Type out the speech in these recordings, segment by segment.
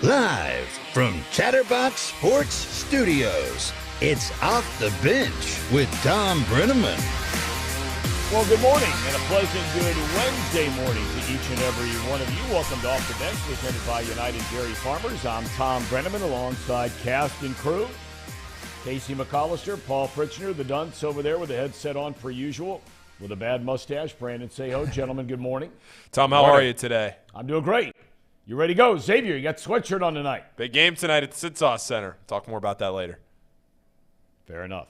Live from Chatterbox Sports Studios, it's Off the Bench with Thom Brennaman. Well, good morning and a pleasant good Wednesday morning to each and every one of you. Welcome to Off the Bench, presented by United Dairy Farmers. I'm Thom Brennaman alongside cast and crew. Casey McAllister, Paul Pritchner, the dunce over there with the headset on per usual, with a bad mustache. Brandon Seho. Gentlemen, good morning. Thom, how are you today? I'm doing great. You ready to go? Xavier, you got the sweatshirt on tonight. Big game tonight at the Cincinnati Center. Talk more about that later. Fair enough.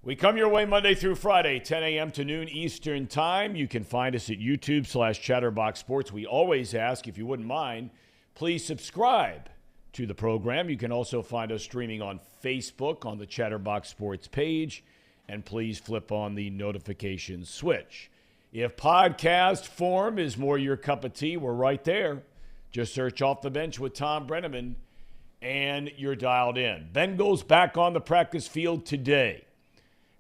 We come your way Monday through Friday, 10 a.m. to noon Eastern Time. You can find us at YouTube/Chatterbox Sports. We always ask, if you wouldn't mind, please subscribe to the program. You can also find us streaming on Facebook on the Chatterbox Sports page, and please flip on the notification switch. If podcast form is more your cup of tea, we're right there. Just search Off the Bench with Thom Brennaman, and you're dialed in. Bengals back on the practice field today,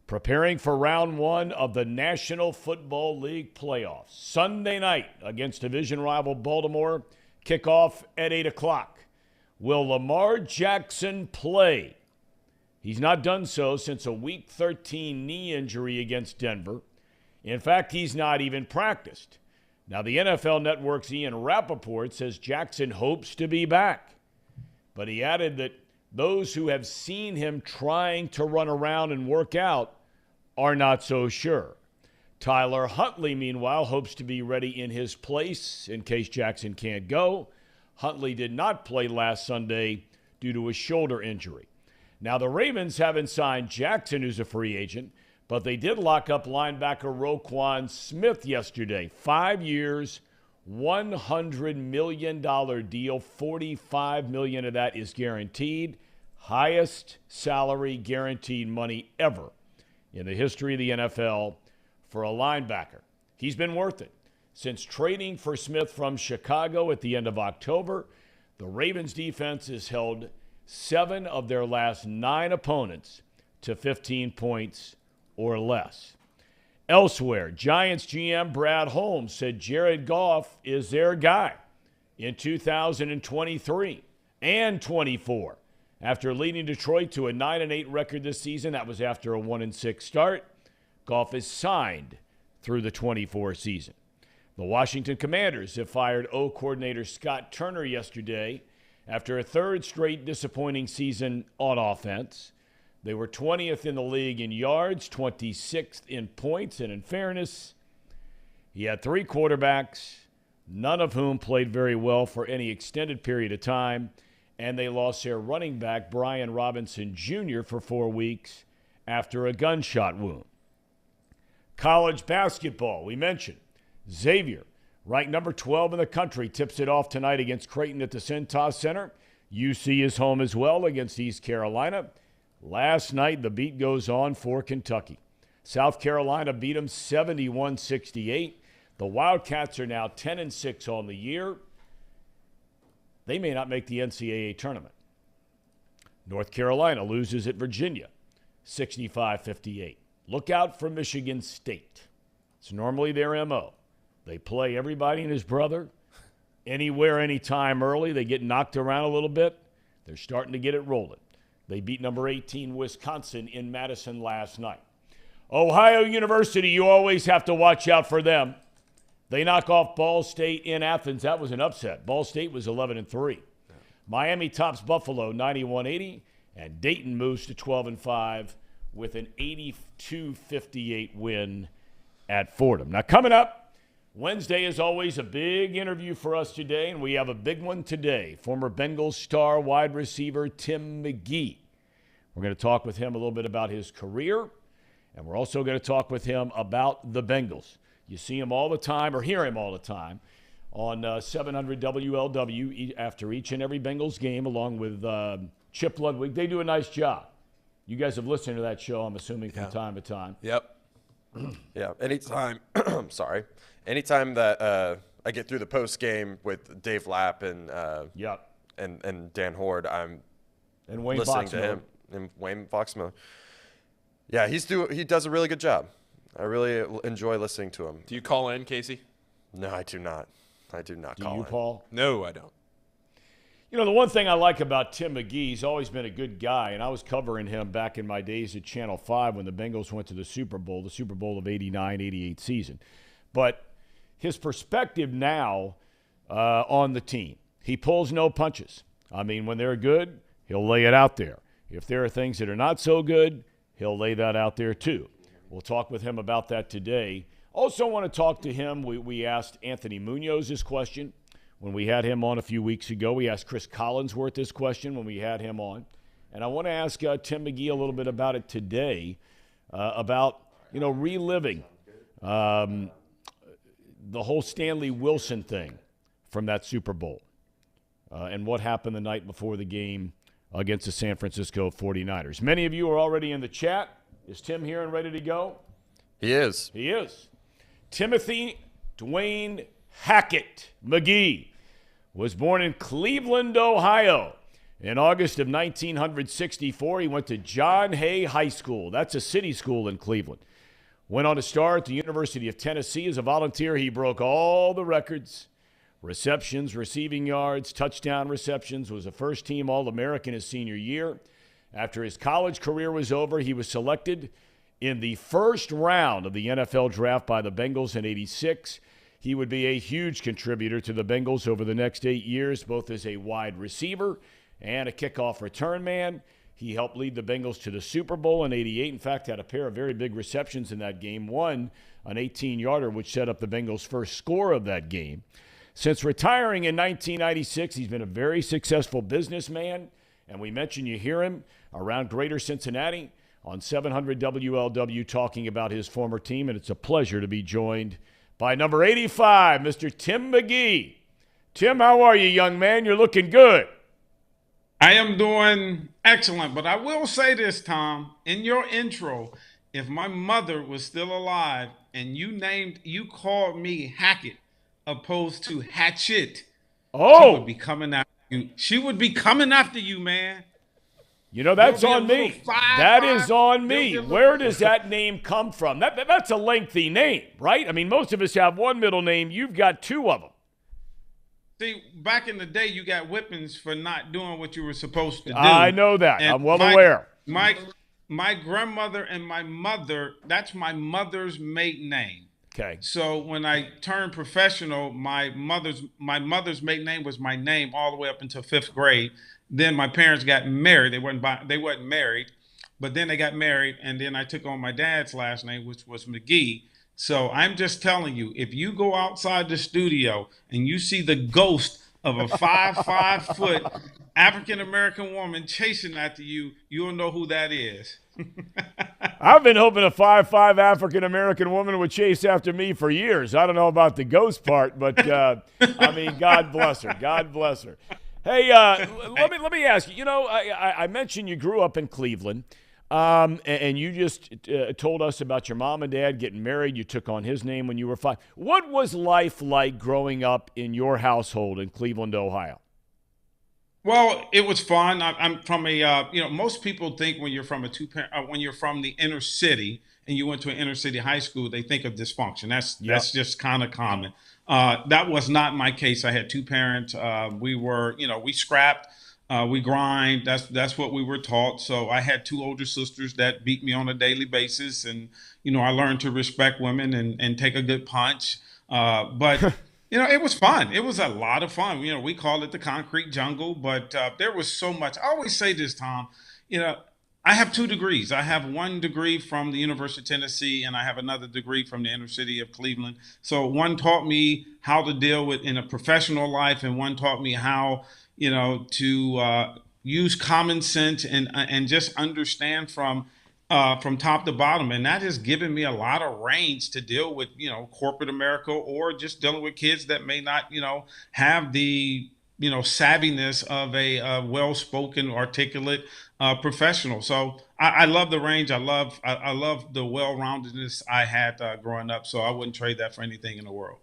preparing for round one of the National Football League playoffs. Sunday night against division rival Baltimore, kickoff at 8 o'clock. Will Lamar Jackson play? He's not done so since a Week 13 knee injury against Denver. In fact, he's not even practiced. Now, the NFL Network's Ian Rappaport says Jackson hopes to be back. But he added that those who have seen him trying to run around and work out are not so sure. Tyler Huntley, meanwhile, hopes to be ready in his place in case Jackson can't go. Huntley did not play last Sunday due to a shoulder injury. Now, the Ravens haven't signed Jackson, who's a free agent, but they did lock up linebacker Roquan Smith yesterday. 5 years, $100 million deal. $45 million of that is guaranteed. Highest salary guaranteed money ever in the history of the NFL for a linebacker. He's been worth it. Since trading for Smith from Chicago at the end of October, the Ravens defense has held 7 of their last 9 opponents to 15 points or less. Elsewhere, Giants GM Brad Holmes said Jared Goff is their guy in 2023 and 24. After leading Detroit to a 9-8 record this season, that was after a 1-6 start, Goff is signed through the 24 season. The Washington Commanders have fired O coordinator Scott Turner yesterday after a third straight disappointing season on offense. They were 20th in the league in yards, 26th in points, and in fairness, he had 3 quarterbacks, none of whom played very well for any extended period of time, and they lost their running back, Brian Robinson Jr., for 4 weeks after a gunshot wound. College basketball, we mentioned. Xavier, ranked number 12 in the country, tips it off tonight against Creighton at the Cincinnati Center. UC is home as well against East Carolina. Last night, the beat goes on for Kentucky. South Carolina beat them 71-68. The Wildcats are now 10-6 on the year. They may not make the NCAA tournament. North Carolina loses at Virginia, 65-58. Look out for Michigan State. It's normally their MO. They play everybody and his brother anywhere, anytime early. They get knocked around a little bit. They're starting to get it rolling. They beat number 18 Wisconsin in Madison last night. Ohio University, you always have to watch out for them. They knock off Ball State in Athens. That was an upset. Ball State was 11-3. Miami tops Buffalo 91-80, and Dayton moves to 12-5 with an 82-58 win at Fordham. Now coming up, Wednesday is always a big interview for us today, and we have a big one today. Former Bengals star wide receiver Tim McGee. We're going to talk with him a little bit about his career, and we're also going to talk with him about the Bengals. You see him all the time, or hear him all the time, on 700 WLW after each and every Bengals game, along with Chip Ludwig. They do a nice job. You guys have listened to that show, I'm assuming, from time to time. Yep. Yeah, anytime that I get through the post game with Dave Lapp and Dan Horde, I'm and Wayne listening Foxmiller. to him and Wayne Foxmiller. Yeah, he does a really good job. I really enjoy listening to him. Do you call in, Casey? No, I do not. I do not Do call you, in. Paul? No, I don't. You know, the one thing I like about Tim McGee, he's always been a good guy, and I was covering him back in my days at Channel 5 when the Bengals went to the Super Bowl of 89-88 season. But his perspective now on the team, he pulls no punches. I mean, when they're good, he'll lay it out there. If there are things that are not so good, he'll lay that out there too. We'll talk with him about that today. Also want to talk to him. We asked Anthony Munoz this question when we had him on a few weeks ago. We asked Chris Collinsworth this question when we had him on. And I want to ask Tim McGee a little bit about it today, about, reliving the whole Stanley Wilson thing from that Super Bowl and what happened the night before the game against the San Francisco 49ers. Many of you are already in the chat. Is Tim here and ready to go? He is. He is. Timothy Dwayne Hackett McGee was born in Cleveland, Ohio. In August of 1964, he went to John Hay High School. That's a city school in Cleveland. Went on to star at the University of Tennessee. As a volunteer, he broke all the records. Receptions, receiving yards, touchdown receptions, was a first-team All-American his senior year. After his college career was over, he was selected in the first round of the NFL draft by the Bengals in '86. He would be a huge contributor to the Bengals over the next 8 years, both as a wide receiver and a kickoff return man. He helped lead the Bengals to the Super Bowl in '88. In fact, had a pair of very big receptions in that game. One, an 18-yarder, which set up the Bengals' first score of that game. Since retiring in 1996, he's been a very successful businessman. And we mentioned you hear him around Greater Cincinnati on 700 WLW talking about his former team. And it's a pleasure to be joined by number 85, Mr. Tim McGee. Tim, how are you, young man? You're looking good. I am doing excellent, but I will say this, Thom. In your intro, if my mother was still alive and you called me Hackett opposed to Hatchet, she would be coming after you. She would be coming after you, man. You know, that's on me. That is on me. Where does that name come from? That's a lengthy name, right? I mean, most of us have one middle name. You've got two of them. See, back in the day, you got whippings for not doing what you were supposed to do. I know that. And I'm well aware. My grandmother and my mother, that's my mother's maiden name. Okay. So when I turned professional, my mother's maiden name was my name all the way up until 5th grade. Then my parents got married. They wasn't married, but then they got married, and then I took on my dad's last name, which was McGee. So I'm just telling you, if you go outside the studio and you see the ghost of a 5'5" foot African-American woman chasing after you, you'll know who that is. I've been hoping a 5'5" African-American woman would chase after me for years. I don't know about the ghost part, but I mean, God bless her. God bless her. Hey, let me ask you. You know, I mentioned you grew up in Cleveland, and you just told us about your mom and dad getting married. You took on his name when you were 5. What was life like growing up in your household in Cleveland, Ohio? Well, it was fun. I'm from a, most people think when you're from when you're from the inner city and you went to an inner city high school, they think of dysfunction. That's just kind of common. That was not my case. I had two parents. We were, we scrapped, we grind. That's what we were taught. So I had two older sisters that beat me on a daily basis. And, I learned to respect women and take a good punch. But it was fun. It was a lot of fun. We call it the concrete jungle, but there was so much. I always say this, Thom, I have 2 degrees. I have 1 degree from the University of Tennessee, and I have another degree from the inner city of Cleveland. So one taught me how to deal with in a professional life, and one taught me how, to use common sense and just understand from top to bottom. And that has given me a lot of range to deal with, corporate America, or just dealing with kids that may not, have the, savviness of a well-spoken, articulate professional. So I love the range. I love the well-roundedness I had growing up. So I wouldn't trade that for anything in the world.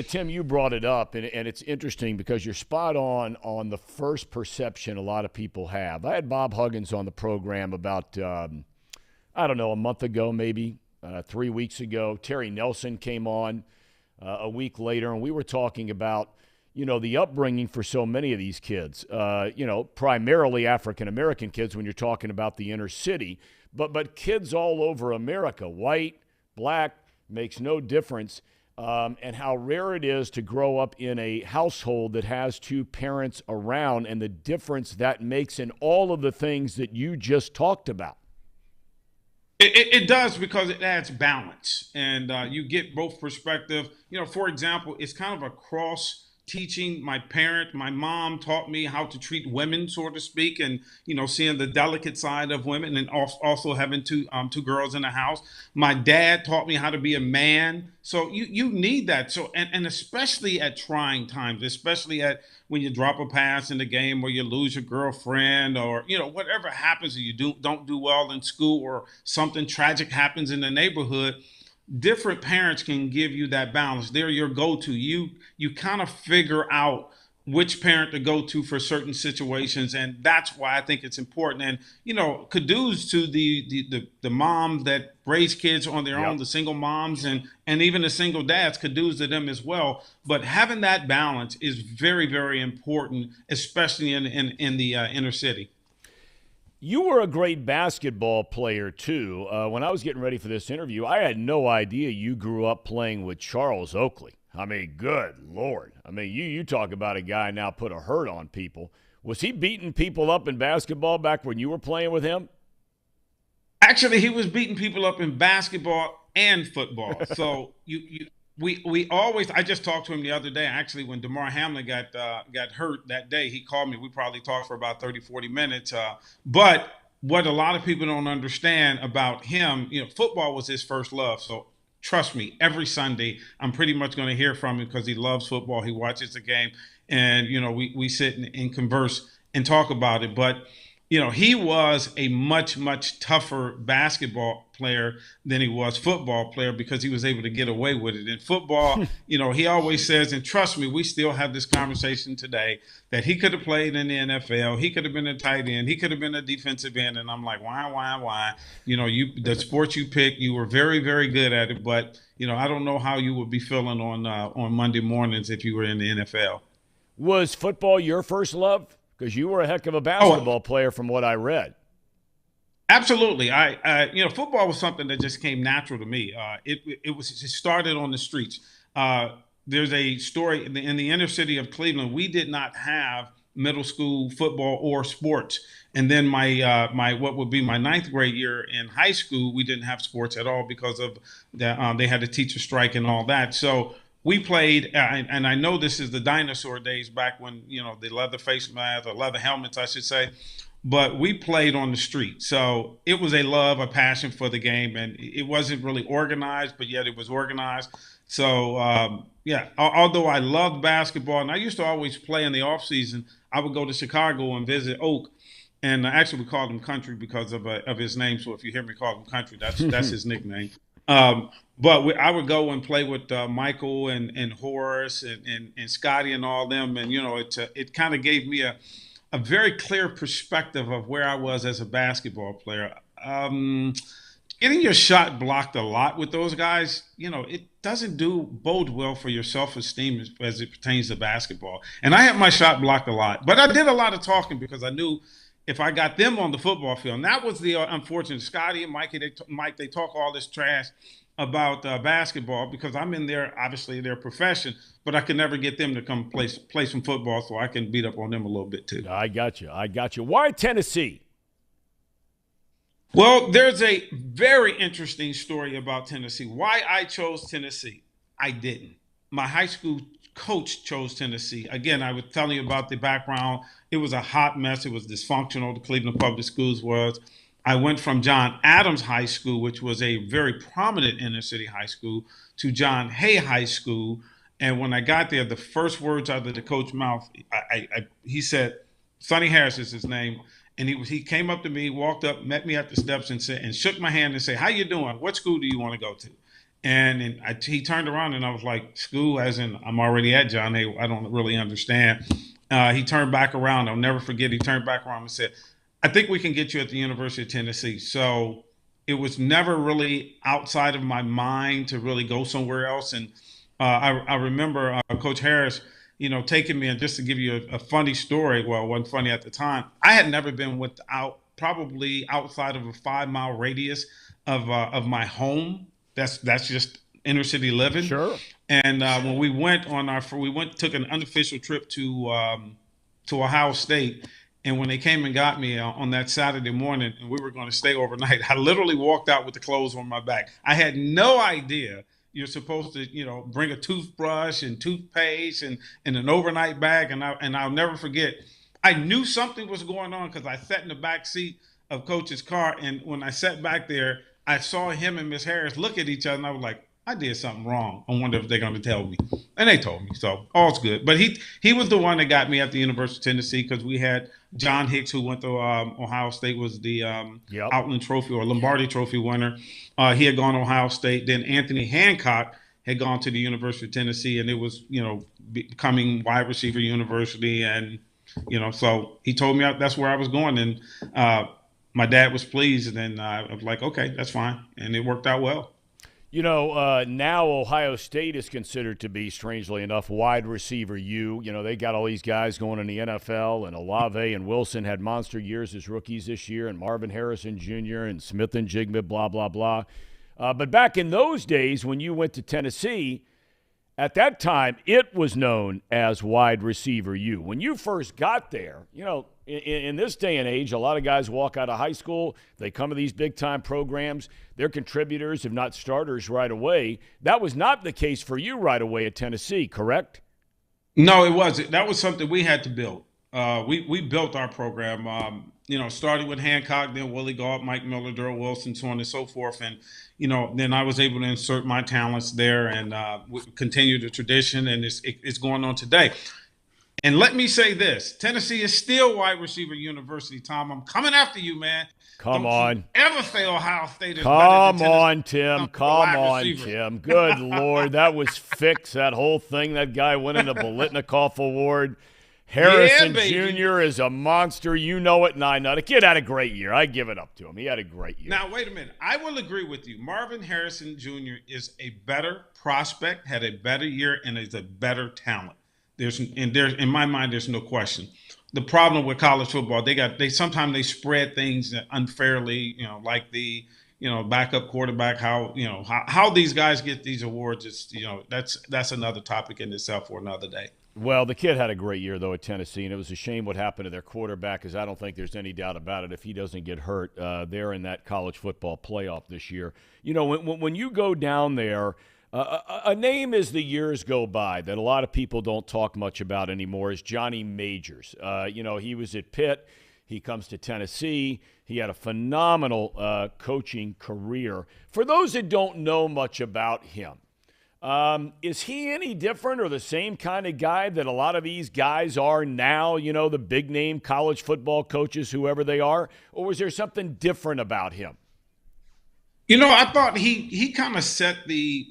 Tim, you brought it up, and it's interesting because you're spot on the first perception a lot of people have. I had Bob Huggins on the program about, a month ago, maybe 3 weeks ago. Terry Nelson came on a week later, and we were talking about, the upbringing for so many of these kids, primarily African-American kids when you're talking about the inner city, but kids all over America, white, black, makes no difference, and how rare it is to grow up in a household that has two parents around and the difference that makes in all of the things that you just talked about. It does, because it adds balance, and you get both perspective. For example, it's kind of a cross teaching. My mom taught me how to treat women, so to speak, and seeing the delicate side of women, and also having two girls in the house. My dad taught me how to be a man. So you need that. So and especially at trying times, especially at when you drop a pass in the game, or you lose your girlfriend, or whatever happens, or you don't do well in school, or something tragic happens in the neighborhood. Different parents can give you that balance. They're your go-to. You kind of figure out which parent to go to for certain situations, and that's why I think it's important. And kudos to the mom that raised kids on their own, the single moms, and even the single dads. Kudos to them as well. But having that balance is very, very important, especially in the inner city. You were a great basketball player, too. When I was getting ready for this interview, I had no idea you grew up playing with Charles Oakley. I mean, good Lord. I mean, you talk about a guy now put a hurt on people. Was he beating people up in basketball back when you were playing with him? Actually, he was beating people up in basketball and football. So we always. I just talked to him the other day. Actually, when DeMar Hamlin got hurt that day, he called me. We probably talked for about 30, 40 minutes. But what a lot of people don't understand about him, football was his first love. So trust me, every Sunday I'm pretty much going to hear from him, because he loves football. He watches the game, and we sit and converse and talk about it. But he was a much, much tougher basketball player than he was football player, because he was able to get away with it. In football, he always says, and trust me, we still have this conversation today, that he could have played in the NFL. He could have been a tight end. He could have been a defensive end. And I'm like, why? The sport you picked, you were very, very good at it. But, I don't know how you would be feeling on Monday mornings if you were in the NFL. Was football your first love? Because you were a heck of a basketball player from what I read. Absolutely. Football was something that just came natural to me. It started on the streets. There's a story in the inner city of Cleveland. We did not have middle school football or sports. And then my what would be my ninth grade year in high school, we didn't have sports at all, because of they had a teacher strike and all that. So we played, and I know this is the dinosaur days, back when, the leather face masks, or leather helmets, I should say, but we played on the street. So it was a love, a passion for the game, and it wasn't really organized, but yet it was organized. So, although I loved basketball, and I used to always play in the off season, I would go to Chicago and visit Oak. And actually, we called him Country because of his name. So if you hear me call him Country, that's his nickname. But I would go and play with Michael and Horace and Scotty and all them. And, it kind of gave me a very clear perspective of where I was as a basketball player. Getting your shot blocked a lot with those guys, it doesn't bode well for your self-esteem as it pertains to basketball. And I had my shot blocked a lot. But I did a lot of talking, because I knew if I got them on the football field, and that was the unfortunate. Scotty and Mike, they talk all this trash about basketball, because I'm in obviously their profession, but I could never get them to come play some football, so I can beat up on them a little bit too. I got you. Why Tennessee? Well, there's a very interesting story about Tennessee. Why I chose Tennessee? I didn't. My high school coach chose Tennessee. Again, I was telling you about the background. It was a hot mess. It was dysfunctional. The Cleveland Public Schools was. I went from John Adams High School, which was a very prominent inner city high school, to John Hay High School. And when I got there, the first words out of the coach's mouth, he said, Sonny Harris is his name. And he came up to me, walked up, met me at the steps, and shook my hand and said, "How you doing? What school do you want to go to?" And he turned around, and I was like, "School, as in I'm already at John Hay. I don't really understand." He turned back around. I'll never forget. He turned back around and said, "I think we can get you at the University of Tennessee." So it was never really outside of my mind to really go somewhere else. And I remember Coach Harris taking me. And just to give you a funny story, well, it wasn't funny at the time. I had never been probably outside of a 5-mile radius of my home. That's just inner city living. Sure. And when we went took an unofficial trip to Ohio State. And when they came and got me on that Saturday morning, and we were going to stay overnight, I literally walked out with the clothes on my back. I had no idea you're supposed to, bring a toothbrush and toothpaste and an overnight bag. And I'll never forget, I knew something was going on because I sat in the back seat of Coach's car. And when I sat back there, I saw him and Miss Harris look at each other, and I was like, I did something wrong. I wonder if they're going to tell me. And they told me, so all's good. But he was the one that got me at the University of Tennessee, because we had John Hicks, who went to Ohio State, was the Outland Trophy or Lombardi Trophy winner. He had gone to Ohio State. Then Anthony Hancock had gone to the University of Tennessee, and it was, becoming wide receiver university. And, so he told me that's where I was going. And my dad was pleased. And then I was like, okay, that's fine. And it worked out well. Now Ohio State is considered to be, strangely enough, wide receiver U. They got all these guys going in the NFL, and Olave and Wilson had monster years as rookies this year, and Marvin Harrison Jr. and Smith and Jigma, blah, blah, blah. But back in those days when you went to Tennessee, at that time, it was known as wide receiver U. When you first got there, in this day and age, a lot of guys walk out of high school, they come to these big-time programs, they're contributors, if not starters, right away. That was not the case for you right away at Tennessee, correct? No, it wasn't. That was something we had to build. We built our program, starting with Hancock, then Willie Gault, Mike Miller, Darrell Wilson, so on and so forth. And, then I was able to insert my talents there and continue the tradition, and it's going on today. And let me say this, Tennessee is still wide receiver university, Thom. I'm coming after you, man. Come on. You ever say Ohio State is Come better than on, Tim. Come on, receiver. Tim. Good Lord. That was fixed, that whole thing. That guy winning the Bolitnikoff Award. Harrison Jr. is a monster. You know it, and I know it. The kid had a great year. I give it up to him. He had a great year. Now, wait a minute. I will agree with you. Marvin Harrison Jr. is a better prospect, had a better year, and is a better talent. In my mind, there's no question. The problem with college football, they sometimes spread things unfairly, like the, backup quarterback, how these guys get these awards is, that's another topic in itself for another day. Well, the kid had a great year, though, at Tennessee, and it was a shame what happened to their quarterback, because I don't think there's any doubt about it. If he doesn't get hurt, they're in that college football playoff this year. When you go down there, a name as the years go by that a lot of people don't talk much about anymore is Johnny Majors. He was at Pitt. He comes to Tennessee. He had a phenomenal coaching career. For those that don't know much about him, is he any different or the same kind of guy that a lot of these guys are now, the big-name college football coaches, whoever they are? Or was there something different about him? I thought he kind of set the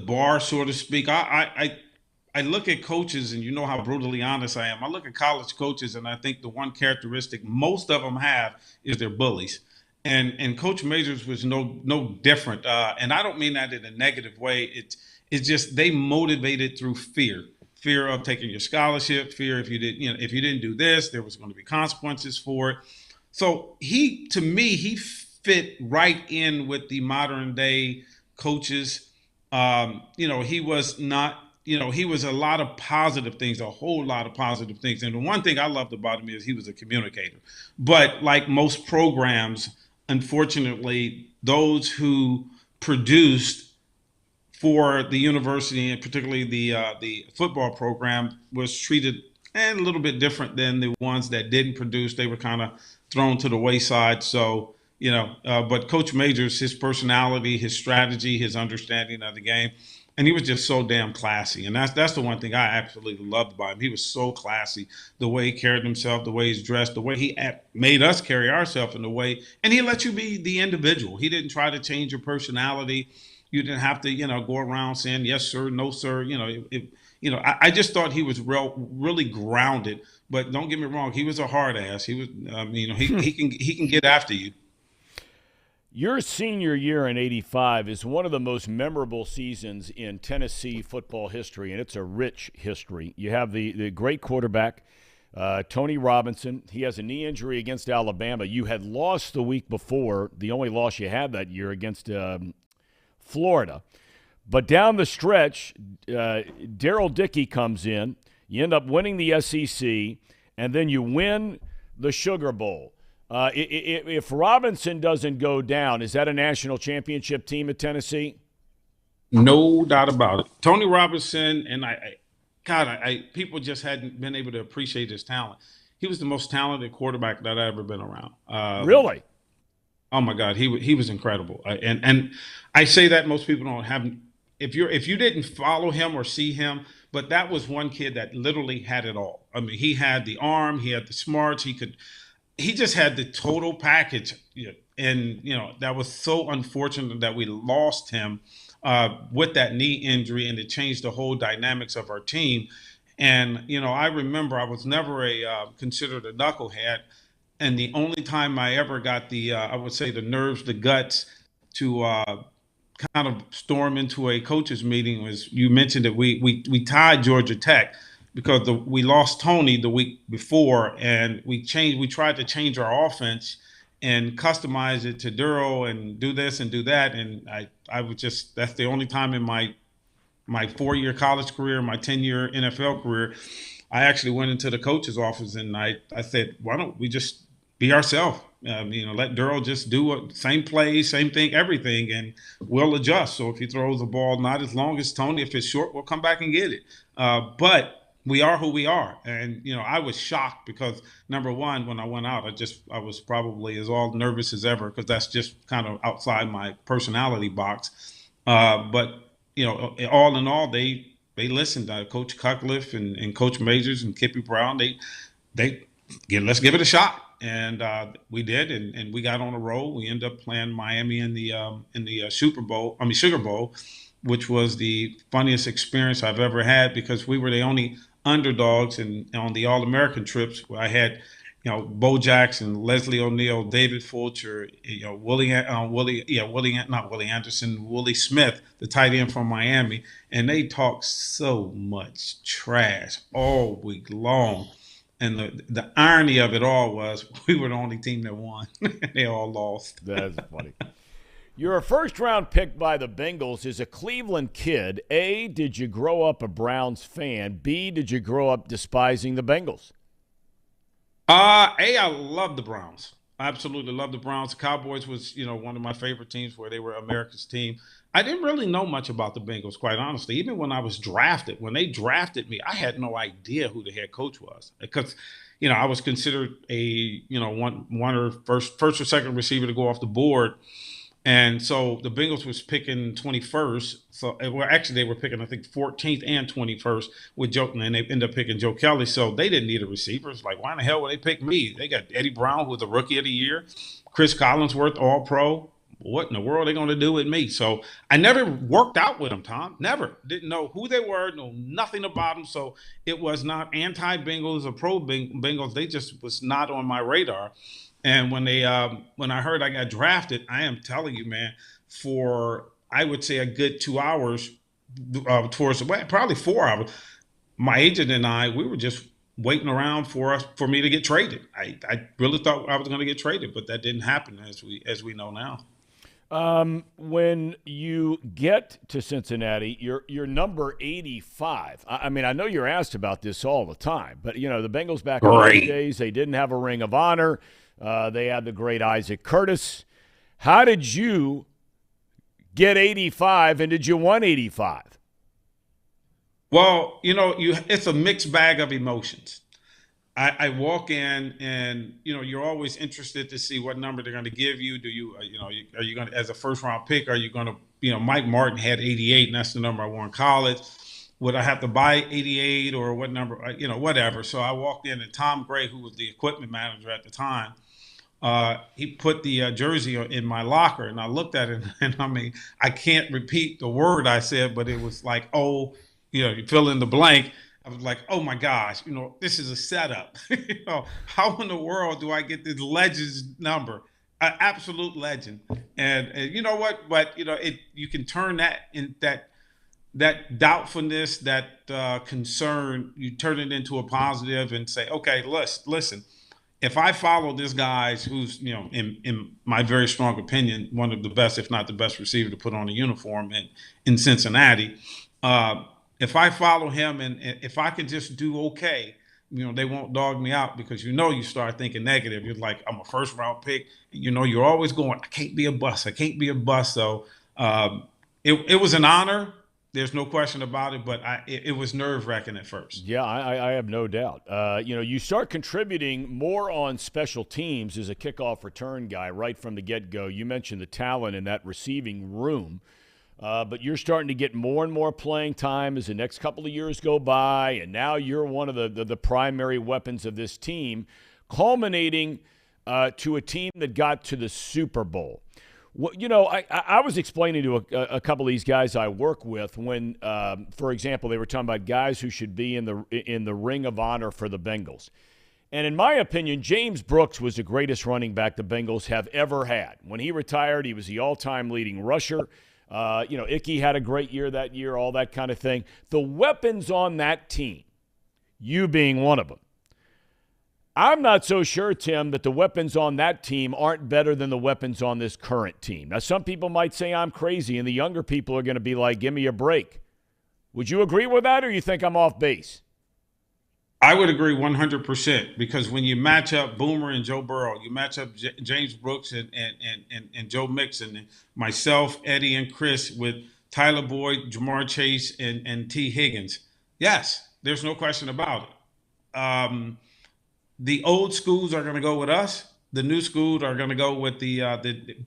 bar, so to speak. I look at coaches, and you know how brutally honest I am. I look at college coaches, and I think the one characteristic most of them have is they're bullies. And Coach Majors was no different. And I don't mean that in a negative way. It's just they motivated through fear of taking your scholarship, fear if you didn't do this, there was going to be consequences for it. So he fit right in with the modern day coaches. He was not, he was a lot of positive things, a whole lot of positive things. And the one thing I loved about him is he was a communicator. But like most programs, unfortunately, those who produced for the university, and particularly the football program, was treated a little bit different than the ones that didn't produce. They were kind of thrown to the wayside. So, but Coach Majors, his personality, his strategy, his understanding of the game, and he was just so damn classy. And that's the one thing I absolutely loved about him. He was so classy, the way he carried himself, the way he's dressed, the way he made us carry ourselves in the way. And he let you be the individual. He didn't try to change your personality. You didn't have to, go around saying, yes, sir, no, sir. I just thought he was really grounded. But don't get me wrong, he was a hard ass. He was, he can get after you. Your senior year in '85 is one of the most memorable seasons in Tennessee football history, and it's a rich history. You have the great quarterback, Tony Robinson. He has a knee injury against Alabama. You had lost the week before, the only loss you had that year against Florida. But down the stretch, Darrell Dickey comes in. You end up winning the SEC, and then you win the Sugar Bowl. If Robinson doesn't go down, is that a national championship team at Tennessee? No doubt about it. Tony Robinson, and people just hadn't been able to appreciate his talent. He was the most talented quarterback that I've ever been around. Really? Oh my God, he was incredible. And I say that most people don't have. If you didn't follow him or see him, but that was one kid that literally had it all. I mean, he had the arm, he had the smarts, he just had the total package. And, that was so unfortunate that we lost him with that knee injury, and it changed the whole dynamics of our team. And, I remember I was never considered a knucklehead. And the only time I ever got I would say the nerves, the guts to kind of storm into a coach's meeting was, you mentioned that we tied Georgia Tech, because we lost Tony the week before, and we tried to change our offense and customize it to Darrell and do this and do that. And I would just, that's the only time in my 4-year college career, my 10-year NFL career, I actually went into the coach's office and I said, why don't we just be ourselves? Let Darrell just do same play, same thing, everything, and we'll adjust. So if he throws the ball not as long as Tony, if it's short, we'll come back and get it. But we are who we are. And, I was shocked because, number one, when I went out, I was probably as all nervous as ever, because that's just kind of outside my personality box. But, all in all, they listened. Coach Cutcliffe and Coach Majors and Kippy Brown, let's give it a shot. And we did, and we got on a roll. We ended up playing Miami in the Sugar Bowl, which was the funniest experience I've ever had, because we were the only underdogs and on the All-American trips, where I had, Bo Jackson, Leslie O'Neal, David Fulcher, Willie Anderson, Willie Smith, the tight end from Miami, and they talked so much trash all week long. And the irony of it all was we were the only team that won. They all lost. That's funny. You're a first-round pick by the Bengals. As a Cleveland kid, A, did you grow up a Browns fan? B, did you grow up despising the Bengals? I love the Browns. I absolutely love the Browns. The Cowboys was, one of my favorite teams, where they were America's team. I didn't really know much about the Bengals, quite honestly. Even when I was drafted, when they drafted me, I had no idea who the head coach was, because, I was considered a, one or first or second receiver to go off the board. And so the Bengals was picking 21st. So, actually, they were picking, I think, 14th and 21st with Joe, and they ended up picking Joe Kelly. So they didn't need a receiver. It's like, why in the hell would they pick me? They got Eddie Brown, who was the rookie of the year, Chris Collinsworth, All-Pro. What in the world are they going to do with me? So I never worked out with them, Tom. Never. Didn't know who they were, know nothing about them. So it was not anti-Bengals or pro-Bengals. They just was not on my radar. And when I heard I got drafted, I am telling you, man, for I would say a good 2 hours, probably 4 hours, my agent and we were just waiting around for me to get traded. I really thought I was going to get traded, but that didn't happen, as we know now. When you get to Cincinnati, you're number 85. I mean, I know you're asked about this all the time, but, the Bengals back in those days, they didn't have a Ring of Honor. They had the great Isaac Curtis. How did you get 85, and did you want 85? Well, it's a mixed bag of emotions. I walk in, and you're always interested to see what number they're going to give you. Are you going to, as a first round pick, are you going to, Mike Martin had 88, and that's the number I wore in college. Would I have to buy 88, or what number? Whatever. So I walked in, and Tom Gray, who was the equipment manager at the time, he put the jersey in my locker, and I looked at it, and I mean, I can't repeat the word I said, but it was like, you fill in the blank. I was like, oh my gosh, this is a setup. How in the world do I get this Legends number? An absolute legend. And you know what? But you can turn that doubtfulness, that concern, you turn it into a positive and say, okay, listen. If I follow this guy who's, in my very strong opinion, one of the best, if not the best receiver to put on a uniform in Cincinnati, if I follow him and if I can just do okay, they won't dog me out because you start thinking negative. You're like, I'm a first round pick. You're always going, I can't be a bust. I can't be a bust. So it was an honor. There's no question about it, but it was nerve-wracking at first. Yeah, I have no doubt. You start contributing more on special teams as a kickoff return guy right from the get-go. You mentioned the talent in that receiving room, but you're starting to get more and more playing time as the next couple of years go by, and now you're one of the primary weapons of this team, culminating to a team that got to the Super Bowl. Well, I was explaining to a couple of these guys I work with when, for example, they were talking about guys who should be in the Ring of Honor for the Bengals. And in my opinion, James Brooks was the greatest running back the Bengals have ever had. When he retired, he was the all-time leading rusher. Ickey had a great year that year, all that kind of thing. The weapons on that team, you being one of them, I'm not so sure, Tim, that the weapons on that team aren't better than the weapons on this current team. Now, some people might say I'm crazy, and the younger people are going to be like, give me a break. Would you agree with that, or you think I'm off base? I would agree 100% because when you match up Boomer and Joe Burrow, you match up James Brooks and Joe Mixon, and myself, Eddie, and Chris with Tyler Boyd, Jamar Chase, and T. Higgins. Yes, there's no question about it. The old schools are going to go with us. The new schools are going to go with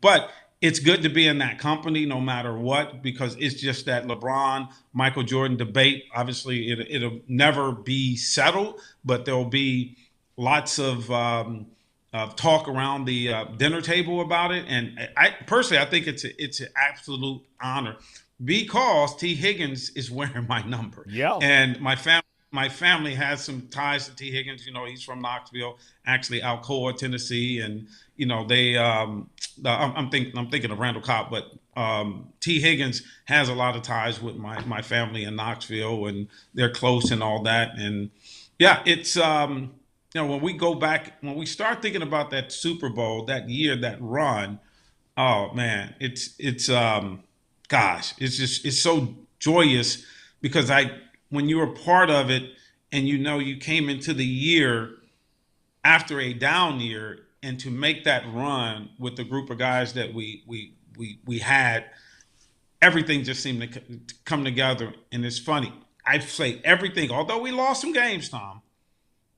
but it's good to be in that company no matter what, because it's just that LeBron, Michael Jordan debate. Obviously, it'll never be settled, but there'll be lots of talk around the dinner table about it. And I personally, I think it's an absolute honor because T. Higgins is wearing my number. Yeah. And my family has some ties to T. Higgins. He's from Knoxville, actually Alcoa, Tennessee, and they. I'm thinking of Randall Cobb, but T. Higgins has a lot of ties with my family in Knoxville, and they're close and all that. And yeah, it's when we go back, when we start thinking about that Super Bowl, that year, that run, oh man, it's so joyous because when you were part of it and you came into the year after a down year, and to make that run with the group of guys that we had, everything just seemed to come together. And it's funny. I say everything, although we lost some games, Thom,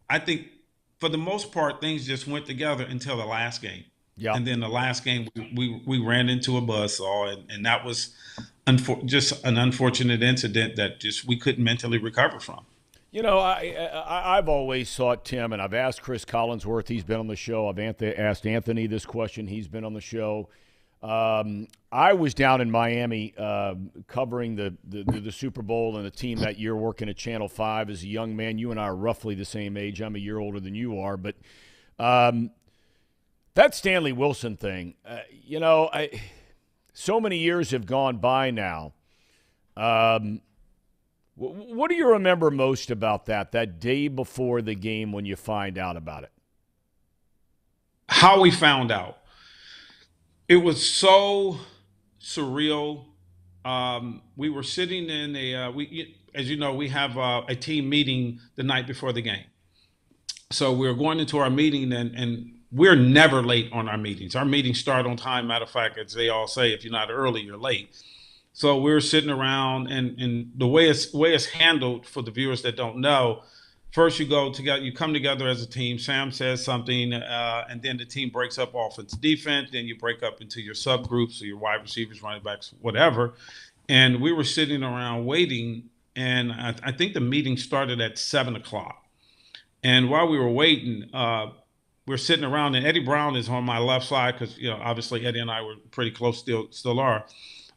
I think for the most part, things just went together until the last game. Yeah. And then the last game, we ran into a buzzsaw, and that was just an unfortunate incident that just we couldn't mentally recover from. I've always thought, Tim, and I've asked Chris Collinsworth, he's been on the show. I've asked Anthony this question, he's been on the show. I was down in Miami covering the Super Bowl and the team that year, working at Channel 5 as a young man. You and I are roughly the same age. I'm a year older than you are. But that Stanley Wilson thing, so many years have gone by now. What do you remember most about that day before the game when you find out about it? How we found out. It was so surreal. We were sitting in as you know, we have a team meeting the night before the game. So we were going into our meeting, and we're never late on our meetings. Our meetings start on time. Matter of fact, as they all say, if you're not early, you're late. So we're sitting around, and the way it's handled for the viewers that don't know, first you go together, you come together as a team. Sam says something, and then the team breaks up offense, defense. Then you break up into your subgroups, so your wide receivers, running backs, whatever. And we were sitting around waiting, and I think the meeting started at 7:00. And while we were waiting, we're sitting around, and Eddie Brown is on my left side because obviously Eddie and I were pretty close, still are,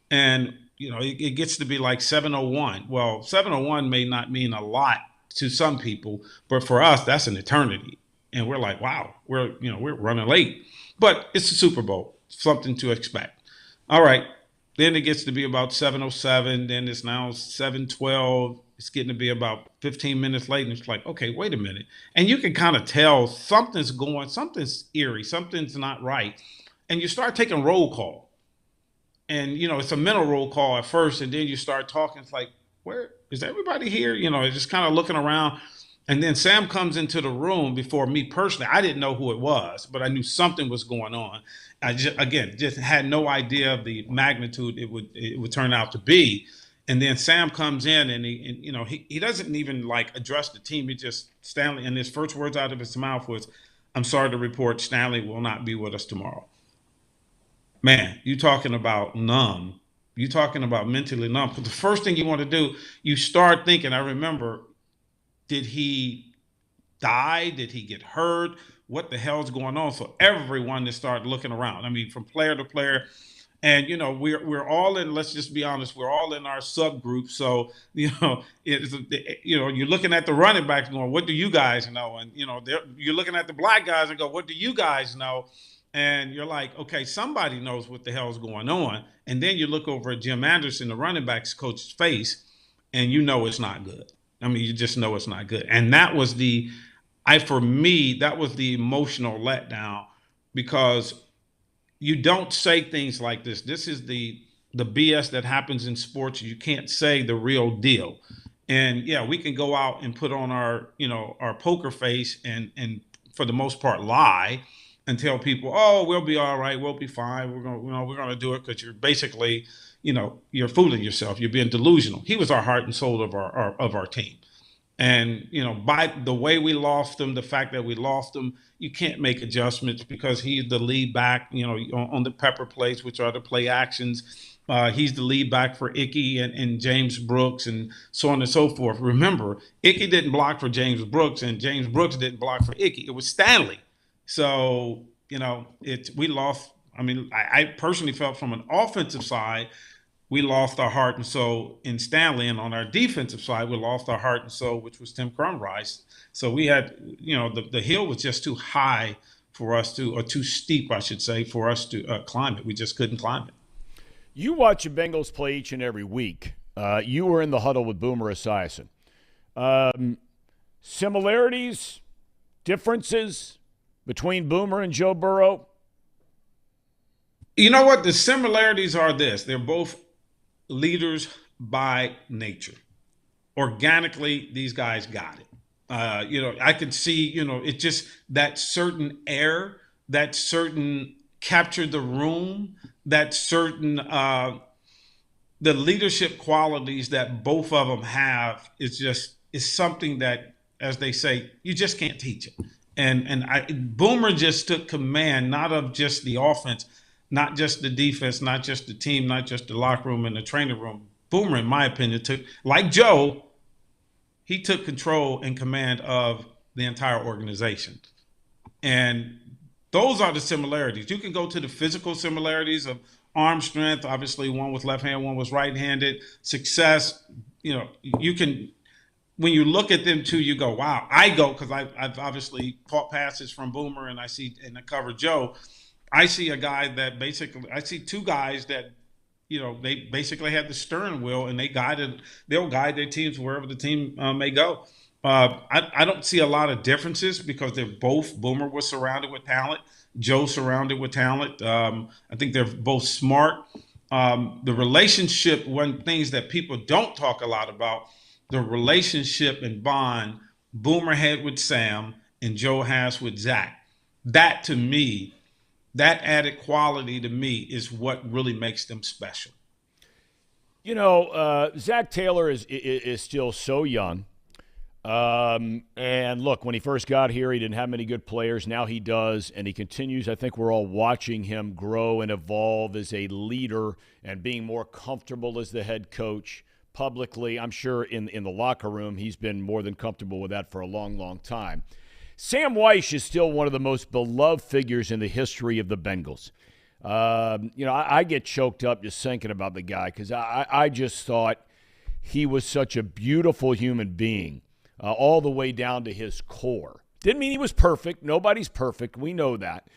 and it gets to be like 7:01. Well, 7:01 may not mean a lot to some people, but for us, that's an eternity. And we're like, wow, we're running late. But it's a Super Bowl, something to expect. All right. Then it gets to be about 7:07. Then it's now 7:12. It's getting to be about 15 minutes late. And it's like, okay, wait a minute. And you can kind of tell something's eerie, something's not right. And you start taking roll call. And, it's a mental roll call at first. And then you start talking. It's like, where is everybody here? Just kind of looking around. And then Sam comes into the room before me personally. I didn't know who it was, but I knew something was going on. I just had no idea of the magnitude it would turn out to be. And then Sam comes in and he doesn't even like address the team. He just Stanley, and his first words out of his mouth was, "I'm sorry to report Stanley will not be with us tomorrow." Man, you talking about numb. You talking about mentally numb. But the first thing you want to do, you start thinking, I remember, did he die? Did he get hurt? What the hell's going on? So everyone just started looking around. I mean, from player to player. And, we're all in, let's just be honest, we're all in our subgroup. So, you're looking at the running backs going, what do you guys know? And, you're looking at the black guys and go, what do you guys know? And you're like, okay, somebody knows what the hell's going on. And then you look over at Jim Anderson, the running backs coach's face, and it's not good. I mean, you just know it's not good. And that was for me, that was the emotional letdown, because you don't say things like this. This is the BS that happens in sports. You can't say the real deal. And yeah, we can go out and put on our poker face and for the most part lie and tell people, oh, we'll be all right, we'll be fine. We're going to do it, because you're basically, you're fooling yourself. You're being delusional. He was our heart and soul of our team. And, by the way we lost him, the fact that we lost him, you can't make adjustments, because he's the lead back, on the pepper plays, which are the play actions. He's the lead back for Ickey and James Brooks and so on and so forth. Remember, Ickey didn't block for James Brooks, and James Brooks didn't block for Ickey. It was Stanley. So, we lost. I mean, I personally felt from an offensive side, we lost our heart and soul in Stanley. And on our defensive side, we lost our heart and soul, which was Tim Crumrice. So we had, the hill was just too high for us or too steep, I should say, for us to climb it. We just couldn't climb it. You watch the Bengals play each and every week. You were in the huddle with Boomer Esiason. Similarities, differences between Boomer and Joe Burrow? You know what? The similarities are this. They're both leaders by nature. Organically, these guys got it. I could see, it's just that certain air, that certain capture the room, that certain the leadership qualities that both of them have is something that, as they say, you just can't teach it. And Boomer just took command, not of just the offense, not just the defense, not just the team, not just the locker room and the training room. Boomer, in my opinion, like Joe, he took control and command of the entire organization. And those are the similarities. You can go to the physical similarities of arm strength. Obviously, one was left-handed, one was right-handed. Success, you can – when you look at them two, you go, wow. I go, because I've obviously caught passes from Boomer, and I cover Joe. I see a guy that I see two guys that, they basically had the steering wheel, and they'll guide their teams wherever the team may go. I don't see a lot of differences, because Boomer was surrounded with talent. Joe surrounded with talent. I think they're both smart. The relationship, one things that people don't talk a lot about, the relationship and bond Boomer had with Sam and Joe has with Zach. That, to me, that added quality to me is what really makes them special. Zach Taylor is still so young. And look, when he first got here, he didn't have many good players. Now he does, and he continues. I think we're all watching him grow and evolve as a leader and being more comfortable as the head coach. Publicly, I'm sure in the locker room, he's been more than comfortable with that for a long, long time. Sam Weish is still one of the most beloved figures in the history of the Bengals. I get choked up just thinking about the guy, because I just thought he was such a beautiful human being, all the way down to his core. Didn't mean he was perfect. Nobody's perfect. We know that.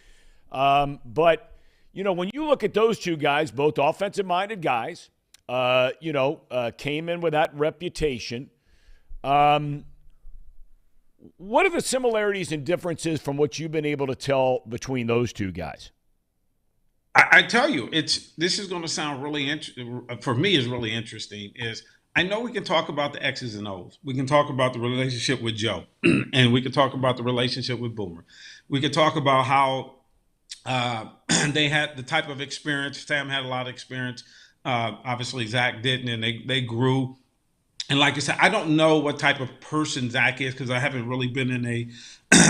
But, when you look at those two guys, both offensive-minded guys, came in with that reputation. What are the similarities and differences from what you've been able to tell between those two guys? I tell you, this is going to sound really interesting. For me, is really interesting. Is I know we can talk about the X's and O's. We can talk about the relationship with Joe, and we can talk about the relationship with Boomer. We can talk about how they had the type of experience. Sam had a lot of experience. Obviously, Zach didn't, and they grew. And like I said, I don't know what type of person Zach is because I haven't really been in a,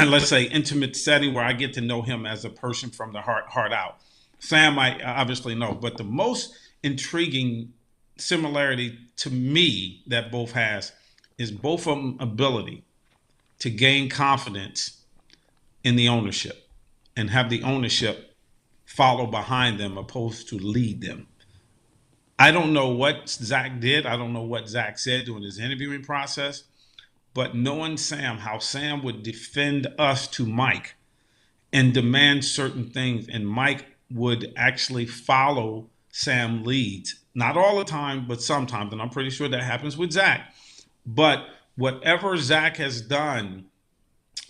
let's say, intimate setting where I get to know him as a person from the heart out. Sam, I obviously know. But the most intriguing similarity to me that both has is both of them ability to gain confidence in the ownership and have the ownership follow behind them opposed to lead them. I don't know what Zach did. I don't know what Zach said during his interviewing process, but knowing Sam, how Sam would defend us to Mike and demand certain things, and Mike would actually follow Sam leads. Not all the time, but sometimes, and I'm pretty sure that happens with Zach. But whatever Zach has done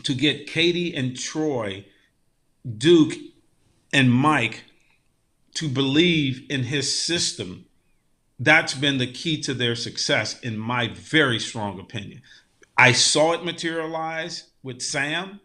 to get Katie and Troy, Duke and Mike to believe in his system, that's been the key to their success, in my very strong opinion. I saw it materialize with Sam,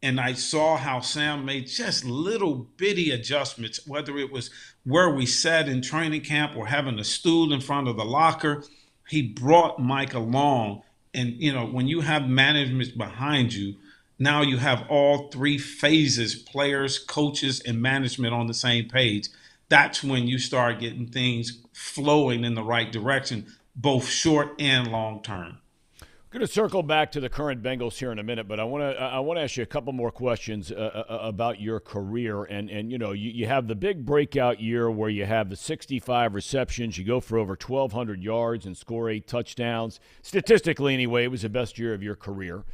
and I saw how Sam made just little bitty adjustments, whether it was where we sat in training camp or having a stool in front of the locker. He brought Mike along. And, when you have management behind you, now you have all three phases, players, coaches, and management on the same page. That's when you start getting things flowing in the right direction, both short and long term. We're going to circle back to the current Bengals here in a minute, but I want to ask you a couple more questions about your career. And you have the big breakout year where you have the 65 receptions, you go for over 1,200 yards and score 8 touchdowns. Statistically, anyway, it was the best year of your career.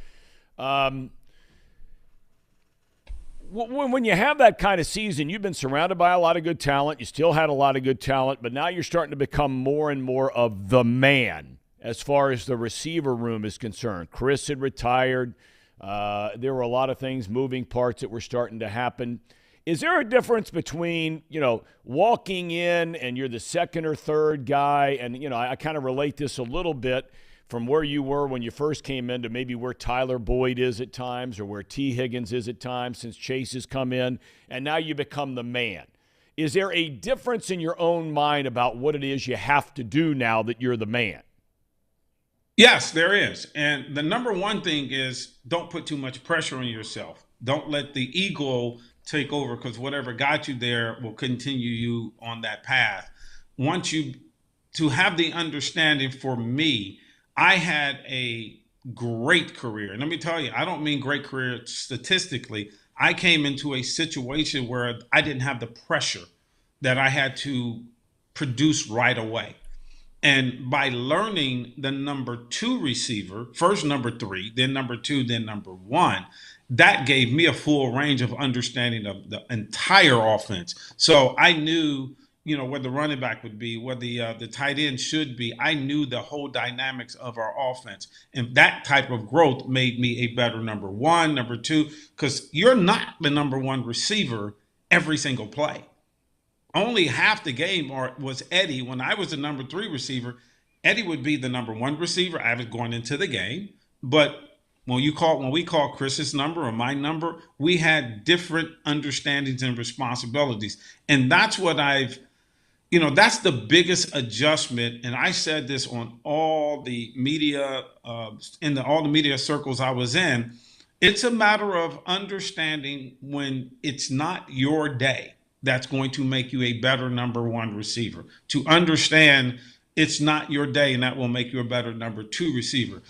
When you have that kind of season, you've been surrounded by a lot of good talent. You still had a lot of good talent, but now you're starting to become more and more of the man as far as the receiver room is concerned. Chris had retired. There were a lot of things, moving parts that were starting to happen. Is there a difference between, walking in and you're the second or third guy? And, I kind of relate this a little bit from where you were when you first came in to maybe where Tyler Boyd is at times or where T. Higgins is at times since Chase has come in, and now you become the man. Is there a difference in your own mind about what it is you have to do now that you're the man? Yes, there is. And the number one thing is don't put too much pressure on yourself. Don't let the ego take over, because whatever got you there will continue you on that path. To have the understanding, for me, I had a great career. And let me tell you, I don't mean great career statistically. I came into a situation where I didn't have the pressure that I had to produce right away. And by learning the number 2 receiver, first number 3, then number 2, then number 1, that gave me a full range of understanding of the entire offense. So I knew, where the running back would be, where the tight end should be. I knew the whole dynamics of our offense. And that type of growth made me a better number 1, number 2, because you're not the number 1 receiver every single play. Only half the game was Eddie. When I was the number 3 receiver, Eddie would be the number 1 receiver. I was going into the game. But when we call Chris's number or my number, we had different understandings and responsibilities. And that's what that's the biggest adjustment. And I said this on all the media, all the media circles I was in. It's a matter of understanding when it's not your day that's going to make you a better number 1 receiver. To understand it's not your day, and that will make you a better number 2 receiver.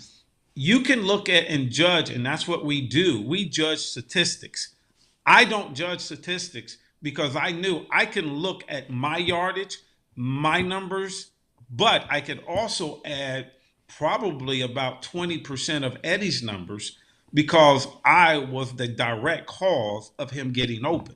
You can look at and judge, and that's what we do. We judge statistics. I don't judge statistics because I knew I can look at my yardage, my numbers, but I could also add probably about 20% of Eddie's numbers because I was the direct cause of him getting open.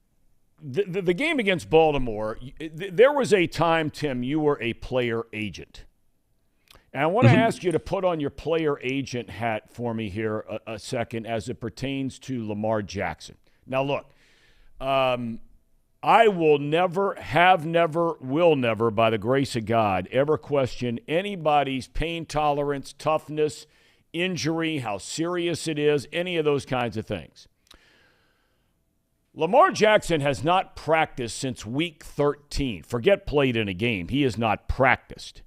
the game against Baltimore, there was a time, Tim, you were a player agent. And I want to ask you to put on your player agent hat for me here a second as it pertains to Lamar Jackson. Now, look, I will never, will never, by the grace of God, ever question anybody's pain tolerance, toughness, injury, how serious it is, any of those kinds of things. Lamar Jackson has not practiced since week 13. Forget played in a game. He has not practiced.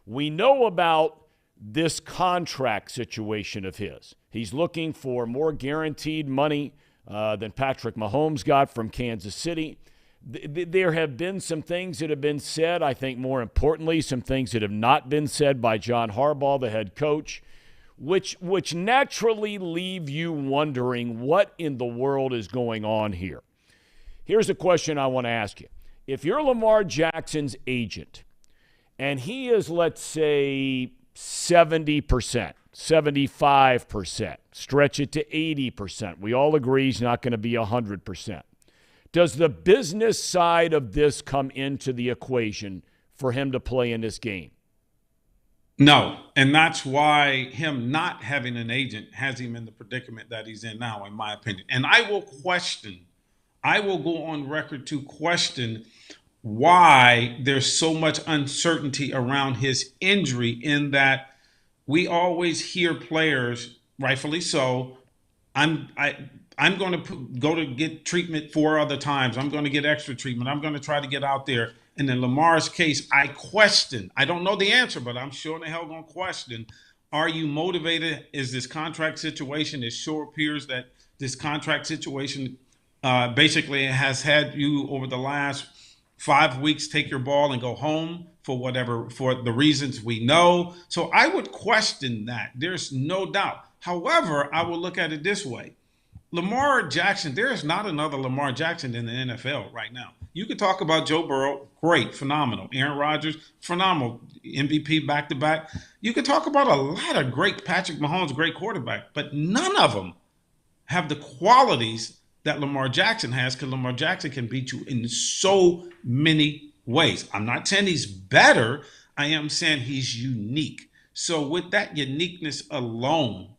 We know about this contract situation of his. He's looking for more guaranteed money than Patrick Mahomes got from Kansas City. There have been some things that have been said. I think more importantly, some things that have not been said by John Harbaugh, the head coach, which naturally leave you wondering what in the world is going on here. Here's a question I want to ask you. If you're Lamar Jackson's agent and he is, let's say, 70%, 75%, stretch it to 80%, we all agree he's not going to be 100%. Does the business side of this come into the equation for him to play in this game? No, and that's why him not having an agent has him in the predicament that he's in now, in my opinion. And I will go on record to question why there's so much uncertainty around his injury, in that we always hear players, rightfully so, I'm going to go to get treatment 4 other times. I'm going to get extra treatment. I'm going to try to get out there. And in Lamar's case, I question. I don't know the answer, but I'm sure in the hell going to question. Are you motivated? Is this contract situation? It sure appears that this contract situation basically has had you over the last 5 weeks take your ball and go home for the reasons we know. So I would question that. There's no doubt. However, I will look at it this way. Lamar Jackson, there is not another Lamar Jackson in the NFL right now. You could talk about Joe Burrow, great, phenomenal. Aaron Rodgers, phenomenal, MVP back-to-back. You could talk about a lot of great, Patrick Mahomes, great quarterback, but none of them have the qualities that Lamar Jackson has, because Lamar Jackson can beat you in so many ways. I'm not saying he's better. I am saying he's unique. So with that uniqueness alone,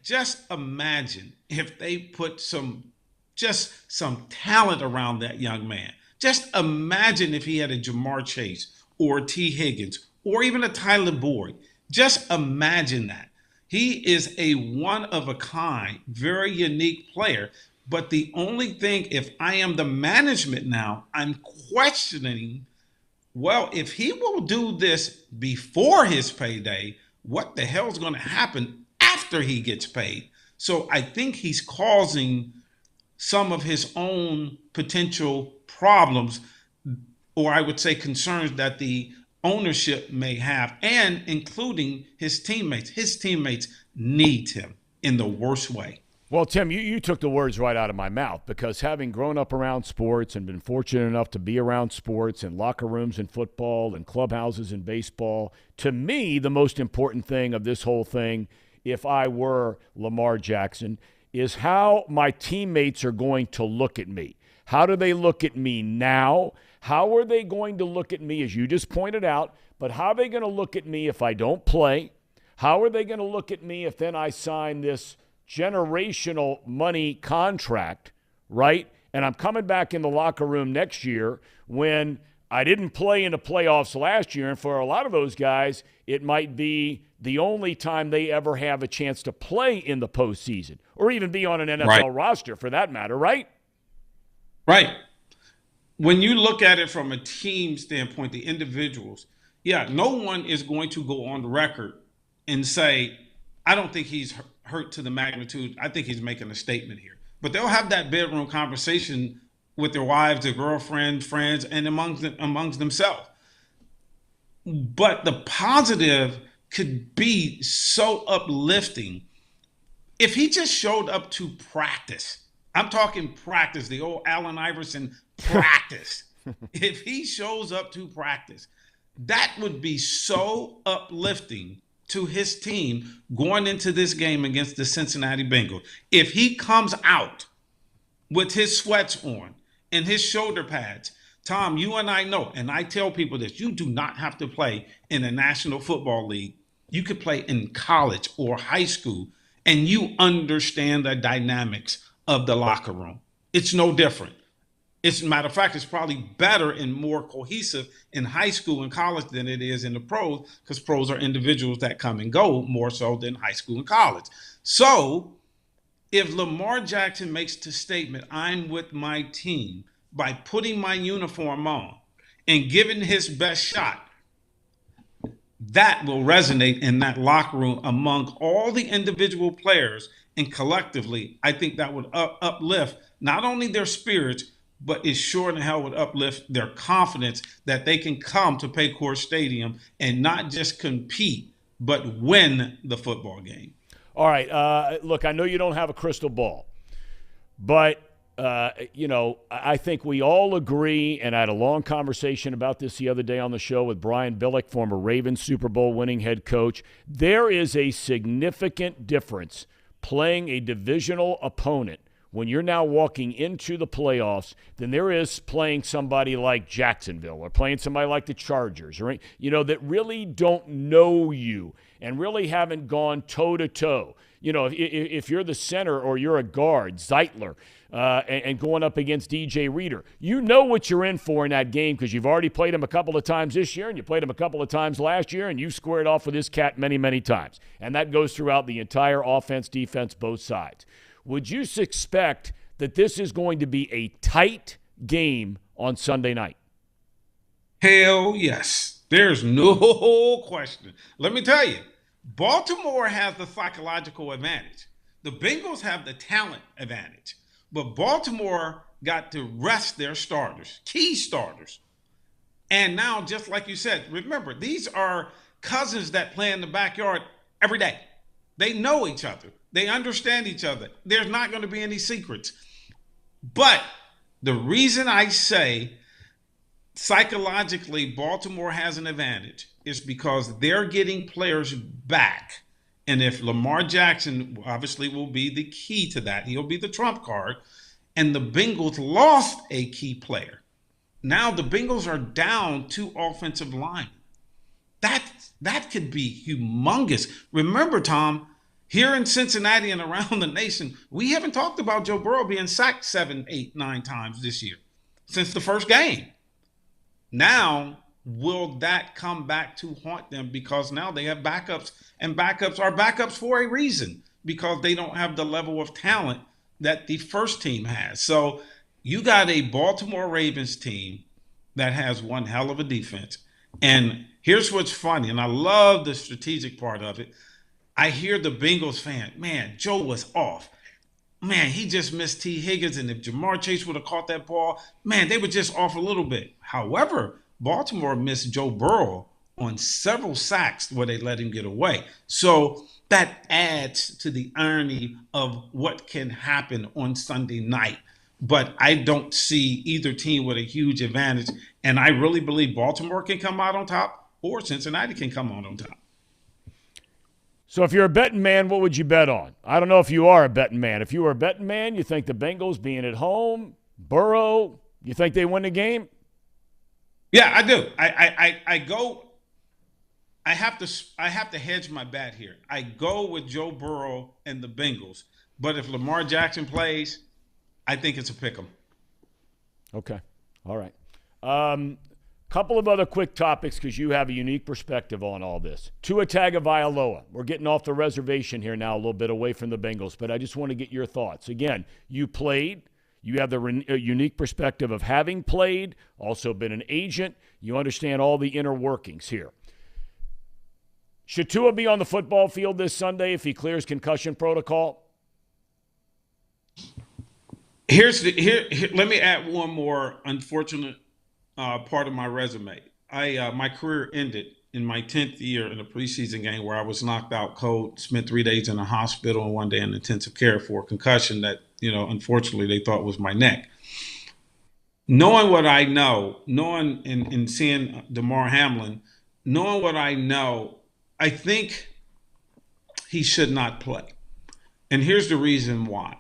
just imagine if they put some talent around that young man. Just imagine if he had a Jamar Chase or T. Higgins or even a Tyler Boyd. Just imagine that. He is a one-of-a-kind, very unique player. But the only thing, if I am the management now, I'm questioning, well, if he will do this before his payday, what the hell is going to happen after he gets paid? So I think he's causing some of his own potential problems, or I would say concerns that the ownership may have, and including his teammates. His teammates need him in the worst way. Well, Tim, you took the words right out of my mouth, because having grown up around sports and been fortunate enough to be around sports and locker rooms in football and clubhouses in baseball, to me, the most important thing of this whole thing, if I were Lamar Jackson, is how my teammates are going to look at me. How do they look at me now? How are they going to look at me, as you just pointed out, but how are they going to look at me if I don't play? How are they going to look at me if then I sign this generational money contract, right? And I'm coming back in the locker room next year when I didn't play in the playoffs last year, and for a lot of those guys, it might be the only time they ever have a chance to play in the postseason, or even be on an NFL roster for that matter, right? Right. When you look at it from a team standpoint, the individuals, no one is going to go on the record and say, I don't think he's hurt to the magnitude. I think he's making a statement here. But they'll have that bedroom conversation with their wives, their girlfriends, friends, and amongst themselves. But the positive could be so uplifting if he just showed up to practice. I'm talking practice, the old Allen Iverson practice. If he shows up to practice, that would be so uplifting to his team going into this game against the Cincinnati Bengals. If he comes out with his sweats on and his shoulder pads. Thom, you and I know, and I tell people this, you do not have to play in a National Football League. You could play in college or high school, and you understand the dynamics of the locker room. It's no different. As a matter of fact, it's probably better and more cohesive in high school and college than it is in the pros, because pros are individuals that come and go more so than high school and college. So if Lamar Jackson makes the statement, I'm with my team, by putting my uniform on and giving his best shot, that will resonate in that locker room among all the individual players. And collectively, I think that would uplift not only their spirits, but it sure in hell would uplift their confidence that they can come to Paycor Stadium and not just compete, but win the football game. All right. Look, I know you don't have a crystal ball, but, I think we all agree, and I had a long conversation about this the other day on the show with Brian Billick, former Ravens Super Bowl winning head coach. There is a significant difference playing a divisional opponent when you're now walking into the playoffs than there is playing somebody like Jacksonville or playing somebody like the Chargers, or that really don't know you and really haven't gone toe-to-toe. If you're the center or you're a guard, Zeitler, and going up against DJ Reader, you know what you're in for in that game because you've already played him a couple of times this year and you played him a couple of times last year and you've squared off with this cat many, many times. And that goes throughout the entire offense, defense, both sides. Would you expect that this is going to be a tight game on Sunday night? Hell yes. There's no question. Let me tell you, Baltimore has the psychological advantage. The Bengals have the talent advantage. But Baltimore got to rest their starters, key starters. And now, just like you said, remember, these are cousins that play in the backyard every day. They know each other. They understand each other. There's not going to be any secrets. But the reason I say psychologically Baltimore has an advantage is because they're getting players back. And if Lamar Jackson obviously will be the key to that, he'll be the trump card. And the Bengals lost a key player. Now the Bengals are down 2 offensive linemen. That could be humongous. Remember, Thom, here in Cincinnati and around the nation, we haven't talked about Joe Burrow being sacked 7, 8, 9 times this year since the first game. Now, will that come back to haunt them because now they have backups, and backups are backups for a reason because they don't have the level of talent that the first team has. So you got a Baltimore Ravens team that has one hell of a defense. And here's what's funny, and I love the strategic part of it. I hear the Bengals fan, man, Joe was off. Man, he just missed T. Higgins, and if Jamar Chase would have caught that ball, man, they were just off a little bit. However, Baltimore missed Joe Burrow on several sacks where they let him get away. So that adds to the irony of what can happen on Sunday night. But I don't see either team with a huge advantage, and I really believe Baltimore can come out on top or Cincinnati can come out on top. So if you're a betting man, what would you bet on? I don't know if you are a betting man. If you were a betting man, you think the Bengals being at home, Burrow, you think they win the game? Yeah, I do. I go. I have to hedge my bet here. I go with Joe Burrow and the Bengals. But if Lamar Jackson plays, I think it's a pick 'em. Okay. All right. Couple of other quick topics because you have a unique perspective on all this. Tua Tagovailoa. We're getting off the reservation here now a little bit away from the Bengals, but I just want to get your thoughts. Again, you played. You have the unique perspective of having played, also been an agent. You understand all the inner workings here. Should Tua be on the football field this Sunday if he clears concussion protocol? Let me add one more unfortunate part of my resume. My career ended in my 10th year in a preseason game where I was knocked out cold, spent 3 days in a hospital and 1 day in intensive care for a concussion that, unfortunately they thought was my neck. Knowing what I know, knowing and seeing DeMar Hamlin, knowing what I know, I think he should not play. And here's the reason why.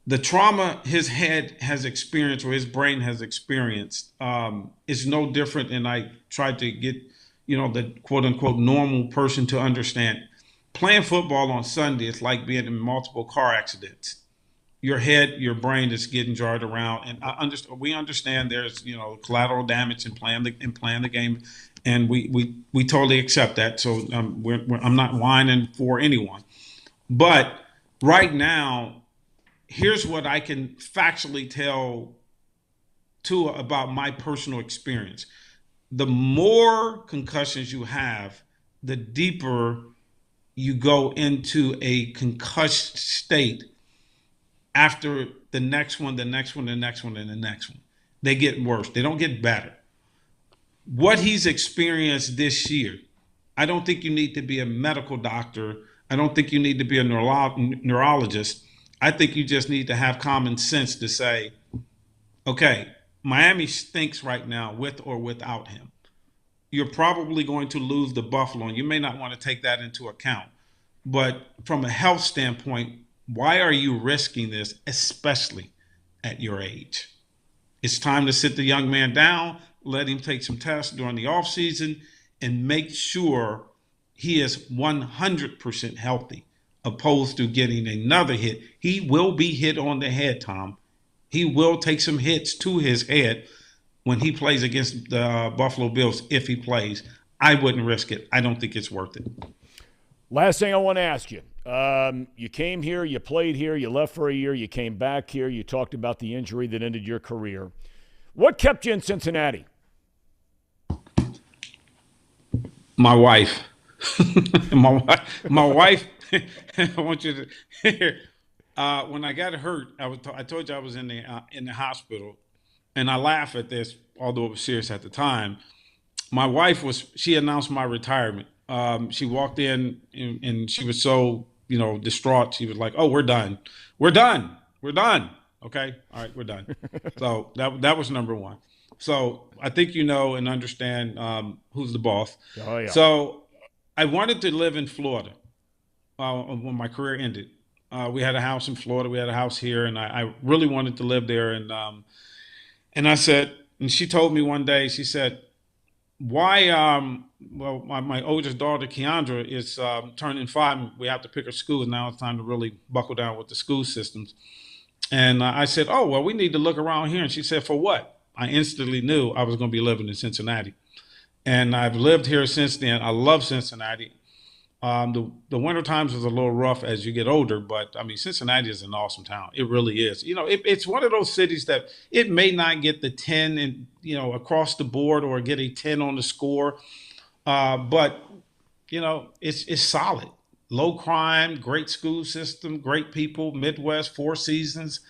the trauma his head has experienced or his brain has experienced is no different. And I tried to get, the quote unquote normal person to understand. Playing football on Sunday is like being in multiple car accidents. Your head, your brain is getting jarred around, and we understand there's collateral damage in playing the game, and we totally accept that. So I'm not whining for anyone, but right now, here's what I can factually tell Tua about my personal experience. The more concussions you have, the deeper you go into a concussed state after the next one, the next one, the next one, and the next one. They get worse. They don't get better. What he's experienced this year, I don't think you need to be a medical doctor. I don't think you need to be a neurologist. I think you just need to have common sense to say, okay, Miami stinks right now with or without him. You're probably going to lose the Buffalo, and you may not want to take that into account. But from a health standpoint, why are you risking this, especially at your age? It's time to sit the young man down, let him take some tests during the offseason, and make sure he is 100% healthy, opposed to getting another hit. He will be hit on the head, Thom. He will take some hits to his head when he plays against the Buffalo Bills, if he plays. I wouldn't risk it. I don't think it's worth it. Last thing I want to ask you. You came here, you played here, you left for a year, you came back here, you talked about the injury that ended your career. What kept you in Cincinnati? My wife. my wife, I want you to hear. When I got hurt, I told you I was in the hospital, and I laugh at this, although it was serious at the time. My wife she announced my retirement. She walked in and she was so, distraught. She was like, "Oh, we're done. We're done. We're done. Okay. All right. We're done." So that was number one. So I think and understand who's the boss. Oh, yeah. So I wanted to live in Florida when my career ended. We had a house in Florida. We had a house here, and I really wanted to live there. And I said, and she told me one day, she said, why, my oldest daughter, Keandra, is turning 5. We have to pick her school. Now it's time to really buckle down with the school systems. And I said, oh, well, we need to look around here. And she said, for what? I instantly knew I was going to be living in Cincinnati. And I've lived here since then. I love Cincinnati. The winter times is a little rough as you get older, but Cincinnati is an awesome town. It really is. It's one of those cities that it may not get the 10 and across the board or get a 10 on the score, but it's solid. Low crime, great school system, great people, Midwest, 4 seasons.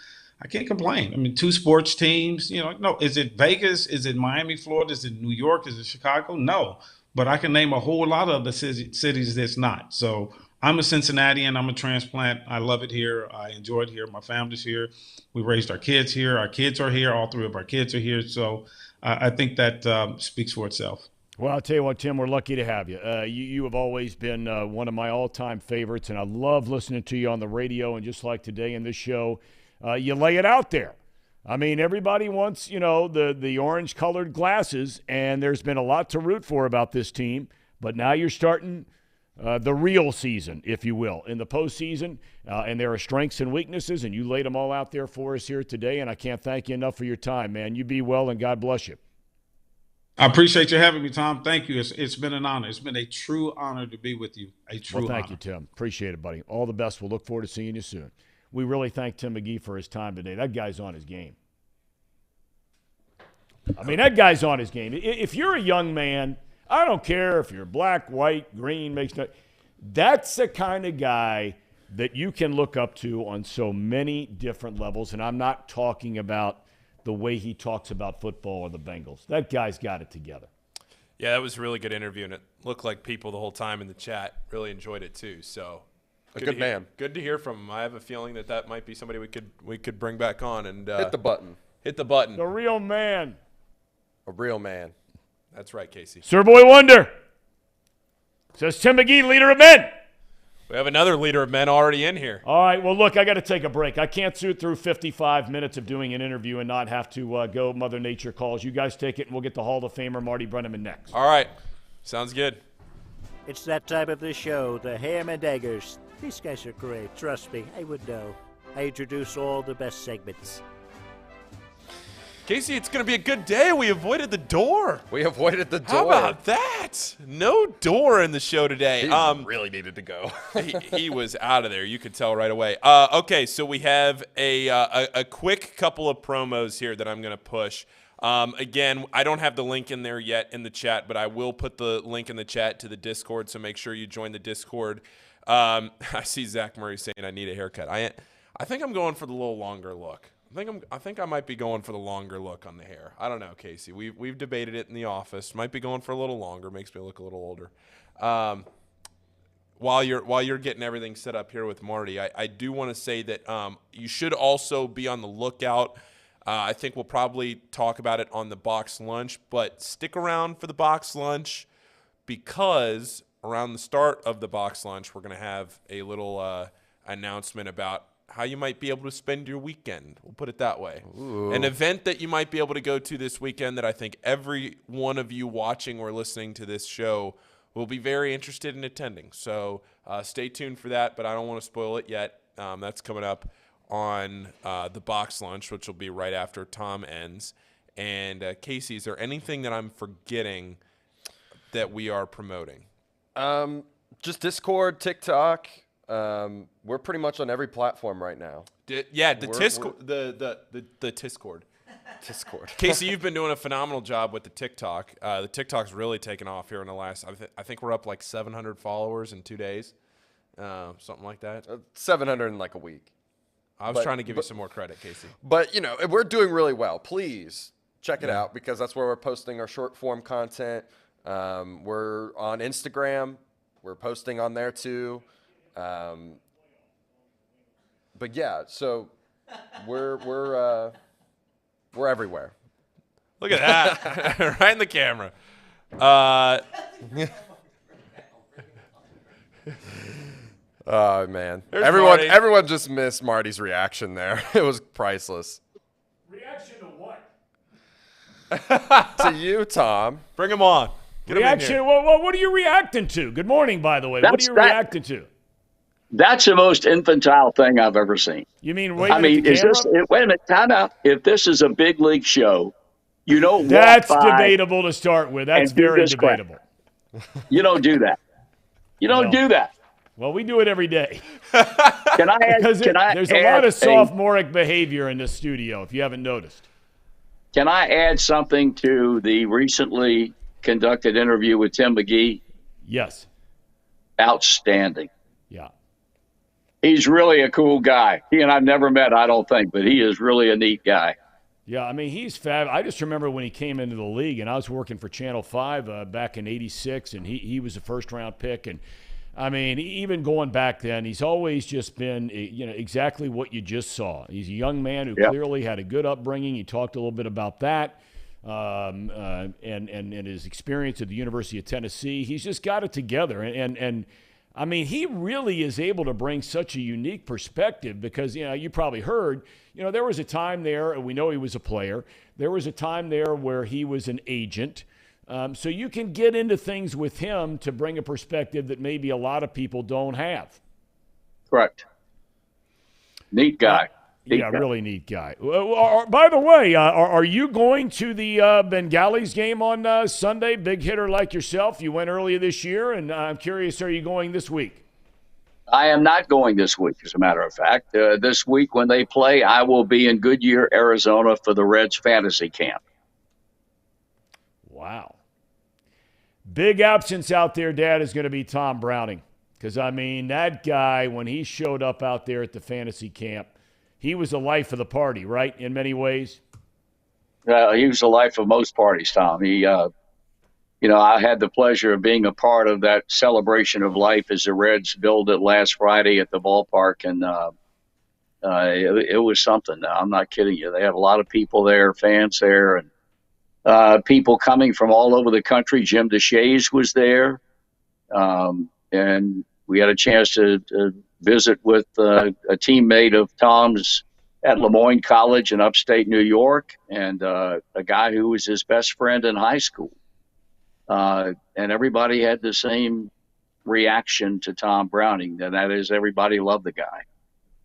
I can't complain. 2 sports teams. No, is it Vegas? Is it Miami, Florida? Is it New York? Is it Chicago? No. But I can name a whole lot of the cities that's not. So I'm a Cincinnatian. I'm a transplant. I love it here. I enjoy it here. My family's here. We raised our kids here. Our kids are here. All 3 of our kids are here. So I think that speaks for itself. Well, I'll tell you what, Tim, we're lucky to have you. You have always been one of my all-time favorites, and I love listening to you on the radio. And just like today in this show, you lay it out there. Everybody wants, the orange-colored glasses, and there's been a lot to root for about this team. But now you're starting the real season, if you will, in the postseason, and there are strengths and weaknesses, and you laid them all out there for us here today, and I can't thank you enough for your time, man. You be well, and God bless you. I appreciate you having me, Thom. Thank you. It's been an honor. It's been a true honor to be with you. Thank you, Tim. Appreciate it, buddy. All the best. We'll look forward to seeing you soon. We really thank Tim McGee for his time today. That guy's on his game. That guy's on his game. If you're a young man, I don't care if you're black, white, green, that's the kind of guy that you can look up to on so many different levels. And I'm not talking about the way he talks about football or the Bengals. That guy's got it together. Yeah, that was a really good interview, and it looked like people the whole time in the chat really enjoyed it too. So a good man. Good to hear from him. I have a feeling that might be somebody we could bring back on and hit the button. Hit the button. The real man. A real man. That's right, Casey. Sir Boy Wonder. Says Tim McGee, leader of men. We have another leader of men already in here. All right. Well, look, I got to take a break. I can't sit through 55 minutes of doing an interview and not have to go Mother Nature calls. You guys take it, and we'll get the Hall of Famer Marty Brennaman next. All right. Sounds good. It's that time of the show, the Ham and Daggers. These guys are great. Trust me, I would know. I introduce all the best segments. Casey, it's going to be a good day. We avoided the door. We avoided the door. How about that? No door in the show today. He really needed to go. he was out of there. You could tell right away. Okay, so we have a quick couple of promos here that I'm going to push. Again, I don't have the link in there yet in the chat, but I will put the link in the chat to the Discord, so make sure you join the Discord. I see Zach Murray saying I need a haircut. I think I'm going for the little longer look. I think I might be going for the longer look on the hair. I don't know, Casey. We've debated it in the office. Might be going for a little longer. Makes me look a little older. While you're getting everything set up here with Marty, I do want to say that you should also be on the lookout. I think we'll probably talk about it on the box lunch, but stick around for the box lunch because around the start of the box lunch, we're going to have a little announcement about how you might be able to spend your weekend. We'll put it that way. Ooh. An event that you might be able to go to this weekend that I think every one of you watching or listening to this show will be very interested in attending. So stay tuned for that, but I don't want to spoil it yet. That's coming up on the box lunch, which will be right after Thom ends. And Casey, is there anything that I'm forgetting that we are promoting? Just Discord, TikTok. We're pretty much on every platform right now. The Discord. Discord. Casey, you've been doing a phenomenal job with the TikTok. The TikTok's really taken off here in the last. I think we're up like 700 followers in 2 days, something like that. 700 in like a week. I was trying to give you some more credit, Casey. But we're doing really well. Please check it out because that's where we're posting our short form content. We're on Instagram. We're posting on there too. But yeah, so we're everywhere. Look at that, right in the camera. Oh man, There's everyone just missed Marty's reaction there. It was priceless. Reaction to what? To you, Thom. Bring him on. Get him in Reaction? here. Well, what are you reacting to? Good morning, by the way. What are you reacting to? That's the most infantile thing I've ever seen. You mean waving I mean, at the camera? wait a minute, time out. If this is a big league show, you don't That's walk by debatable to start with. That's and do very this crap. debatable. You don't do that. You don't do that. Well, we do it every day. Can I add, Because there's a add lot of sophomoric behavior in this studio, if you haven't noticed. Can I add something to the recently conducted interview with Tim McGee? Yes. Outstanding. Yeah. He's really a cool guy. He and I've never met, I don't think, but he is really a neat guy. Yeah, I mean, he's fab. I just remember when he came into the league, and I was working for Channel 5 back in '86, and he was a first-round pick. And, I mean, even going back then, he's always just been, exactly what you just saw. He's a young man who clearly had a good upbringing. He talked a little bit about that and his experience at the University of Tennessee. He's just got it together. And I mean, he really is able to bring such a unique perspective because, you probably heard, there was a time there, we know he was a player. There was a time there where he was an agent. So you can get into things with him to bring a perspective that maybe a lot of people don't have. Correct. Neat guy. Really neat guy. By the way, are you going to the Bengalis game on Sunday? Big hitter like yourself. You went earlier this year, and I'm curious, are you going this week? I am not going this week, as a matter of fact. This week when they play, I will be in Goodyear, Arizona for the Reds fantasy camp. Wow. Big absence out there, Dad, is going to be Thom Browning. Because, I mean, that guy, when he showed up out there at the fantasy camp, he was the life of the party, right, in many ways? He was the life of most parties, Thom. He, I had the pleasure of being a part of that celebration of life as the Reds billed it last Friday at the ballpark, and it was something. I'm not kidding you. They had a lot of people there, fans there, and people coming from all over the country. Jim DeShays was there, and We had a chance to visit with a teammate of Tom's at Lemoyne College in upstate New York, and a guy who was his best friend in high school. And everybody had the same reaction to Thom Browning, and that is everybody loved the guy.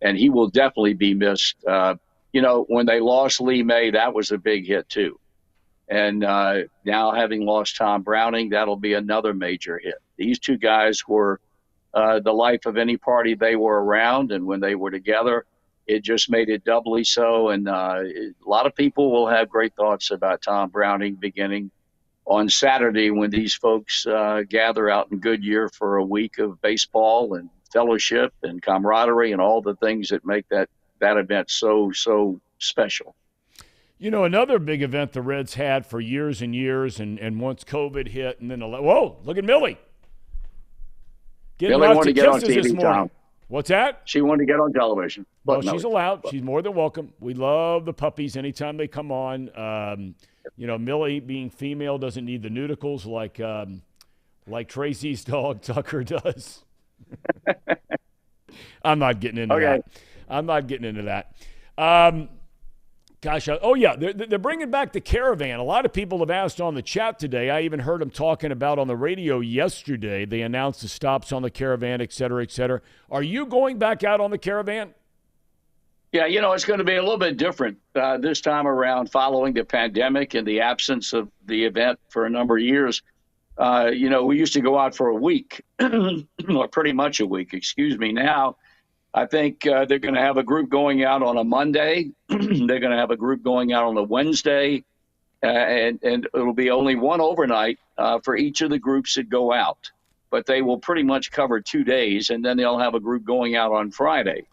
And he will definitely be missed. When they lost Lee May, that was a big hit too. And now having lost Thom Browning, that'll be another major hit. These two guys were the life of any party they were around, and when they were together, it just made it doubly so. And a lot of people will have great thoughts about Thom Browning beginning on Saturday when these folks gather out in Goodyear for a week of baseball and fellowship and camaraderie and all the things that make that event so special. Another big event the Reds had for years and years, and once COVID hit, and then whoa, look at Millie. Millie wanted to get on TV, Tom. What's that? She wanted to get on television. Well, she's allowed. She's more than welcome. We love the puppies anytime they come on. Millie being female doesn't need the nudicles like Tracy's dog Tucker does. I'm not getting into that. I'm not getting into that. They're bringing back the Caravan. A lot of people have asked on the chat today. I even heard them talking about on the radio yesterday. They announced the stops on the Caravan, et cetera, et cetera. Are you going back out on the Caravan? Yeah, it's going to be a little bit different this time around following the pandemic and the absence of the event for a number of years. We used to go out for a week, or pretty much a week, excuse me. Now, I think they're going to have a group going out on a Monday. They're going to have a group going out on a Wednesday, and it'll be only one overnight for each of the groups that go out. But they will pretty much cover 2 days, and then they'll have a group going out on Friday.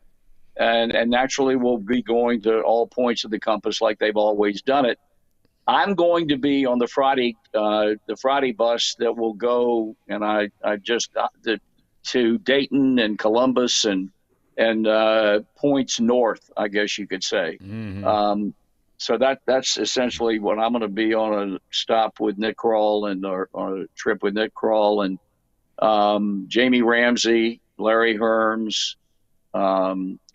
And naturally, we'll be going to all points of the compass like they've always done it. I'm going to be on the Friday bus that will go, and I just to Dayton and Columbus and points north, I guess you could say. Mm-hmm. So that's essentially what I'm going to be on a stop with Nick Kroll or a trip with Nick Kroll and Jamie Ramsey, Larry Herms,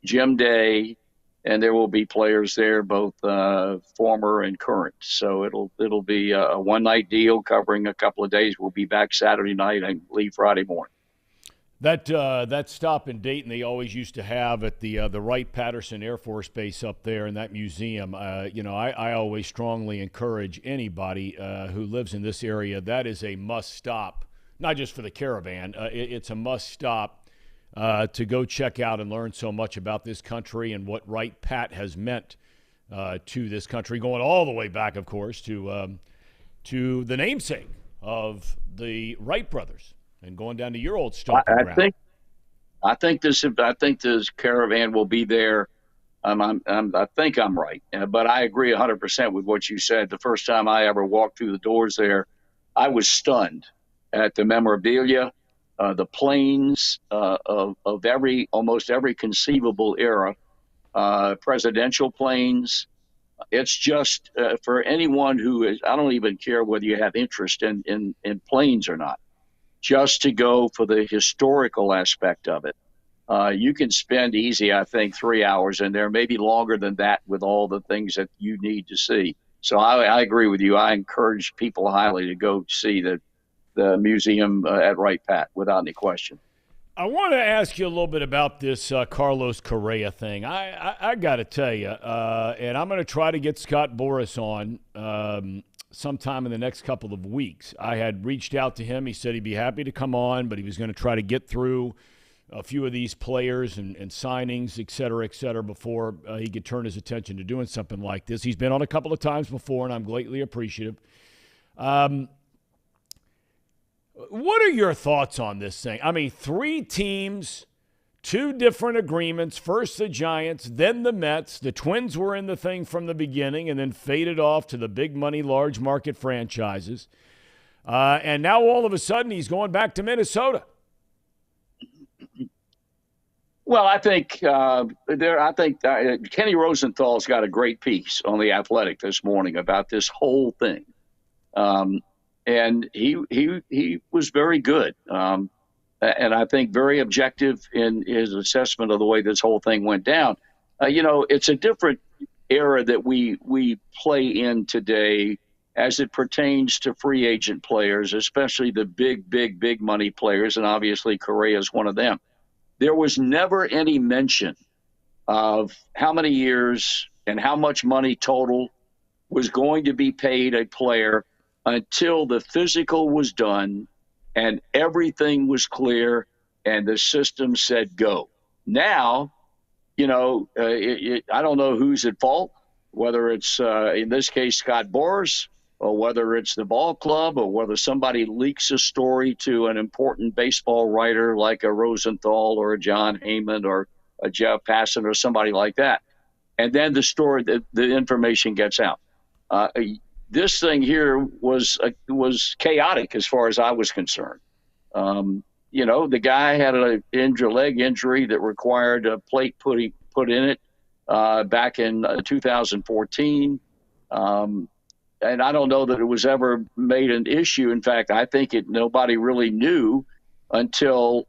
Jim Day, and there will be players there, both former and current. So it'll be a one-night deal covering a couple of days. We'll be back Saturday night and leave Friday morning. That stop in Dayton they always used to have at the Wright-Patterson Air Force Base up there in that museum. I always strongly encourage anybody who lives in this area, that is a must-stop, not just for the Caravan. It's a must-stop to go check out and learn so much about this country and what Wright-Pat has meant to this country, going all the way back, of course, to the namesake of the Wright brothers. And going down to your old stomping ground. I think this Caravan will be there. I think I'm right, but I agree 100% with what you said. The first time I ever walked through the doors there, I was stunned at the memorabilia, the planes of almost every conceivable era, presidential planes. It's just for anyone who is. I don't even care whether you have interest in planes or not. Just to go for the historical aspect of it. You can spend easy, I think, 3 hours in there, maybe longer than that with all the things that you need to see. So I agree with you. I encourage people highly to go see the museum at Wright-Pat without any question. I want to ask you a little bit about this Carlos Correa thing. I got to tell you, and I'm going to try to get Scott Boras on sometime in the next couple of weeks. I had reached out to him. He said he'd be happy to come on, but he was going to try to get through a few of these players and signings, et cetera, before he could turn his attention to doing something like this. He's been on a couple of times before, and I'm greatly appreciative. What are your thoughts on this thing? I mean, 3 teams, 2 different agreements, first the Giants, then the Mets. The Twins were in the thing from the beginning and then faded off to the big money, large market franchises. And now all of a sudden he's going back to Minnesota. Well, I think Kenny Rosenthal's got a great piece on The Athletic this morning about this whole thing. And he was very good. and I think very objective in his assessment of the way this whole thing went down. It's a different era that we play in today as it pertains to free agent players, especially the big money players, and obviously Correa is one of them. There was never any mention of how many years and how much money total was going to be paid a player until the physical was done and everything was clear and the system said go. Now, I don't know who's at fault, whether it's, in this case, Scott Boras, or whether it's the ball club, or whether somebody leaks a story to an important baseball writer like a Rosenthal or a John Heyman or a Jeff Passan or somebody like that. And then the information gets out. This thing here was chaotic as far as I was concerned. The guy had a leg injury that required a plate put in it back in 2014. And I don't know that it was ever made an issue. In fact, I think nobody really knew until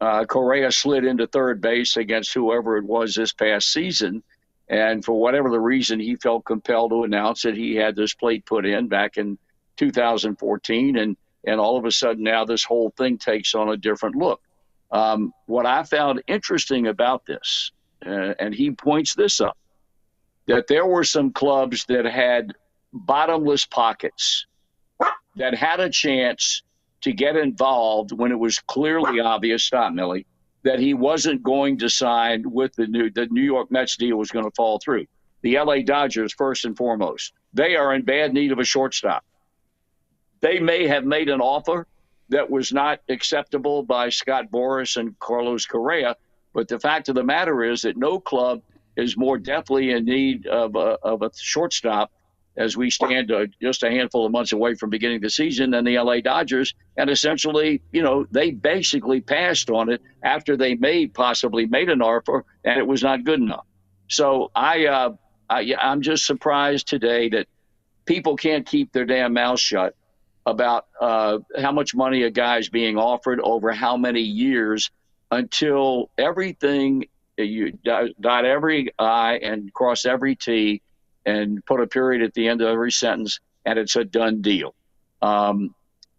Correa slid into third base against whoever it was this past season. And for whatever the reason, he felt compelled to announce that he had this plate put in back in 2014. And all of a sudden now this whole thing takes on a different look. What I found interesting about this, and he points this up, that there were some clubs that had bottomless pockets that had a chance to get involved when it was clearly obvious, stop Millie, that he wasn't going to sign with the New York Mets deal was going to fall through. The LA Dodgers, first and foremost, they are in bad need of a shortstop. They may have made an offer that was not acceptable by Scott Boras and Carlos Correa, but the fact of the matter is that no club is more definitely in need of a shortstop as we stand just a handful of months away from beginning the season than the LA Dodgers. And essentially, they basically passed on it after they possibly made an offer and it was not good enough. So I'm just surprised today that people can't keep their damn mouths shut about how much money a guy's being offered over how many years until everything, you dot every I and cross every T and put a period at the end of every sentence, and it's a done deal. I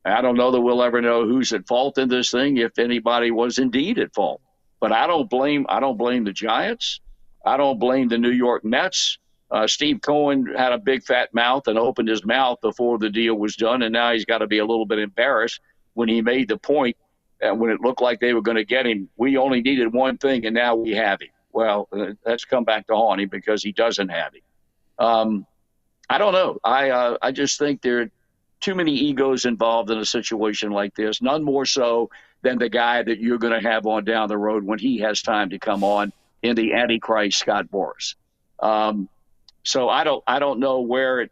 don't know that we'll ever know who's at fault in this thing, if anybody was indeed at fault. But I don't blame the Giants. I don't blame the New York Mets. Steve Cohen had a big fat mouth and opened his mouth before the deal was done, and now he's got to be a little bit embarrassed when he made the point that when it looked like they were going to get him, we only needed one thing, and now we have him. Well, that's come back to haunt him because he doesn't have him. I don't know. I just think there are too many egos involved in a situation like this, none more so than the guy that you're going to have on down the road when he has time to come on in the Antichrist Scott Boras. So I don't know where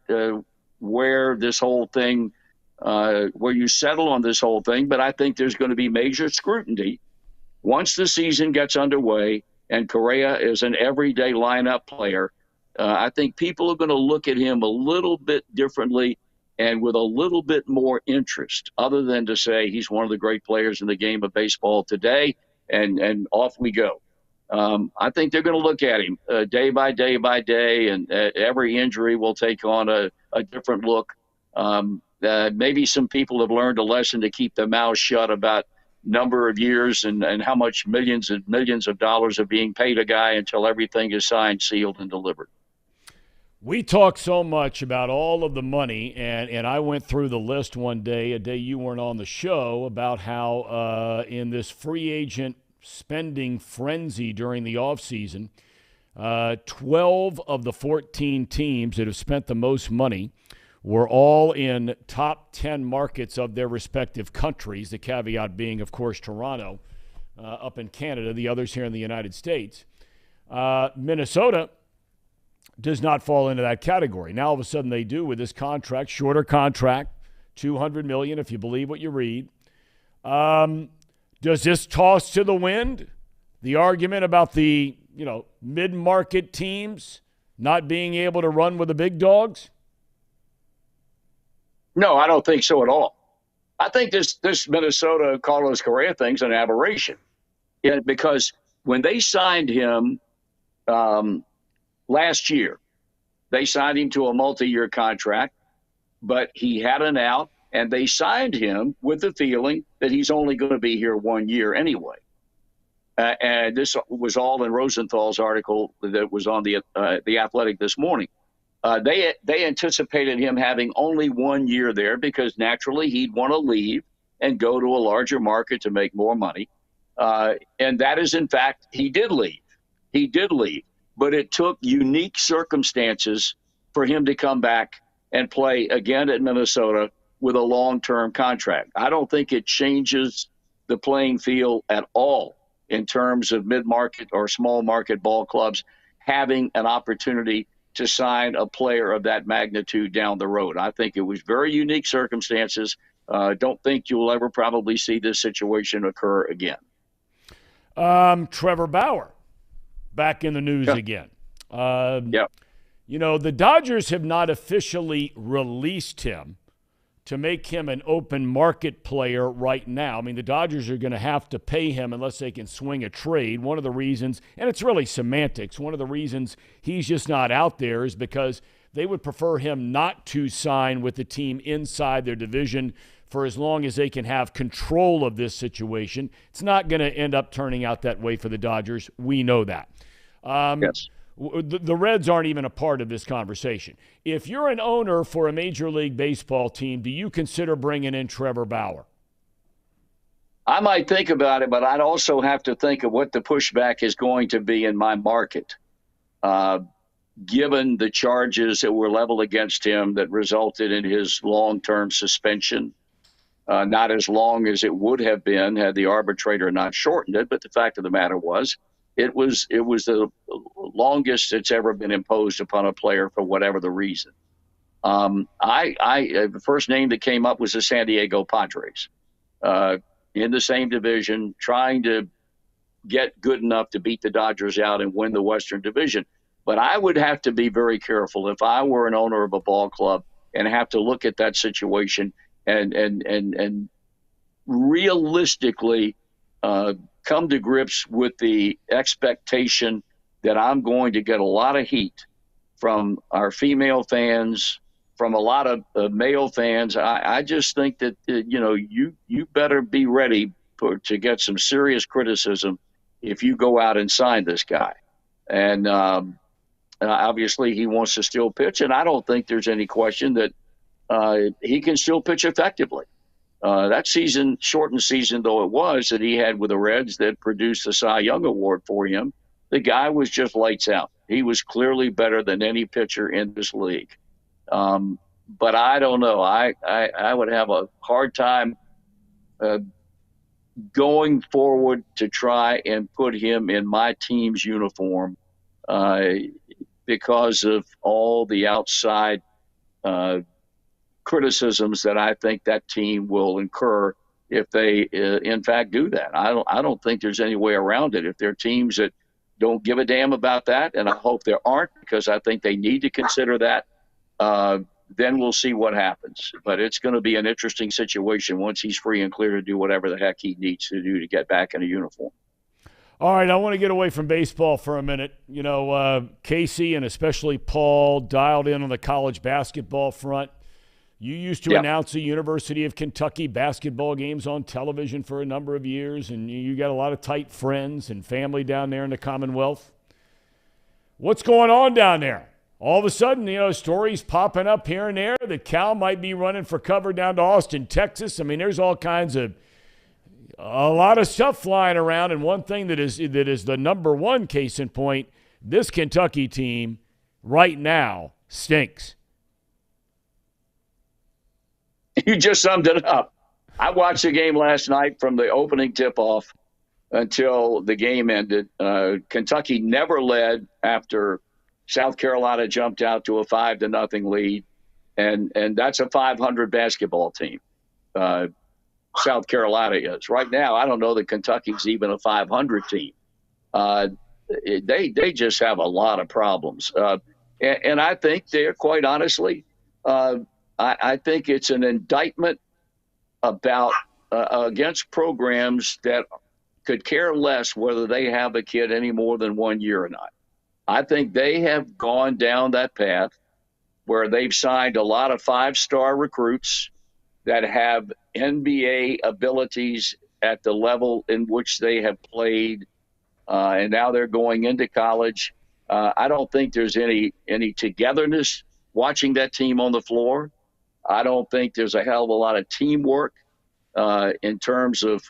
this whole thing, where you settle on this whole thing, but I think there's going to be major scrutiny once the season gets underway and Correa is an everyday lineup player. I think people are going to look at him a little bit differently and with a little bit more interest, other than to say he's one of the great players in the game of baseball today, and off we go. I think they're going to look at him day by day by day, and every injury will take on a different look. Maybe some people have learned a lesson to keep their mouths shut about number of years and how much millions and millions of dollars are being paid a guy until everything is signed, sealed, and delivered. We talk so much about all of the money, and I went through the list one day, a day you weren't on the show, about how in this free agent spending frenzy during the offseason, 12 of the 14 teams that have spent the most money were all in top 10 markets of their respective countries, the caveat being, of course, Toronto up in Canada, the others here in the United States. Minnesota does not fall into that category. Now, all of a sudden, they do with this contract, shorter contract, $200 million, if you believe what you read. Does this toss to the wind the argument about the mid-market teams not being able to run with the big dogs? No, I don't think so at all. I think this Minnesota Carlos Correa thing's an aberration. Because when they signed him last year, they signed him to a multi-year contract, but he had an out, and they signed him with the feeling that he's only going to be here 1 year anyway. And this was all in Rosenthal's article that was on the Athletic this morning. They anticipated him having only 1 year there because naturally he'd want to leave and go to a larger market to make more money. And that is, in fact, he did leave. He did leave. But it took unique circumstances for him to come back and play again at Minnesota with a long-term contract. I don't think it changes the playing field at all in terms of mid-market or small market ball clubs having an opportunity to sign a player of that magnitude down the road. I think it was very unique circumstances. Don't think you'll ever probably see this situation occur again. Trevor Bauer, back in the news again. Yeah. You know, the Dodgers have not officially released him to make him an open market player right now. I mean, the Dodgers are going to have to pay him unless they can swing a trade. One of the reasons, and it's really semantics, one of the reasons he's just not out there is because they would prefer him not to sign with the team inside their division for as long as they can have control of this situation. It's not going to end up turning out that way for the Dodgers. We know that. Yes. The Reds aren't even a part of this conversation. If you're an owner for a Major League Baseball team, do you consider bringing in Trevor Bauer? I might think about it, but I'd also have to think of what the pushback is going to be in my market, given the charges that were leveled against him that resulted in his long-term suspension. Not as long as it would have been had the arbitrator not shortened it, but the fact of the matter was, it was the longest it's ever been imposed upon a player for whatever the reason. The first name that came up was the San Diego Padres, in the same division, trying to get good enough to beat the Dodgers out and win the Western Division. But I would have to be very careful if I were an owner of a ball club and have to look at that situation and realistically come to grips with the expectation that I'm going to get a lot of heat from our female fans, from a lot of male fans. I just think that you better be ready to get some serious criticism if you go out and sign this guy. And obviously he wants to still pitch, and I don't think there's any question that he can still pitch effectively. That season, shortened season though it was, that he had with the Reds that produced the Cy Young Award for him, the guy was just lights out. He was clearly better than any pitcher in this league. But I don't know. I would have a hard time going forward to try and put him in my team's uniform because of all the outside criticisms that I think that team will incur if they, in fact, do that. I don't think there's any way around it. If there are teams that don't give a damn about that, and I hope there aren't, because I think they need to consider that, then we'll see what happens. But it's going to be an interesting situation once he's free and clear to do whatever the heck he needs to do to get back in a uniform. All right, I want to get away from baseball for a minute. You know, Casey and especially Paul dialed in on the college basketball front. You used to announce the University of Kentucky basketball games on television for a number of years, and you got a lot of tight friends and family down there in the Commonwealth. What's going on down there? All of a sudden, stories popping up here and there that Cal might be running for cover down to Austin, Texas. I mean, there's all kinds of a lot of stuff flying around, and one thing that is the number one case in point, this Kentucky team right now stinks. You just summed it up. I watched the game last night from the opening tip-off until the game ended. Kentucky never led after South Carolina jumped out to a 5-0 lead, and that's a 500 basketball team. South Carolina is. Right now, I don't know that Kentucky's even a 500 team. They just have a lot of problems. And I think they're, quite honestly, I think it's an indictment about against programs that could care less whether they have a kid any more than 1 year or not. I think they have gone down that path where they've signed a lot of 5-star recruits that have NBA abilities at the level in which they have played, and now they're going into college. I don't think there's any togetherness watching that team on the floor. I don't think there's a hell of a lot of teamwork in terms of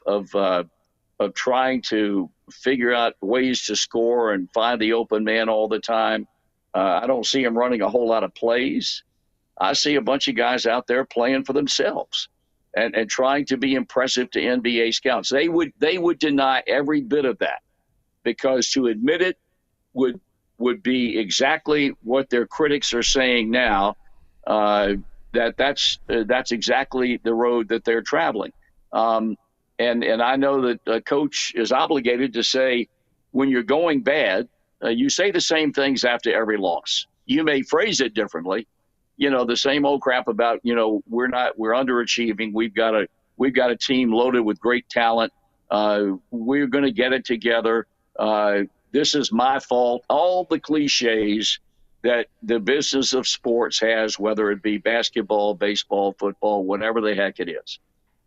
trying to figure out ways to score and find the open man all the time. I don't see them running a whole lot of plays. I see a bunch of guys out there playing for themselves and trying to be impressive to NBA scouts. They would deny every bit of that, because to admit it would be exactly what their critics are saying now. That's exactly the road that they're traveling. And I know that a coach is obligated to say, when you're going bad, you say the same things after every loss. You may phrase it differently, the same old crap about, we're underachieving. We've got a team loaded with great talent. We're going to get it together. This is my fault. All the cliches that the business of sports has, whether it be basketball, baseball, football, whatever the heck it is.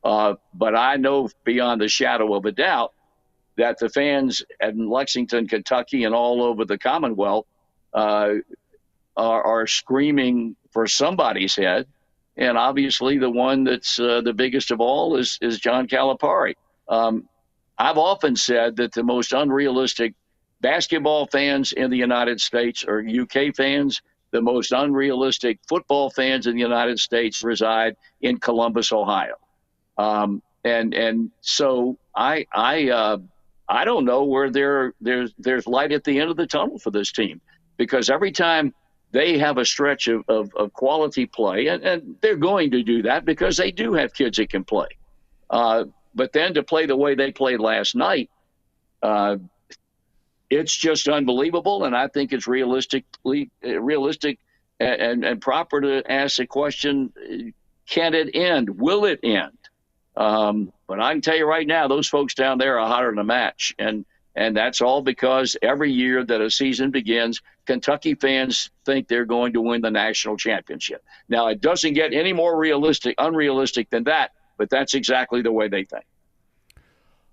But I know beyond the shadow of a doubt that the fans in Lexington, Kentucky, and all over the Commonwealth are screaming for somebody's head. And obviously the one that's the biggest of all is John Calipari. I've often said that the most unrealistic basketball fans in the United States are UK fans. The most unrealistic football fans in the United States reside in Columbus, Ohio. And so I don't know where there's light at the end of the tunnel for this team, because every time they have a stretch of quality play, and they're going to do that because they do have kids that can play. But then to play the way they played last night, it's just unbelievable. And I think it's realistic and proper to ask the question, can it end? Will it end? But I can tell you right now, those folks down there are hotter than a match. And that's all because every year that a season begins, Kentucky fans think they're going to win the national championship. Now, it doesn't get any more unrealistic than that, but that's exactly the way they think.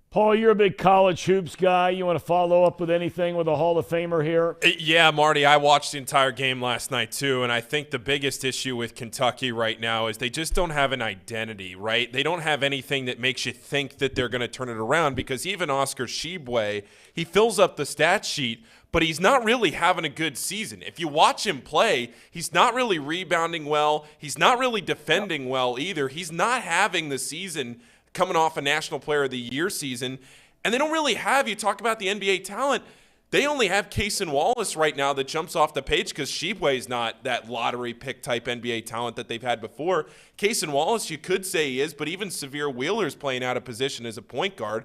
Paul, you're a big college hoops guy. You want to follow up with anything with a Hall of Famer here? Yeah, Marty, I watched the entire game last night too, and I think the biggest issue with Kentucky right now is they just don't have an identity, right? They don't have anything that makes you think that they're going to turn it around, because even Oscar Tshiebwe, he fills up the stat sheet, but he's not really having a good season. If you watch him play, he's not really rebounding well. He's not really defending well either. He's not having the season coming off a National Player of the Year season. And they don't really have, you talk about the NBA talent, they only have Cason Wallace right now that jumps off the page, because Tshiebwe is not that lottery pick type NBA talent that they've had before. Cason Wallace, you could say he is, but even Severe Wheeler's playing out of position as a point guard.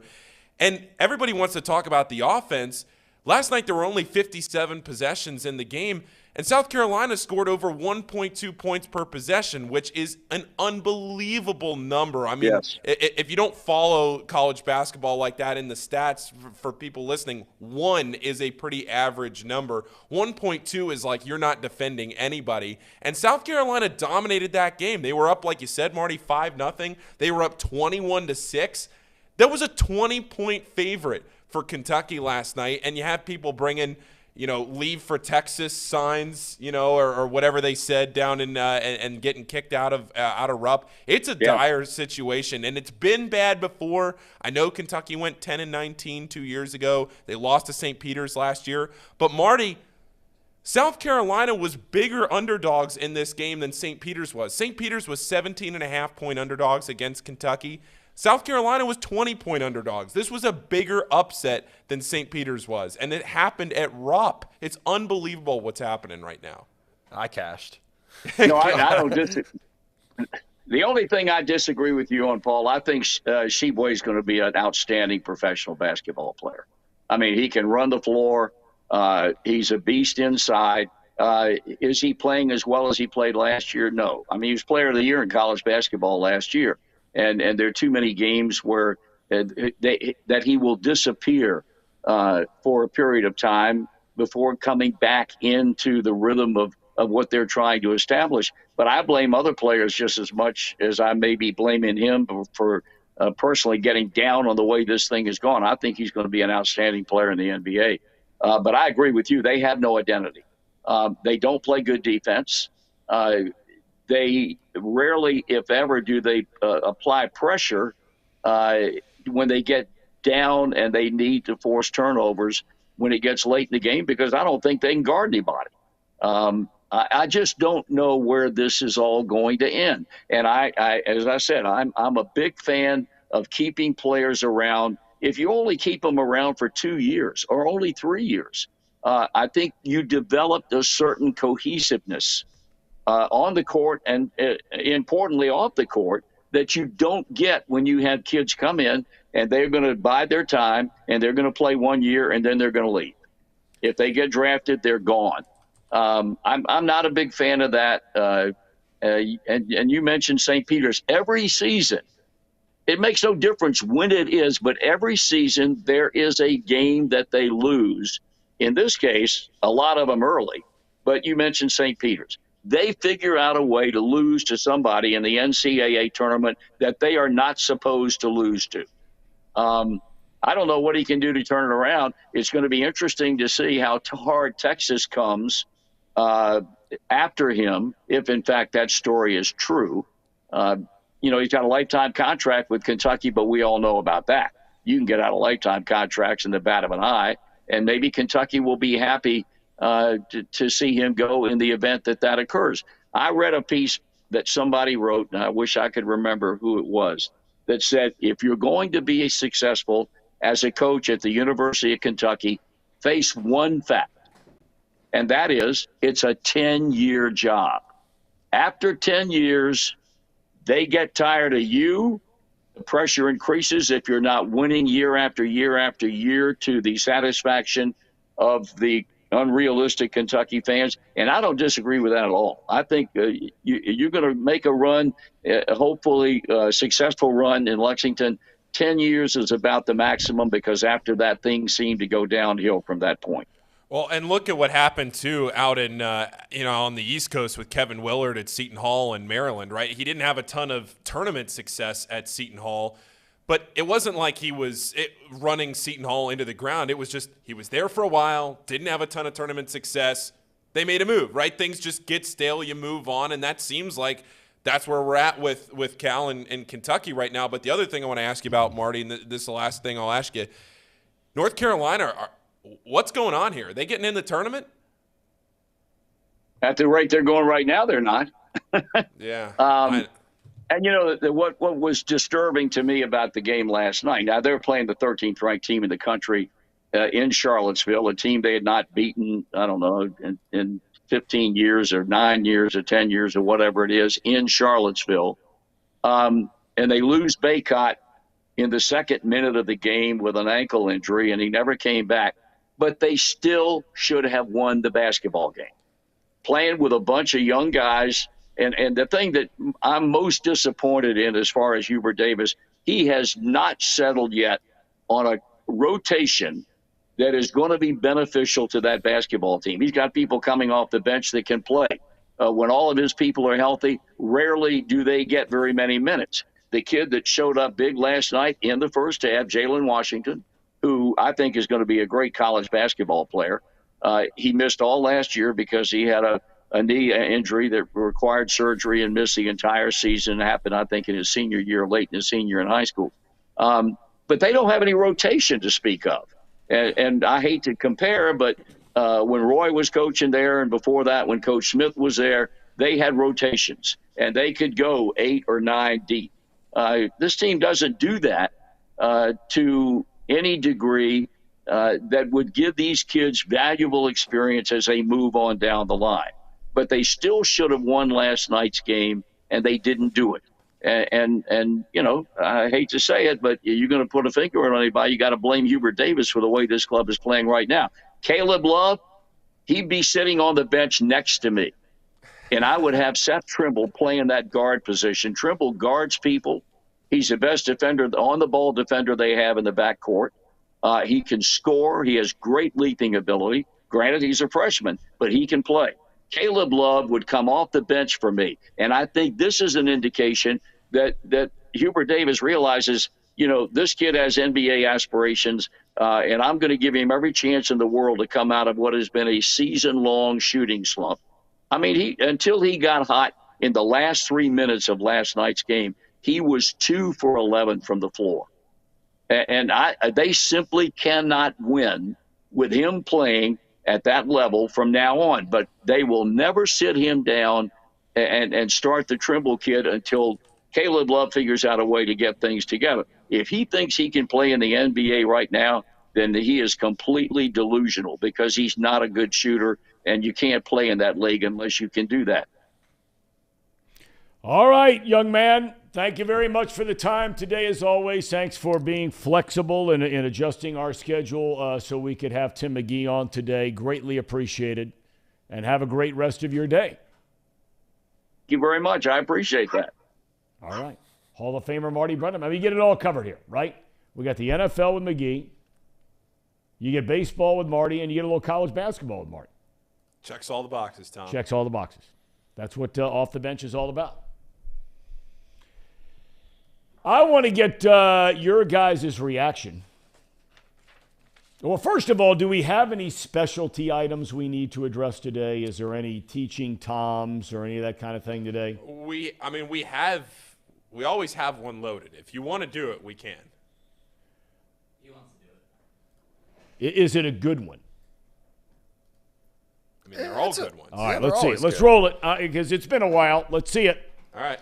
And everybody wants to talk about the offense. Last night there were only 57 possessions in the game, and South Carolina scored over 1.2 points per possession, which is an unbelievable number. I mean, yes. If you don't follow college basketball like that in the stats, for people listening, 1 is a pretty average number. 1.2 is like you're not defending anybody. And South Carolina dominated that game. They were up, like you said, Marty, 5-0. They were up 21-6. That was a 20-point favorite for Kentucky last night, and you have people bringing, leave for Texas signs, or whatever they said down in and getting kicked out of Rupp. It's a dire situation, and it's been bad before. I know Kentucky went 10-19 2 years ago. They lost to St. Peter's last year, but Marty, South Carolina was bigger underdogs in this game than St. Peter's was. St. Peter's was 17.5-point underdogs against Kentucky. South Carolina was 20-point underdogs. This was a bigger upset than St. Peter's was, and it happened at Rupp. It's unbelievable what's happening right now. I cashed. No, I don't disagree. The only thing I disagree with you on, Paul, I think Tshiebwe is going to be an outstanding professional basketball player. I mean, he can run the floor. He's a beast inside. Is he playing as well as he played last year? No. I mean, he was player of the year in college basketball last year. and there are too many games where that he will disappear for a period of time before coming back into the rhythm of what they're trying to establish. But I blame other players just as much as I may be blaming him for personally getting down on the way this thing has gone. I think he's going to be an outstanding player in the NBA. But I agree with you. They have no identity. They don't play good defense. They rarely, if ever, do they apply pressure when they get down and they need to force turnovers when it gets late in the game, because I don't think they can guard anybody. I just don't know where this is all going to end. And I as I said, I'm a big fan of keeping players around. If you only keep them around for 2 years or only 3 years, I think you developed a certain cohesiveness on the court and importantly off the court that you don't get when you have kids come in and they're going to bide their time and they're going to play 1 year and then they're going to leave. If they get drafted, they're gone. I'm not a big fan of that. And you mentioned St. Peter's. Every season, it makes no difference when it is, but every season there is a game that they lose. In this case, a lot of them early. But you mentioned St. Peter's. They figure out a way to lose to somebody in the NCAA tournament that they are not supposed to lose to. I don't know what he can do to turn it around. It's going to be interesting to see how hard Texas comes after him, if in fact that story is true. He's got a lifetime contract with Kentucky, but we all know about that. You can get out of lifetime contracts in the bat of an eye, and maybe Kentucky will be happy to see him go in the event that occurs. I read a piece that somebody wrote, and I wish I could remember who it was, that said, if you're going to be successful as a coach at the University of Kentucky, face one fact, and that is it's a 10-year job. After 10 years, they get tired of you. The pressure increases if you're not winning year after year after year to the satisfaction of the unrealistic Kentucky fans. And I don't disagree with that at all. I think you're going to make a run, hopefully a successful run in Lexington. 10 years is about the maximum, because after that, things seem to go downhill from that point. Well, and look at what happened, too, out in, on the East Coast with Kevin Willard at Seton Hall in Maryland, right? He didn't have a ton of tournament success at Seton Hall, but it wasn't like he was running Seton Hall into the ground. It was just he was there for a while, didn't have a ton of tournament success. They made a move, right? Things just get stale, you move on, and that seems like that's where we're at with Cal and Kentucky right now. But the other thing I want to ask you about, Marty, and this is the last thing I'll ask you, North Carolina, what's going on here? Are they getting in the tournament? At the rate they're going right now, they're not. Yeah. And, what was disturbing to me about the game last night, now they're playing the 13th ranked team in the country in Charlottesville, a team they had not beaten, I don't know, in 15 years or 9 years or 10 years or whatever it is in Charlottesville. And they lose Baycott in the second minute of the game with an ankle injury, and he never came back. But they still should have won the basketball game. Playing with a bunch of young guys. And the thing that I'm most disappointed in as far as Hubert Davis, he has not settled yet on a rotation that is going to be beneficial to that basketball team. He's got people coming off the bench that can play. When all of his people are healthy, rarely do they get very many minutes. The kid that showed up big last night in the first half, Jalen Washington, who I think is going to be a great college basketball player. He missed all last year because he had a knee injury that required surgery and missed the entire season. It happened, I think, in his senior year, late in his senior in high school. But they don't have any rotation to speak of. And I hate to compare, but when Roy was coaching there and before that when Coach Smith was there, they had rotations, and they could go 8 or 9 deep. This team doesn't do that to any degree that would give these kids valuable experience as they move on down the line. But they still should have won last night's game, and they didn't do it. And I hate to say it, but you're going to put a finger on anybody, you got to blame Hubert Davis for the way this club is playing right now. Caleb Love, he'd be sitting on the bench next to me, and I would have Seth Trimble playing that guard position. Trimble guards people. He's the best defender, on the ball defender they have in the backcourt. He can score. He has great leaping ability. Granted, he's a freshman, but he can play. Caleb Love would come off the bench for me. And I think this is an indication that Hubert Davis realizes, this kid has NBA aspirations, and I'm going to give him every chance in the world to come out of what has been a season-long shooting slump. I mean, until he got hot in the last 3 minutes of last night's game, he was 2 for 11 from the floor. And they simply cannot win with him playing at that level from now on. But they will never sit him down and start the Trimble kid until Caleb Love figures out a way to get things together. If he thinks he can play in the NBA right now, then he is completely delusional, because he's not a good shooter, and you can't play in that league unless you can do that. All right, young man. Thank you very much for the time today, as always. Thanks for being flexible in adjusting our schedule so we could have Tim McGee on today. Greatly appreciated. And have a great rest of your day. Thank you very much. I appreciate that. All right. Hall of Famer Marty Brennaman. I mean, you get it all covered here, right? We got the NFL with McGee. You get baseball with Marty, and you get a little college basketball with Marty. Checks all the boxes, Tom. Checks all the boxes. That's what Off the Bench is all about. I want to get your guys' reaction. Well, first of all, do we have any specialty items we need to address today? Is there any teaching toms or any of that kind of thing today? We always have one loaded. If you want to do it, we can. He wants to do it. Is it a good one? I mean, they're all good ones. All right, let's see it. Let's roll it, because it's been a while. Let's see it. All right.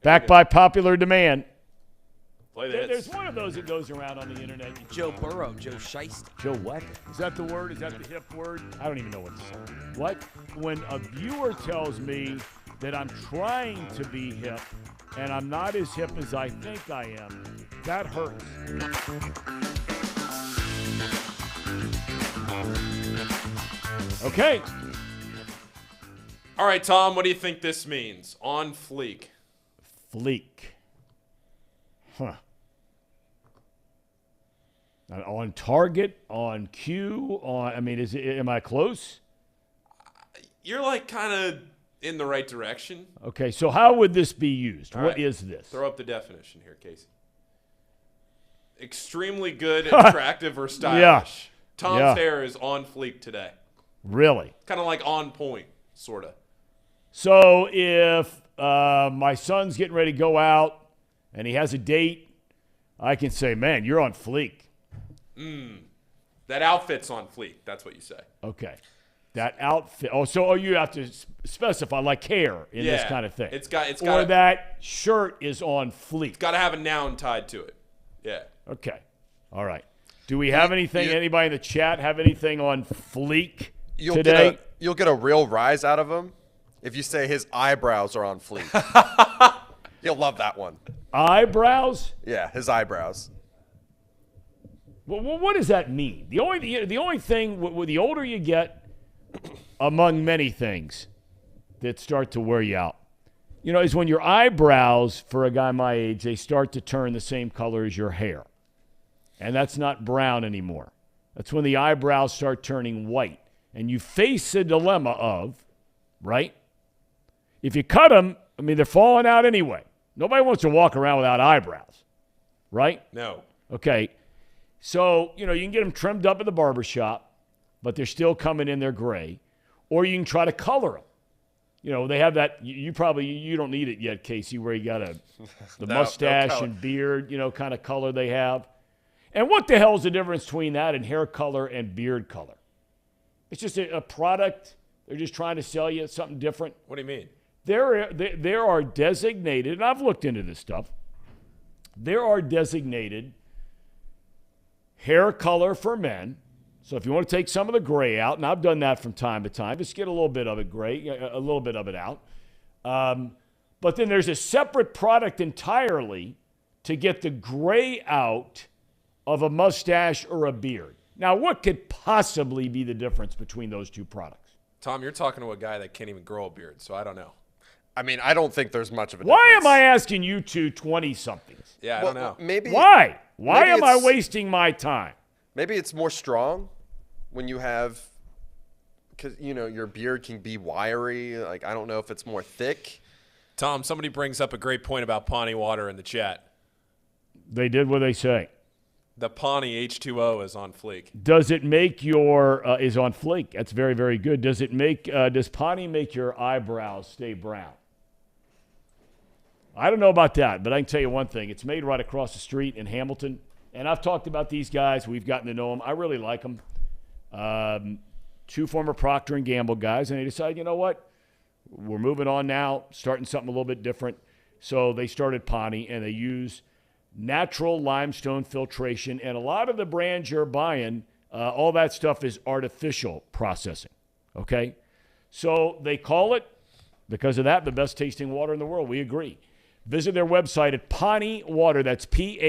Back by popular demand. Play the hits. There's one of those that goes around on the internet. Joe Burrow, Joe Shiesty. Joe what? Is that the word? Is that the hip word? I don't even know what to say. What? When a viewer tells me that I'm trying to be hip and I'm not as hip as I think I am, that hurts. Okay. All right, Tom, what do you think this means? On fleek. Fleek. Huh. On target, on cue, am I close? You're like kind of in the right direction. Okay, so how would this be used? All What right. is this? Throw up the definition here, Casey. Extremely good, attractive, or stylish. Yeah. Tom's hair is on fleek today. Really? Kind of like on point, sort of. So if my son's getting ready to go out and he has a date, I can say, man, you're on fleek. That outfit's on fleek. That's what you say. Okay. That outfit. Oh, you have to specify like hair in this kind of thing. It's got or that shirt is on fleek. It's got to have a noun tied to it. Yeah. Okay. All right. Do we have anything? Anybody in the chat have anything on fleek today? You'll get a real rise out of him if you say his eyebrows are on fleek. You'll love that one. Eyebrows? Yeah, his eyebrows. Well, what does that mean? The only thing, the older you get, among many things that start to wear you out, is when your eyebrows, for a guy my age, they start to turn the same color as your hair. And that's not brown anymore. That's when the eyebrows start turning white. And you face the dilemma of, right? If you cut them, they're falling out anyway. Nobody wants to walk around without eyebrows, right? No. Okay. So, you can get them trimmed up at the barber shop, but they're still coming in, they're gray. Or you can try to color them. They have that, you don't need it yet, Casey, where you got the mustache and beard, kind of color they have. And what the hell is the difference between that and hair color and beard color? It's just a product. They're just trying to sell you something different. What do you mean? There are designated, and I've looked into this stuff, there are designated hair color for men. So if you want to take some of the gray out, and I've done that from time to time, just get a little bit of it gray, a little bit of it out. But then there's a separate product entirely to get the gray out of a mustache or a beard. Now, what could possibly be the difference between those two products? Tom, you're talking to a guy that can't even grow a beard, so I don't know. I mean, I don't think there's much of a Why difference. am I asking you two 20-somethings? Yeah, I don't know. Maybe Why? Why maybe am I it's- wasting my time? Maybe it's more strong when you have, because your beard can be wiry. Like I don't know if it's more thick. Tom, somebody brings up a great point about Pawnee water in the chat. They did what they say. The Pawnee H2O is on fleek. Does it make your is on flake? That's very, very good. Does it make does Pawnee make your eyebrows stay brown? I don't know about that, but I can tell you one thing. It's made right across the street in Hamilton, and I've talked about these guys. We've gotten to know them. I really like them. Two former Procter & Gamble guys, and they decided, you know what? We're moving on now, starting something a little bit different. So they started Pawnee, and they use natural limestone filtration, and a lot of the brands you're buying, all that stuff is artificial processing, okay? So they call it, because of that, the best tasting water in the world. We agree. Visit their website at Pawnee Water, that's P-A-H-H-N-I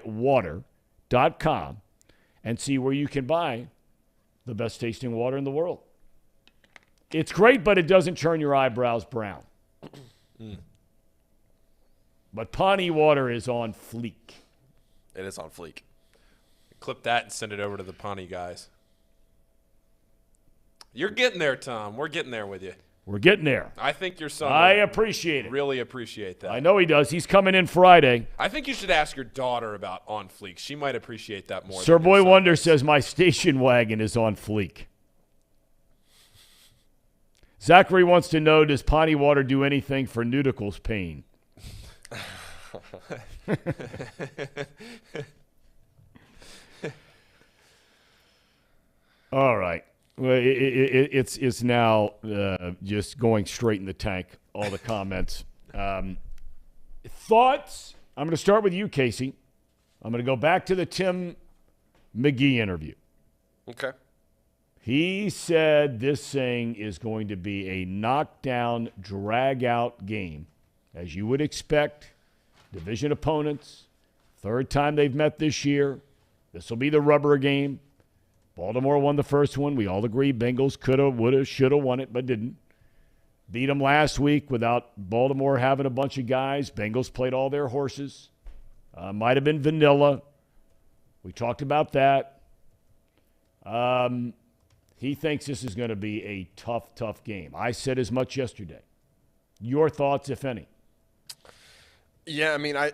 water.com, and see where you can buy the best tasting water in the world. It's great, but it doesn't turn your eyebrows brown. But Pawnee water is on fleek. It is on fleek. Clip that and send it over to the Pawnee guys. You're getting there, Tom. We're getting there with you. We're getting there. I think your son I will appreciate it. really appreciate that. I know he does. He's coming in Friday. I think you should ask your daughter about on fleek. She might appreciate that more. Sir than your Boy son Wonder does. says my station wagon is on fleek. Zachary wants to know, does Pawnee water do anything for nudicles pain? All right. Well, it's now just going straight in the tank, all the comments. Thoughts? I'm going to start with you, Casey. I'm going to go back to the Tim McGee interview. Okay. He said this thing is going to be a knockdown, drag-out game, as you would expect. Division opponents, third time they've met this year. This will be the rubber game. Baltimore won the first one. We all agree Bengals could have, would have, should have won it, but didn't. Beat them last week without Baltimore having a bunch of guys. Bengals played all their horses. Might have been vanilla. We talked about that. He thinks this is going to be a tough, tough game. I said as much yesterday. Your thoughts, if any? Yeah, I mean, I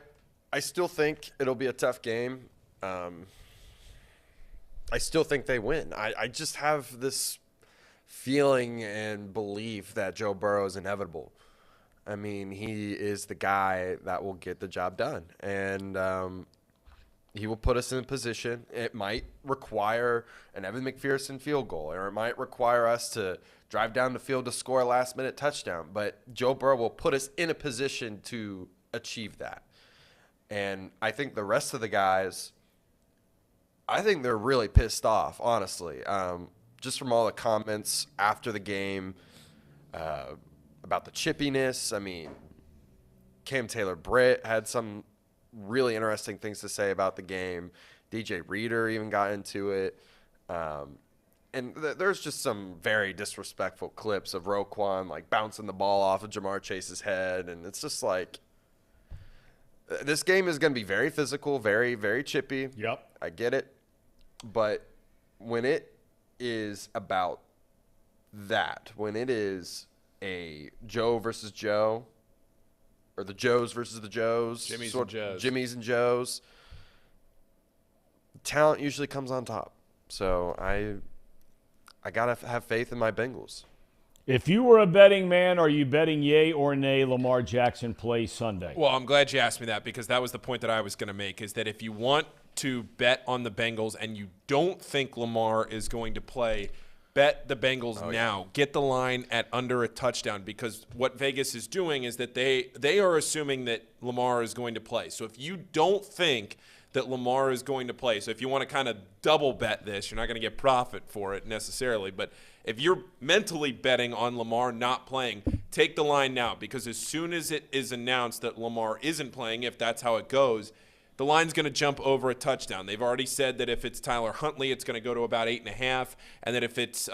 still think it'll be a tough game. I still think they win. I just have this feeling and belief that Joe Burrow is inevitable. I mean, he is the guy that will get the job done. And he will put us in a position. It might require an Evan McPherson field goal, or it might require us to drive down the field to score a last-minute touchdown. But Joe Burrow will put us in a position to achieve that. And I think the rest of the guys, I think they're really pissed off, honestly. Just from all the comments after the game about the chippiness. I mean, Cam Taylor-Britt had some really interesting things to say about the game. DJ Reader even got into it. And there's just some very disrespectful clips of Roquan, like, bouncing the ball off of Jamar Chase's head. And it's just like, this game is going to be very physical, very, very chippy. Yep. I get it. But when it is about that, when it is a Joe versus Joe, or the Joes versus the Joes, Jimmys and Joes. Jimmys and Joes, talent usually comes on top. So I got to have faith in my Bengals. If you were a betting man, are you betting yay or nay Lamar Jackson plays Sunday? Well, I'm glad you asked me that, because that was the point that I was going to make, is that if you want to bet on the Bengals and you don't think Lamar is going to play, bet the Bengals now. Yeah. Get the line at under a touchdown, because what Vegas is doing is that they are assuming that Lamar is going to play. So if you don't think that Lamar is going to play, so if you want to kind of double bet this, you're not going to get profit for it necessarily, but if you're mentally betting on Lamar not playing, take the line now, because as soon as it is announced that Lamar isn't playing, if that's how it goes, the line's going to jump over a touchdown. They've already said that if it's Tyler Huntley, it's going to go to about 8.5, and that if it's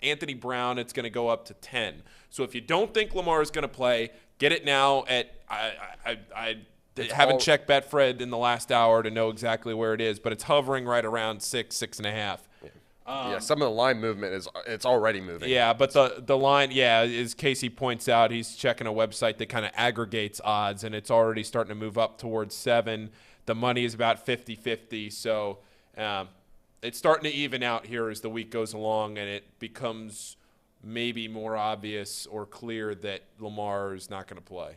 Anthony Brown, it's going to go up to 10. So if you don't think Lamar is going to play, get it now at I haven't checked Betfred in the last hour to know exactly where it is, but it's hovering right around 6.5. Yeah, some of the line movement it's already moving. Yeah, but the line, as Casey points out, he's checking a website that kind of aggregates odds, and it's already starting to move up towards 7. The money is about 50-50, so it's starting to even out here as the week goes along, and it becomes maybe more obvious or clear that Lamar is not going to play.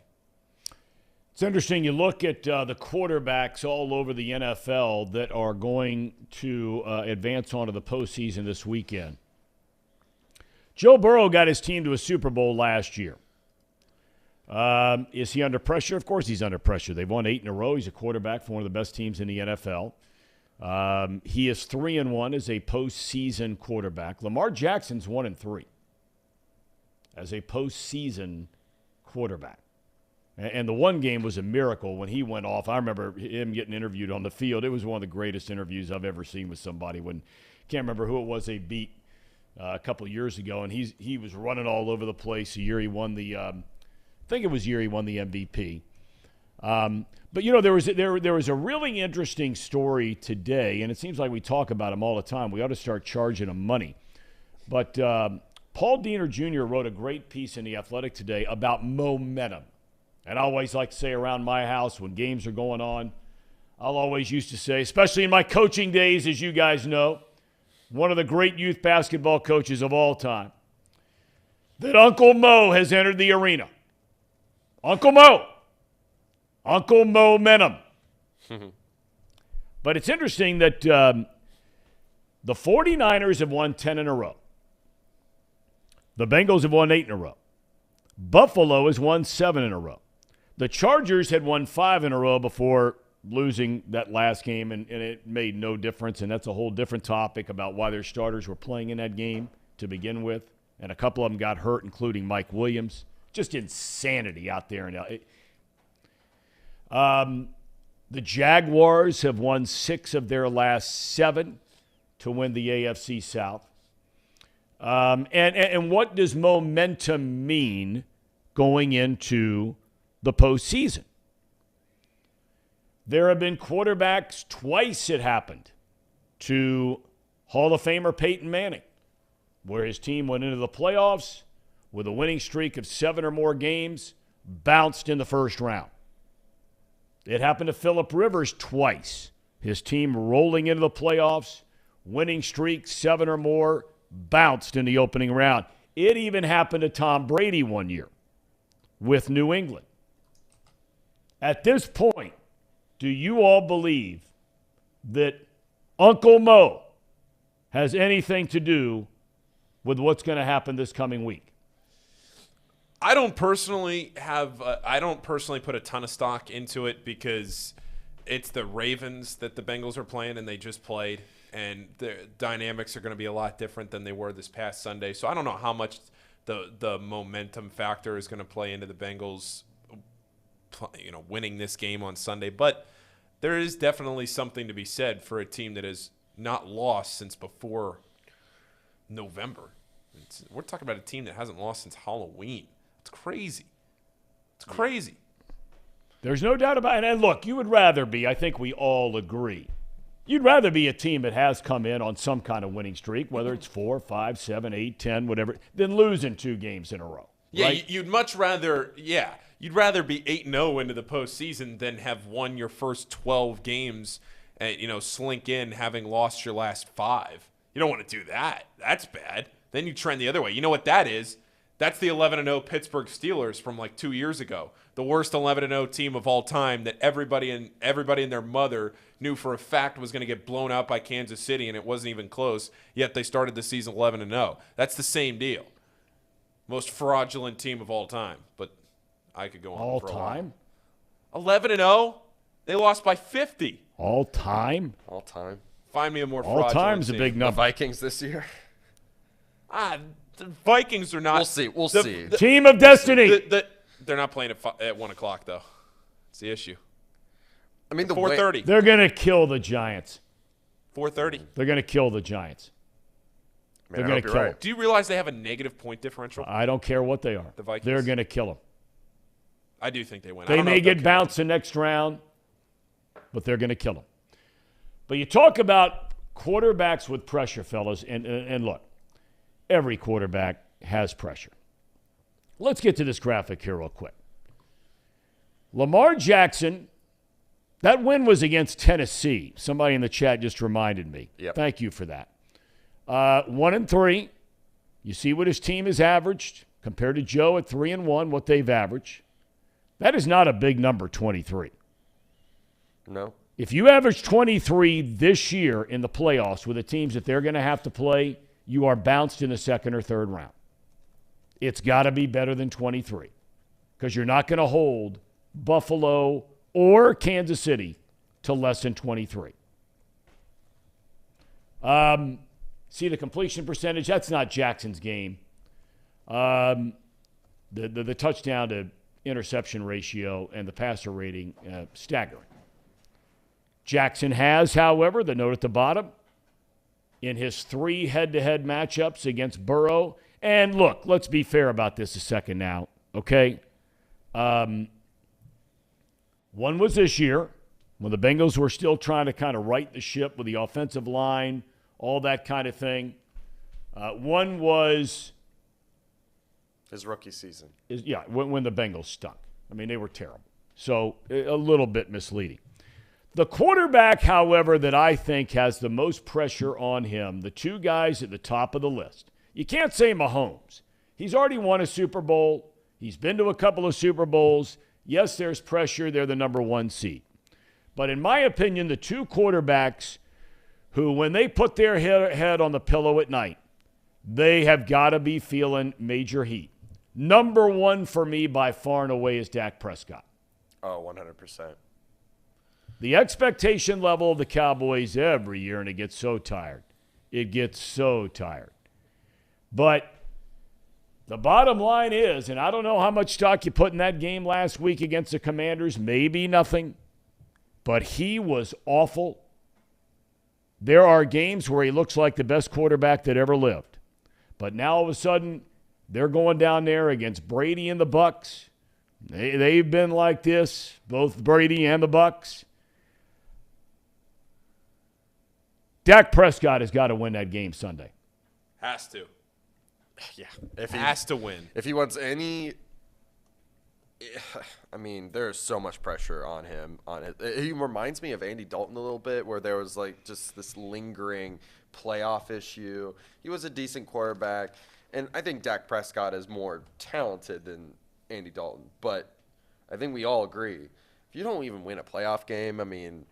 It's interesting. You look at the quarterbacks all over the NFL that are going to advance onto the postseason this weekend. Joe Burrow got his team to a Super Bowl last year. Is he under pressure? Of course he's under pressure. They've won 8 in a row. He's a quarterback for one of the best teams in the NFL. He is 3-1 as a postseason quarterback. Lamar Jackson's 1-3 as a postseason quarterback. And the one game was a miracle when he went off. I remember him getting interviewed on the field. It was one of the greatest interviews I've ever seen with somebody. Can't remember who it was they beat a couple of years ago, and he was running all over the place. The year he won I think it was the year he won the MVP. But there was a really interesting story today, and it seems like we talk about him all the time. We ought to start charging him money. But Paul Diener Jr. wrote a great piece in The Athletic today about momentum. And I always like to say around my house when games are going on, I'll always used to say, especially in my coaching days, as you guys know, one of the great youth basketball coaches of all time, that Uncle Mo has entered the arena. Uncle Mo. Uncle Momentum. But it's interesting that the 49ers have won 10 in a row. The Bengals have won 8 in a row. Buffalo has won 7 in a row. The Chargers had won 5 in a row before losing that last game, and it made no difference, and that's a whole different topic about why their starters were playing in that game to begin with, and a couple of them got hurt, including Mike Williams. Just insanity out there. The Jaguars have won 6 of their last 7 to win the AFC South. And what does momentum mean going into the postseason? There have been quarterbacks, twice it happened, to Hall of Famer Peyton Manning, where his team went into the playoffs with a winning streak of 7 or more games, bounced in the first round. It happened to Phillip Rivers twice. His team rolling into the playoffs, winning streak, 7 or more, bounced in the opening round. It even happened to Tom Brady one year with New England. At this point, do you all believe that Uncle Mo has anything to do with what's going to happen this coming week? I don't personally put a ton of stock into it because it's the Ravens that the Bengals are playing, and they just played, and the dynamics are going to be a lot different than they were this past Sunday. So I don't know how much the momentum factor is going to play into the Bengals winning this game on Sunday, but there is definitely something to be said for a team that has not lost since before November. We're talking about a team that hasn't lost since Halloween. It's crazy. It's crazy. There's no doubt about it. And look, you would rather be, I think we all agree, you'd rather be a team that has come in on some kind of winning streak, whether it's 4, 5, 7, 8, 10, whatever, than losing 2 games in a row. Yeah, right? You'd much rather, you'd rather be 8-0 into the postseason than have won your first 12 games and, slink in having lost your last 5. You don't want to do that. That's bad. Then you trend the other way. You know what that is? That's the 11-0 Pittsburgh Steelers from like 2 years ago. The worst 11-0 team of all time that everybody and their mother knew for a fact was going to get blown out by Kansas City, and it wasn't even close, yet they started the season 11-0. That's the same deal. Most fraudulent team of all time, but I could go on all for a time? while. 11-0? They lost by 50. All time? All time. Find me a more all fraudulent time's team. a big The number. Vikings this year. The Vikings are not. We'll see. Team of destiny. They're not playing at 1 o'clock, though. It's the issue. I mean, 4:30. They're going to kill the Giants. 4:30. They're going to kill the Giants. They're going to kill them. Do you realize they have a negative point differential? I don't care what they are. The Vikings? They're going to kill them. I do think they win. They may get bounced the next round, but they're going to kill them. But you talk about quarterbacks with pressure, fellas, and look, every quarterback has pressure. Let's get to this graphic here real quick. Lamar Jackson, that win was against Tennessee. Somebody in the chat just reminded me. Yep. Thank you for that. 1-3. You see what his team has averaged compared to Joe at 3-1, what they've averaged. That is not a big number, 23. No. If you average 23 this year in the playoffs with the teams that they're going to have to play, you are bounced in the second or third round. It's got to be better than 23 because you're not going to hold Buffalo or Kansas City to less than 23. See the completion percentage? That's not Jackson's game. The touchdown to interception ratio and the passer rating, staggering. Jackson has, however, the note at the bottom, in his 3 head-to-head matchups against Burrow. And look, let's be fair about this a second now, okay? One was this year when the Bengals were still trying to kind of right the ship with the offensive line, all that kind of thing. One was his rookie season. When the Bengals stunk. I mean, they were terrible. So a little bit misleading. The quarterback, however, that I think has the most pressure on him, the 2 guys at the top of the list. You can't say Mahomes. He's already won a Super Bowl. He's been to a couple of Super Bowls. Yes, there's pressure. They're the number 1 seed. But in my opinion, the 2 quarterbacks who, when they put their head on the pillow at night, they have got to be feeling major heat. Number 1 for me by far and away is Dak Prescott. Oh, 100%. The expectation level of the Cowboys every year, and it gets so tired. It gets so tired. But the bottom line is, and I don't know how much stock you put in that game last week against the Commanders, maybe nothing, but he was awful. There are games where he looks like the best quarterback that ever lived. But now all of a sudden, they're going down there against Brady and the Bucs. They've been like this, both Brady and the Bucs. Dak Prescott has got to win that game Sunday. Has to. Yeah. Has to win. If he wants any I mean, there's so much pressure on him. He reminds me of Andy Dalton a little bit, where there was like just this lingering playoff issue. He was a decent quarterback, and I think Dak Prescott is more talented than Andy Dalton. But I think we all agree, if you don't even win a playoff game, I mean,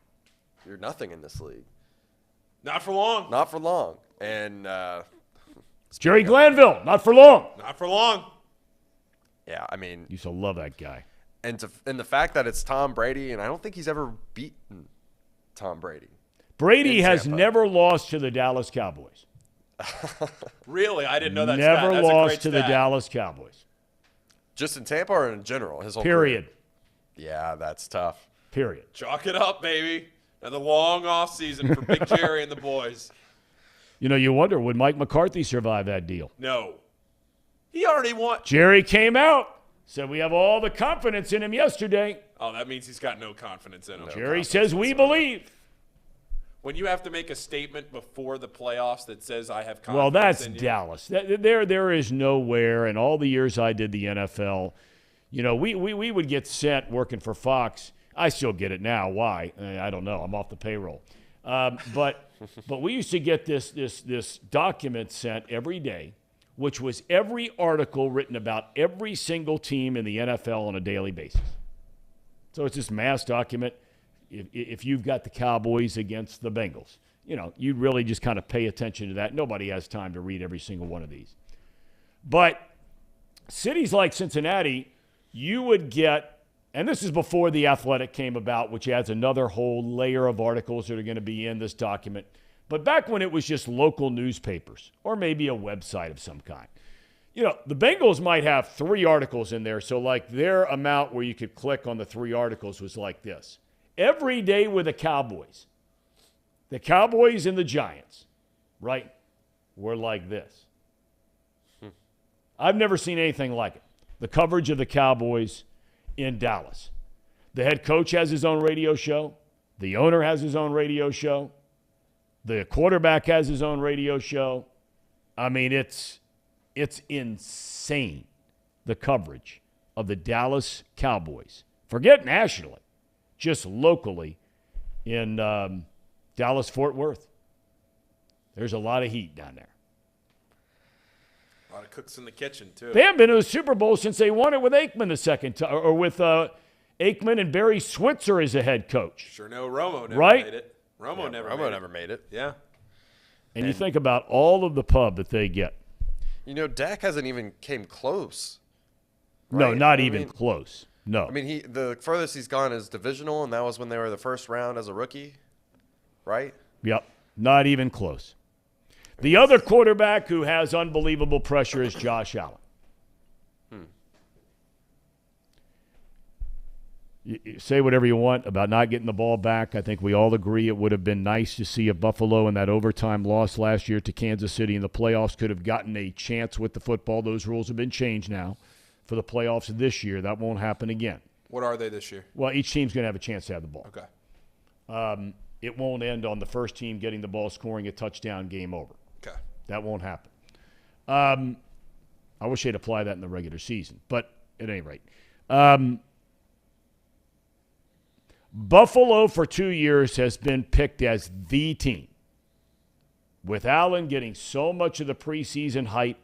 you're nothing in this league. Not for long. Not for long. And Jerry Glanville, not for long. Not for long. Yeah, I mean, used to love that guy. And the fact that it's Tom Brady, and I don't think he's ever beaten Tom Brady. Brady has never lost to the Dallas Cowboys. Really? I didn't know that. Never That's lost to the Dallas Cowboys. Just in Tampa or in general? His whole Period. Career? Yeah, that's tough. Period. Chalk it up, baby. Another long off season for Big Jerry and the boys. You know, you wonder, would Mike McCarthy survive that deal? No. He already won. Jerry came out, said we have all the confidence in him yesterday. Oh, that means he's got no confidence in him. Jerry says we believe. When you have to make a statement before the playoffs that says I have confidence well, that's in you. Dallas. There is nowhere in all the years I did the NFL, you know, we would get sent working for Fox. I still get it now. Why? I don't know. I'm off the payroll. But we used to get this document sent every day, which was every article written about every single team in the NFL on a daily basis. So it's this mass document. If you've got the Cowboys against the Bengals, you know, you really just kind of pay attention to that. Nobody has time to read every single one of these. But cities like Cincinnati, you would get, and this is before The Athletic came about, which adds another whole layer of articles that are going to be in this document. But back when it was just local newspapers or maybe a website of some kind, you know, the Bengals might have 3 articles in there. So like their amount where you could click on the 3 articles was like this. Every day with the Cowboys and the Giants, right? were like this. I've never seen anything like it. The coverage of the Cowboys in Dallas. The head coach has his own radio show. The owner has his own radio show. The quarterback has his own radio show. I mean, it's insane, the coverage of the Dallas Cowboys. Forget nationally, just locally in Dallas-Fort Worth. There's a lot of heat down there. A lot of cooks in the kitchen, too. They haven't been to the Super Bowl since they won it with Aikman the second time, or with Aikman and Barry Switzer as a head coach. Sure no, Romo never Right? made it. Romo never made it. Yeah. And you think about all of the pub that they get. You know, Dak hasn't even came close. No, right? not even close. No. I mean, the furthest he's gone is divisional, and that was when they were the first round as a rookie, right? Yep, not even close. The other quarterback who has unbelievable pressure is Josh Allen. You say whatever you want about not getting the ball back. I think we all agree it would have been nice to see if Buffalo in that overtime loss last year to Kansas City in the playoffs could have gotten a chance with the football. Those rules have been changed now for the playoffs this year. That won't happen again. What are they this year? Well, each team's going to have a chance to have the ball. Okay. It won't end on the first team getting the ball, scoring a touchdown, game over. Okay. That won't happen. I wish they'd apply that in the regular season. But at any rate, Buffalo for 2 years has been picked as the team, with Allen getting so much of the preseason hype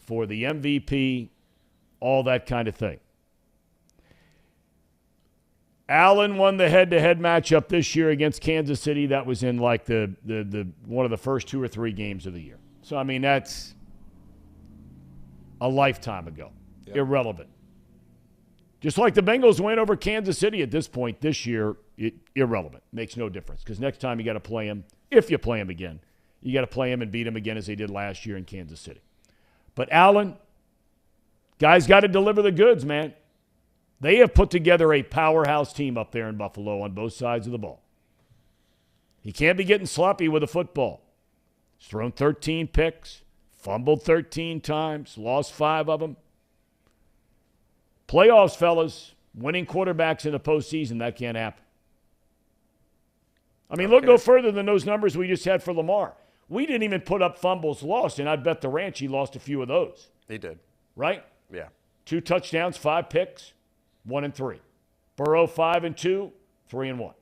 for the MVP, all that kind of thing. Allen won the head-to-head matchup this year against Kansas City. That was in like the one of the first 2 or 3 games of the year. So, I mean, that's a lifetime ago. Yep. Irrelevant. Just like the Bengals win over Kansas City at this point this year, irrelevant. Makes no difference because next time you got to play him, if you play him again, you got to play him and beat him again as they did last year in Kansas City. But Allen, guys got to deliver the goods, man. They have put together a powerhouse team up there in Buffalo on both sides of the ball. He can't be getting sloppy with the football. He's thrown 13 picks, fumbled 13 times, lost 5 of them. Playoffs, fellas, winning quarterbacks in the postseason, that can't happen. I mean, look no further than those numbers we just had for Lamar. We didn't even put up fumbles lost, and I'd bet the ranch he lost a few of those. He did. Right? Yeah. 2 touchdowns, 5 picks, 1 and 3. Burrow 5 and 2, 3 and 1.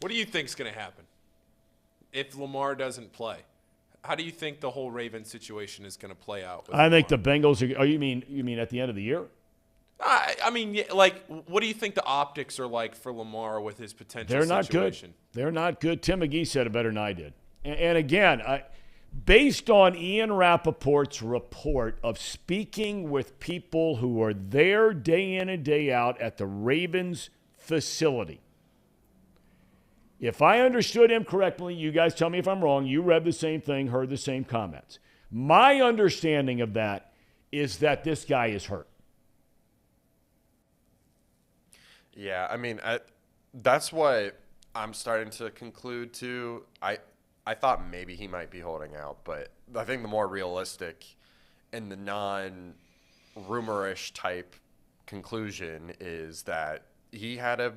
What do you think's going to happen if Lamar doesn't play? How do you think the whole Ravens situation is going to play out? I think the Bengals are. Oh, you mean at the end of the year? I mean, like, what do you think the optics are like for Lamar with his potential They're not situation? good. They're not good. Tim McGee said it better than I did. And again, based on Ian Rappaport's report of speaking with people who are there day in and day out at the Ravens facility, if I understood him correctly, you guys tell me if I'm wrong, you read the same thing, heard the same comments. My understanding of that is that this guy is hurt. Yeah, I mean, that's what I'm starting to conclude too. I thought maybe he might be holding out, but I think the more realistic and the non-rumorish type conclusion is that he had a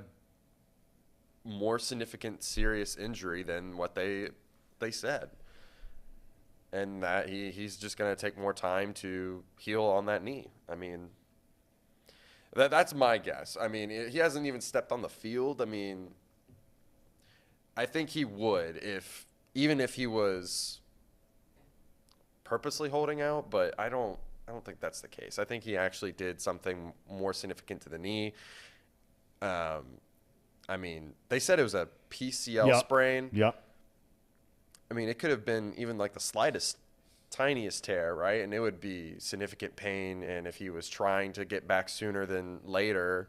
more significant serious injury than what they said, and that he's just going to take more time to heal on that knee. I mean, that's my guess. I mean, he hasn't even stepped on the field. I mean, I think he would even if he was purposely holding out, but I don't think that's the case. I think he actually did something more significant to the knee. I mean, they said it was a PCL sprain. Yep. I mean, it could have been even like the slightest, tiniest tear, right? And it would be significant pain. And if he was trying to get back sooner than later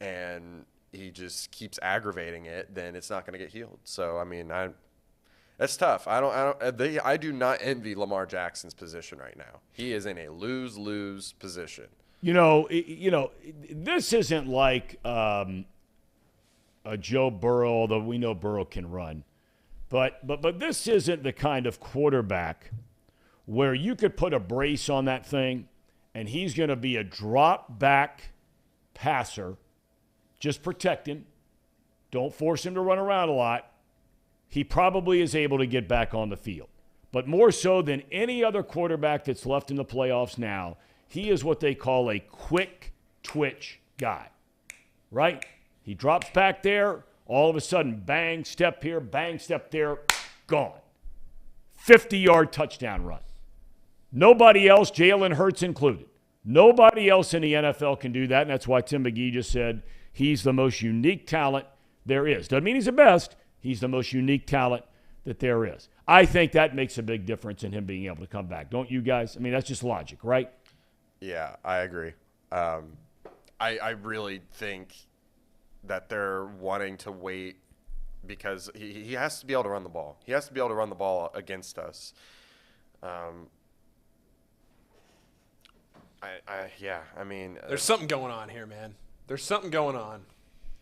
and he just keeps aggravating it, then it's not going to get healed. So, I mean, that's tough. I do not envy Lamar Jackson's position right now. He is in a lose-lose position. You know, this isn't like a Joe Burrow, although we know Burrow can run. But this isn't the kind of quarterback where you could put a brace on that thing and he's going to be a drop back passer. Just protect him. Don't force him to run around a lot. He probably is able to get back on the field. But more so than any other quarterback that's left in the playoffs now, he is what they call a quick twitch guy, right? He drops back there, all of a sudden, bang, step here, bang, step there, gone. 50-yard touchdown run. Nobody else, Jalen Hurts included, nobody else in the NFL can do that, and that's why Tim McGee just said he's the most unique talent there is. Doesn't mean he's the best. He's the most unique talent that there is. I think that makes a big difference in him being able to come back. Don't you guys? I mean, that's just logic, right? Yeah, I agree. I really think that they're wanting to wait because he has to be able to run the ball. He has to be able to run the ball against us. I mean, there's something going on here, man. There's something going on.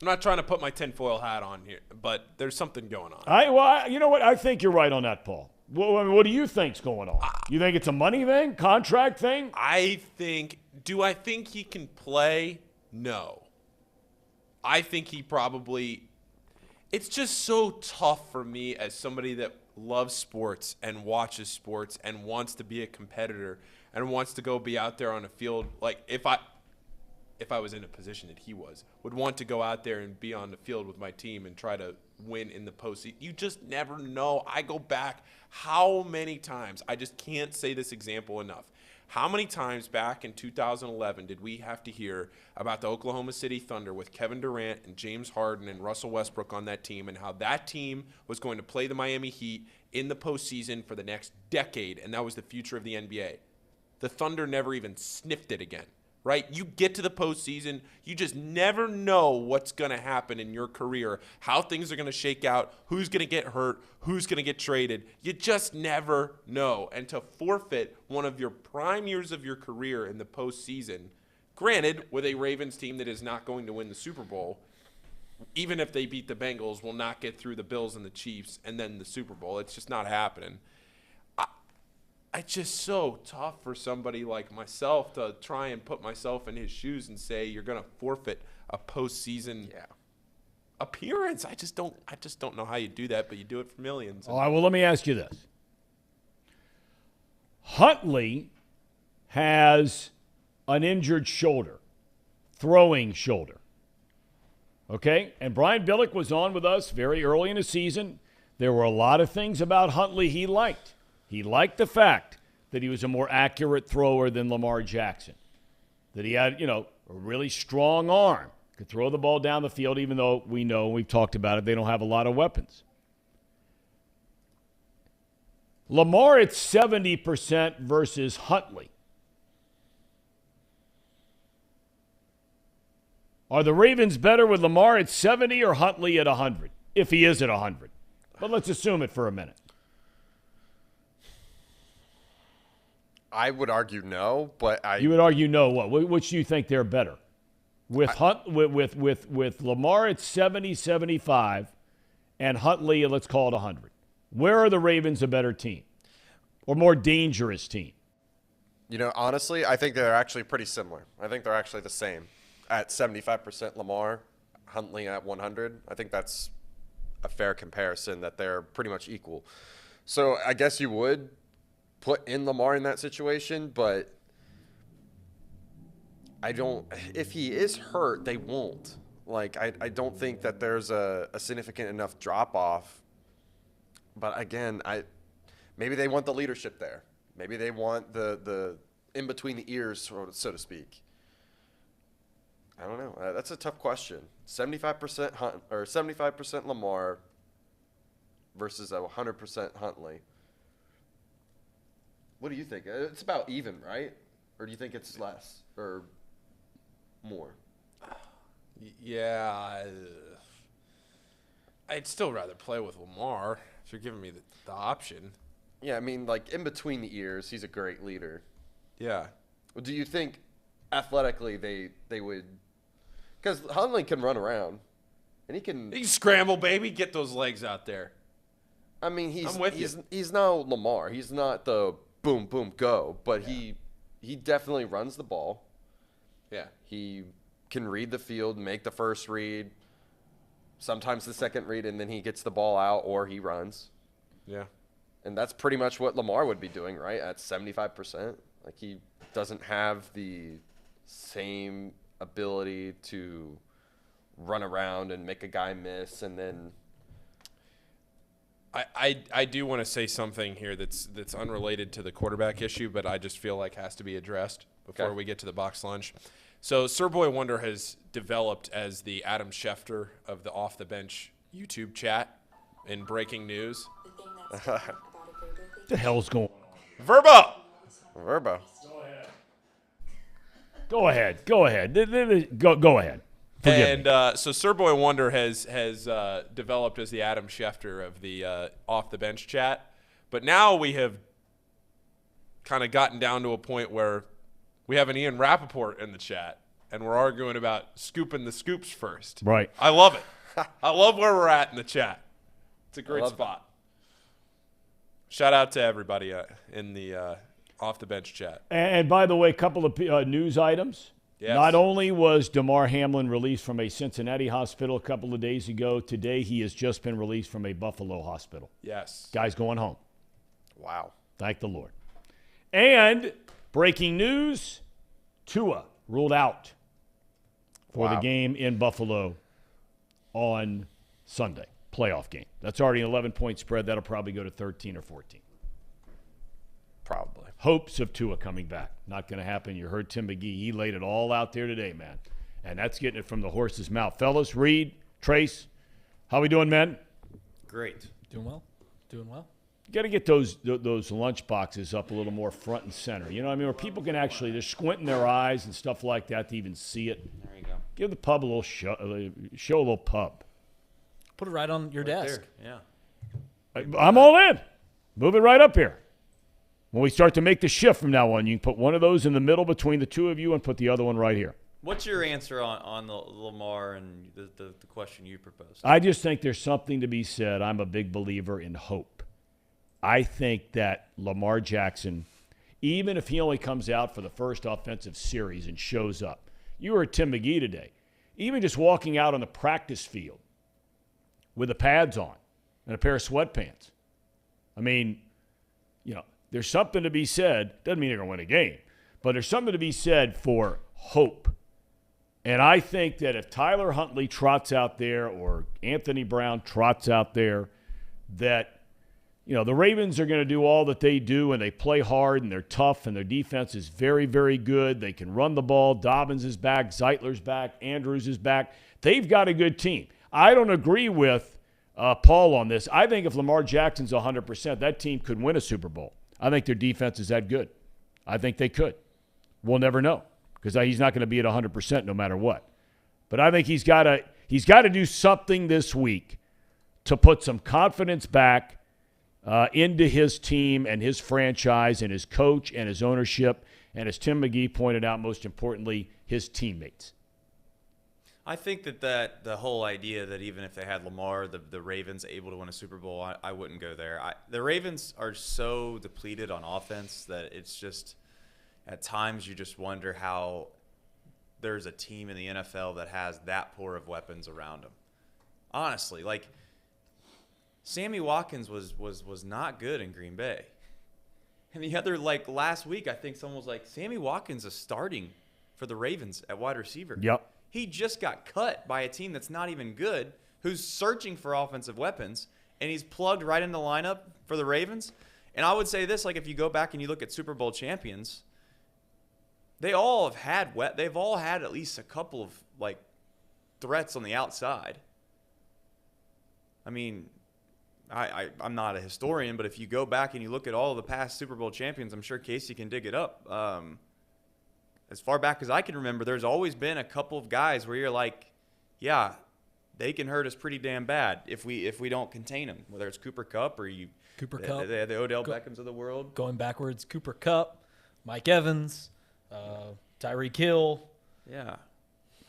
I'm not trying to put my tinfoil hat on here, but there's something going on. You know what? I think you're right on that, Paul. What do you think's going on? You think it's a money thing, contract thing? Do I think he can play? No. I think he probably – it's just so tough for me as somebody that loves sports and watches sports and wants to be a competitor and wants to go be out there on a field. Like, if I was in a position that he would want to go out there and be on the field with my team and try to win in the postseason. You just never know. I go back how many times, I just can't say this example enough. How many times back in 2011 did we have to hear about the Oklahoma City Thunder with Kevin Durant and James Harden and Russell Westbrook on that team and how that team was going to play the Miami Heat in the postseason for the next decade, and that was the future of the NBA. The Thunder never even sniffed it again. Right? You get to the postseason, you just never know what's going to happen in your career, how things are going to shake out, who's going to get hurt, who's going to get traded. You just never know. And to forfeit one of your prime years of your career in the postseason, granted, with a Ravens team that is not going to win the Super Bowl, even if they beat the Bengals, will not get through the Bills and the Chiefs and then the Super Bowl. It's just not happening. It's just so tough for somebody like myself to try and put myself in his shoes and say you're going to forfeit a postseason appearance. I just don't know how you do that, but you do it for millions. All right, well, let me ask you this. Huntley has an injured shoulder, throwing shoulder. Okay? And Brian Billick was on with us very early in the season. There were a lot of things about Huntley he liked. He liked the fact that he was a more accurate thrower than Lamar Jackson, that he had, a really strong arm, could throw the ball down the field, even though we know, we've talked about it, they don't have a lot of weapons. Lamar at 70% versus Huntley. Are the Ravens better with Lamar at 70 or Huntley at 100, if he is at 100? But let's assume it for a minute. I would argue no, but You would argue no. What? Which do you think they're better? With Lamar at 70, 75, and Huntley, let's call it 100. Where are the Ravens a better team, or more dangerous team? Honestly, I think they're actually pretty similar. I think they're actually the same. At 75% Lamar, Huntley at 100. I think that's a fair comparison, that they're pretty much equal. So I guess you would put in Lamar in that situation, but if he is hurt, they won't. Like, I don't think that there's a significant enough drop-off. But again, maybe they want the leadership there. Maybe they want the in between the ears, so to speak. I don't know. That's a tough question. 75% Lamar versus 100% Huntley. What do you think? It's about even, right? Or do you think it's less or more? Yeah. I'd still rather play with Lamar if you're giving me the option. Yeah, I mean, like, in between the ears, he's a great leader. Yeah. Well, do you think athletically they would – because Huntley can run around, and he can scramble, baby. Get those legs out there. I mean, I'm with you. he's no Lamar. He's not the boom, boom, go. But he definitely runs the ball. Yeah. He can read the field, make the first read, sometimes the second read, and then he gets the ball out or he runs. Yeah. And that's pretty much what Lamar would be doing, right? At 75%. Like, he doesn't have the same ability to run around and make a guy miss and then I do want to say something here that's unrelated to the quarterback issue, but I just feel like has to be addressed before we get to the box lunch. So Sir Boy Wonder has developed as the Adam Schefter of the Off the Bench YouTube chat in breaking news. What the hell's going on? Verbo! Go ahead. Go ahead. Forgive me. And so Sir Boy Wonder has developed as the Adam Schefter of the Off the Bench chat. But now we have kind of gotten down to a point where we have an Ian Rappaport in the chat, and we're arguing about scooping the scoops first. Right. I love it. I love where we're at in the chat. It's a great spot. Shout out to everybody in the Off the Bench chat. And by the way, a couple of news items. Yes. Not only was Damar Hamlin released from a Cincinnati hospital a couple of days ago, today he has just been released from a Buffalo hospital. Yes. Guy's going home. wow. Thank the Lord. And breaking news, Tua ruled out for the game in Buffalo on Sunday, playoff game. That's already an 11-point spread. That'll probably go to 13 or 14. Probably. Hopes of Tua coming back. Not going to happen. You heard Tim McGee. He laid it all out there today, man. And that's getting it from the horse's mouth. Fellas, Reed, Trace, how we doing, men? Great. Doing well. Doing well. You got to get those lunch boxes up a little more front and center. You know what I mean? Where people can actually, they're squinting their eyes and stuff like that to even see it. There you go. Give the pub a little show a little pub. Put it right on your desk. There. Yeah. I'm all in. Move it right up here. When we start to make the shift from now on, you can put one of those in the middle between the two of you and put the other one right here. What's your answer on the Lamar and the question you proposed? I just think there's something to be said. I'm a big believer in hope. I think that Lamar Jackson, even if he only comes out for the first offensive series and shows up, you heard Tim McGee today, even just walking out on the practice field with the pads on and a pair of sweatpants. I mean, there's something to be said. Doesn't mean they're going to win a game, but there's something to be said for hope. And I think that if Tyler Huntley trots out there or Anthony Brown trots out there, that, the Ravens are going to do all that they do, and they play hard, and they're tough, and their defense is very, very good. They can run the ball. Dobbins is back. Zeitler's back. Andrews is back. They've got a good team. I don't agree with Paul on this. I think if Lamar Jackson's 100%, that team could win a Super Bowl. I think their defense is that good. I think they could. We'll never know because he's not going to be at 100% no matter what. But I think he's got to do something this week to put some confidence back into his team and his franchise and his coach and his ownership and, as Tim McGee pointed out, most importantly, his teammates. I think that the whole idea that even if they had Lamar, the Ravens able to win a Super Bowl, I wouldn't go there. The Ravens are so depleted on offense that it's just at times you just wonder how there's a team in the NFL that has that poor of weapons around them. Honestly, like Sammy Watkins was not good in Green Bay. And the other, last week, I think someone was like, Sammy Watkins is starting for the Ravens at wide receiver. Yep. He just got cut by a team that's not even good, who's searching for offensive weapons, and he's plugged right in the lineup for the Ravens. And I would say this, if you go back and you look at Super Bowl champions, they've all had at least a couple of threats on the outside. I mean, I'm not a historian, but if you go back and you look at all the past Super Bowl champions, I'm sure Casey can dig it up. As far back as I can remember, there's always been a couple of guys where you're like, yeah, they can hurt us pretty damn bad if we don't contain them, whether it's Cooper Kupp or Kupp, the Odell Beckhams of the world. Going backwards, Cooper Kupp, Mike Evans, Tyreek Hill. Yeah.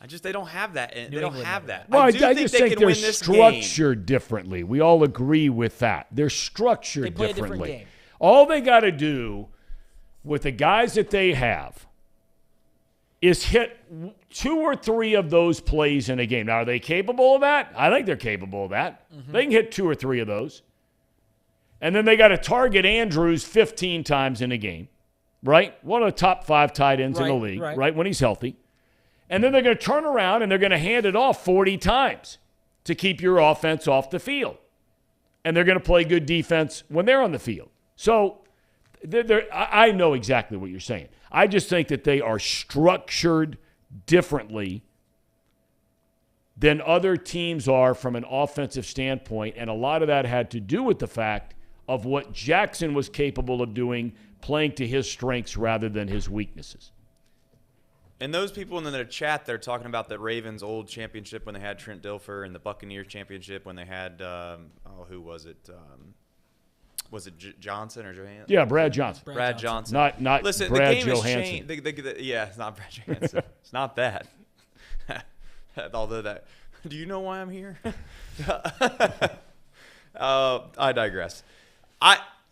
They don't have that. They don't have that. Well, I just think they're structured differently. We all agree with that. They're structured They play differently. a different game. All they got to do with the guys that they have is hit 2 or 3 of those plays in a game. Now, are they capable of that? I think they're capable of that. Mm-hmm. They can hit 2 or 3 of those. And then they got to target Andrews 15 times in a game, right? One of the top 5 tight ends in the league, right, when he's healthy. And then they're going to turn around and they're going to hand it off 40 times to keep your offense off the field. And they're going to play good defense when they're on the field. So I know exactly what you're saying. I just think that they are structured differently than other teams are from an offensive standpoint. And a lot of that had to do with the fact of what Jackson was capable of doing, playing to his strengths rather than his weaknesses. And those people in the chat, they're talking about the Ravens' old championship when they had Trent Dilfer and the Buccaneers championship when they had, who was it? Was it Johnson or Johansson? Yeah, Brad Johnson. Brad Johnson. Not Listen, Brad the game Johansson. has changed. Yeah, it's not Brad Johansson. It's not that. Although that. Do you know why I'm here? I digress.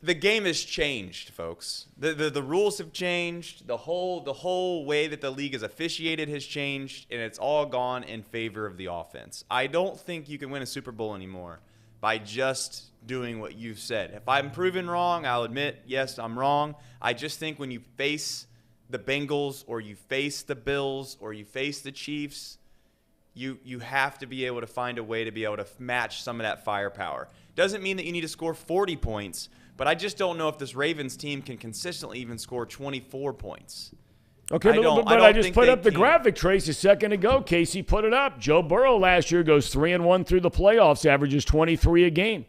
The game has changed, folks. The rules have changed. The whole way that the league is officiated has changed, and it's all gone in favor of the offense. I don't think you can win a Super Bowl anymore by just doing what you've said. If I'm proven wrong, I'll admit, yes, I'm wrong. I just think when you face the Bengals or you face the Bills or you face the Chiefs, you have to be able to find a way to be able to match some of that firepower. Doesn't mean that you need to score 40 points, but I just don't know if this Ravens team can consistently even score 24 points. Okay, but I just put up the graphic, Trace, a second ago. Casey put it up. Joe Burrow last year goes 3-1 through the playoffs, averages 23 a game.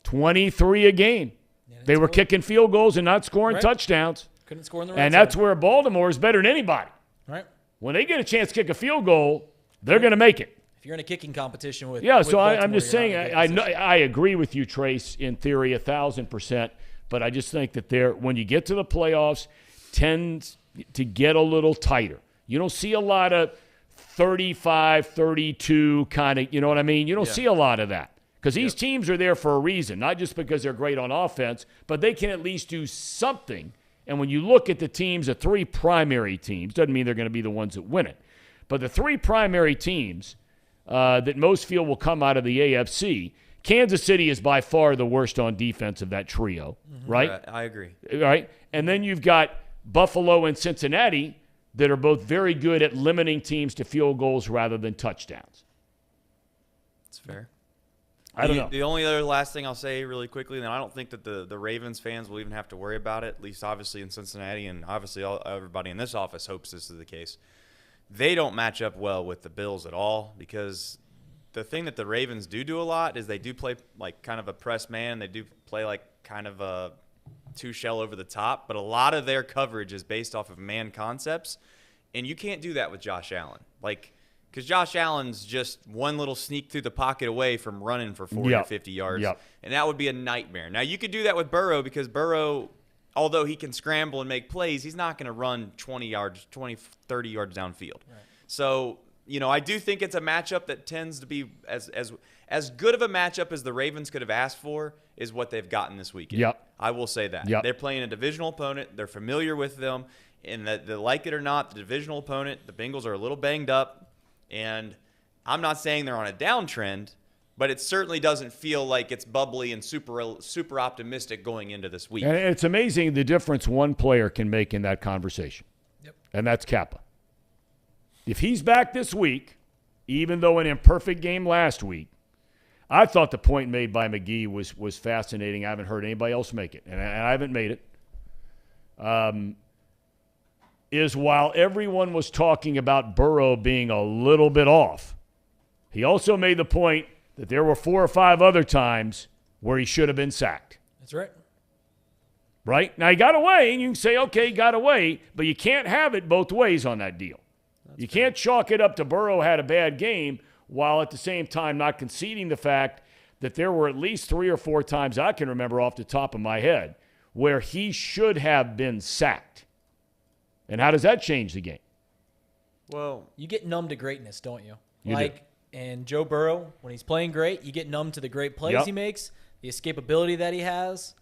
23 a game. Yeah, they were kicking field goals and not scoring touchdowns. Couldn't score in the red And that's where Baltimore is better than anybody. Right. When they get a chance to kick a field goal, they're going to make it. If you're in a kicking competition with I'm just saying I agree with you, Trace, in theory 1,000%, but I just think that when you get to the playoffs, tends to get a little tighter. You don't see a lot of 35, 32 kind of, you know what I mean? You don't see a lot of that because these teams are there for a reason, not just because they're great on offense, but they can at least do something. And when you look at the teams, the 3 primary teams, doesn't mean they're going to be the ones that win it, but the 3 primary teams that most feel will come out of the AFC, Kansas City is by far the worst on defense of that trio, right? I agree. Right? And then you've got Buffalo and Cincinnati that are both very good at limiting teams to field goals rather than touchdowns. That's fair. I don't know. The only other last thing I'll say really quickly, and I don't think that the Ravens fans will even have to worry about it, at least obviously in Cincinnati, and obviously everybody in this office hopes this is the case. They don't match up well with the Bills at all because the thing that the Ravens do a lot is they do play like kind of a press man. They do play like kind of a 2-shell over the top, but a lot of their coverage is based off of man concepts, and you can't do that with Josh Allen. Because Josh Allen's just one little sneak through the pocket away from running for 40 or 50 yards, and that would be a nightmare. Now, you could do that with Burrow because Burrow, although he can scramble and make plays, he's not going to run 20, 30 yards downfield. Right. So, I do think it's a matchup that tends to be as good of a matchup as the Ravens could have asked for is what they've gotten this weekend. Yep. I will say that. Yep. They're playing a divisional opponent. They're familiar with them. And like it or not, the divisional opponent, the Bengals are a little banged up. And I'm not saying they're on a downtrend, but it certainly doesn't feel like it's bubbly and super optimistic going into this week. And it's amazing the difference one player can make in that conversation. Yep. And that's Kappa. If he's back this week, even though an imperfect game last week, I thought the point made by McGee was fascinating. I haven't heard anybody else make it, and I haven't made it. Is while everyone was talking about Burrow being a little bit off, he also made the point that there were 4 or 5 other times where he should have been sacked. That's right. Right? Now, he got away, and you can say, okay, he got away, but you can't have it both ways on that deal. You can't chalk it up to Burrow had a bad game while at the same time not conceding the fact that there were at least 3 or 4 times I can remember off the top of my head where he should have been sacked. And how does that change the game? Well, You get numb to greatness, don't you? You do. And Joe Burrow, when he's playing great, you get numb to the great plays Yep. he makes, the escapability that he has.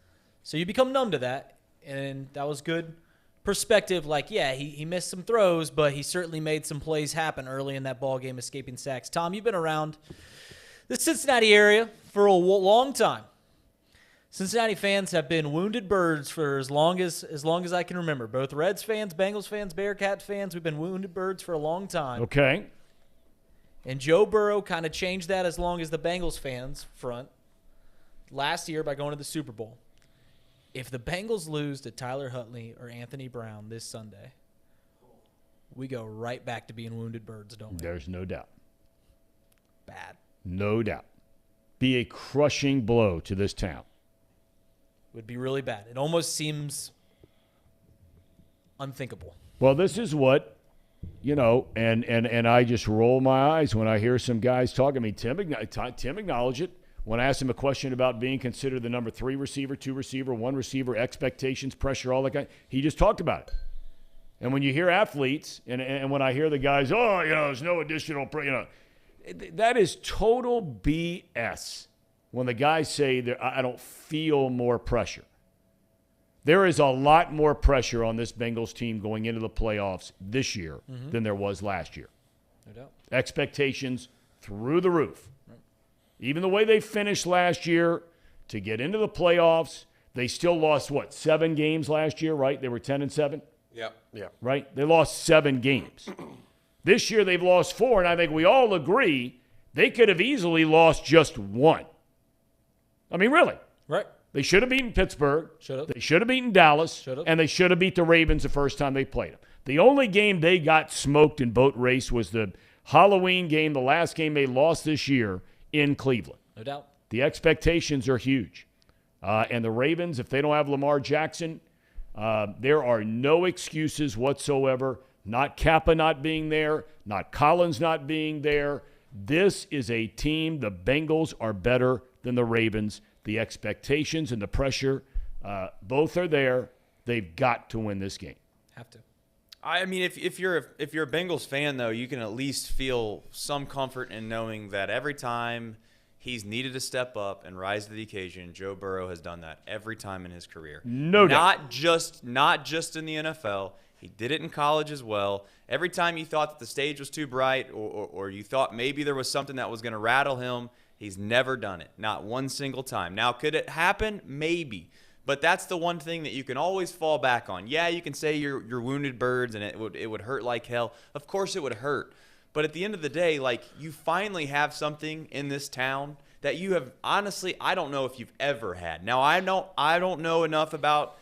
So you become numb to that, and that was good perspective. Like, yeah, he missed some throws, but he certainly made some plays happen early in that ball game, escaping sacks. Tom, you've been around the Cincinnati area for a long time. Cincinnati fans have been wounded birds for as long as I can remember. Both Reds fans, Bengals fans, Bearcat fans, we've been wounded birds for a long time. Okay. And Joe Burrow kind of changed that as long as the Bengals fans front last year by going to the Super Bowl. If the Bengals lose to Tyler Huntley or Anthony Brown this Sunday, we go right back to being wounded birds, don't we? There's no doubt. Bad. No doubt. Be a crushing blow to this town. Would be really bad. It almost seems unthinkable. Well, this is what, and I just roll my eyes when I hear some guys talk. I mean, Tim acknowledged it. When I asked him a question about being considered the number 3 receiver, 2 receiver, 1 receiver, expectations, pressure, all that kind, he just talked about it. And when you hear athletes, and when I hear the guys, there's no additional, that is total BS. When the guys say, I don't feel more pressure. There is a lot more pressure on this Bengals team going into the playoffs this year than there was last year. No doubt. Expectations through the roof. Right. Even the way they finished last year to get into the playoffs, they still lost, 7 games last year, right? They were 10-7? Yep. Yeah. Right? They lost 7 games. This year they've lost 4, and I think we all agree they could have easily lost just 1. I mean, really. Right. They should have beaten Pittsburgh. Should have. They should have beaten Dallas. Should have. And they should have beat the Ravens the first time they played them. The only game they got smoked in boat race was the Halloween game, the last game they lost this year in Cleveland. No doubt. The expectations are huge. And the Ravens, if they don't have Lamar Jackson, there are no excuses whatsoever. Not Kappa not being there, not Collins not being there. This is a team, the Bengals are better than the Ravens. The expectations and the pressure, both are there. They've got to win this game. Have to. I mean, if you're a Bengals fan, though, you can at least feel some comfort in knowing that every time he's needed to step up and rise to the occasion, Joe Burrow has done that every time in his career. No doubt. Not just in the NFL. He did it in college as well. Every time you thought that the stage was too bright or you thought maybe there was something that was going to rattle him, he's never done it. Not one single time. Now, could it happen? Maybe. But that's the one thing that you can always fall back on. Yeah, you can say you're wounded birds and it would hurt like hell. Of course it would hurt. But at the end of the day, like, you finally have something in this town that you have, honestly, I don't know if you've ever had. Now, I don't know enough about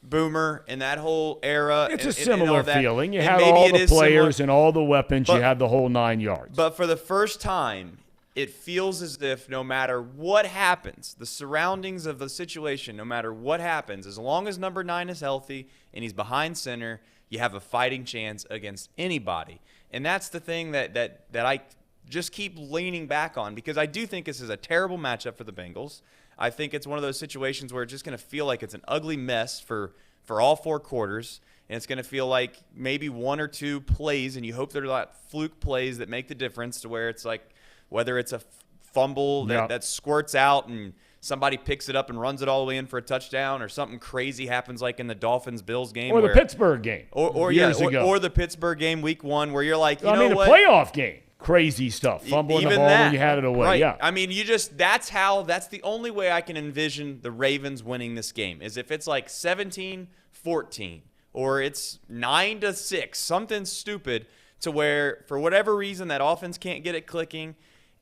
Boomer and that whole era. It's a similar feeling. You and had all the players and all the weapons. You had the whole 9 yards. But for the first time, it feels as if no matter what happens, the surroundings of the situation, no matter what happens, as long as number 9 is healthy and he's behind center, you have a fighting chance against anybody. And that's the thing that I just keep leaning back on, because I do think this is a terrible matchup for the Bengals. I think it's one of those situations where it's just going to feel like it's an ugly mess for all 4 quarters. And it's going to feel like maybe 1 or 2 plays, and you hope they're not fluke plays that make the difference, to where it's like, whether it's a fumble that squirts out and somebody picks it up and runs it all the way in for a touchdown, or something crazy happens like in the Dolphins-Bills game. Or the Pittsburgh game. Or the Pittsburgh game week 1, where you're like, the playoff game. Crazy stuff. Fumbling the ball when you had it away. Right. Yeah. I mean, that's the only way I can envision the Ravens winning this game, is if it's like 17-14 or it's 9-6, something stupid, to where for whatever reason that offense can't get it clicking.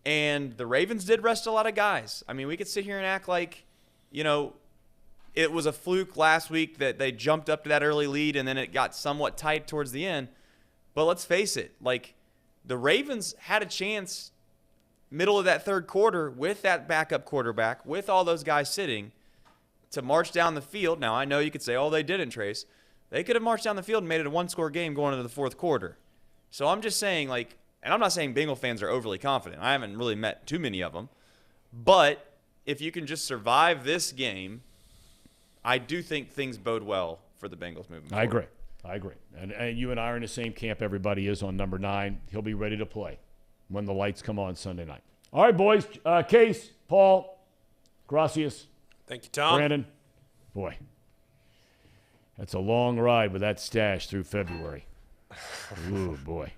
And the Ravens did rest a lot of guys. I mean, we could sit here and act like, it was a fluke last week that they jumped up to that early lead and then it got somewhat tight towards the end. But let's face it, like, the Ravens had a chance middle of that third quarter with that backup quarterback, with all those guys sitting, to march down the field. Now, I know you could say, they didn't, Trace. They could have marched down the field and made it a one-score game going into the fourth quarter. So I'm just saying, like, and I'm not saying Bengal fans are overly confident. I haven't really met too many of them. But if you can just survive this game, I do think things bode well for the Bengals moving forward. I agree. I agree. And you and I are in the same camp. Everybody is on number 9. He'll be ready to play when the lights come on Sunday night. All right, boys. Case, Paul, gracias. Thank you, Tom. Brandon. Boy, that's a long ride with that stash through February. Ooh, boy.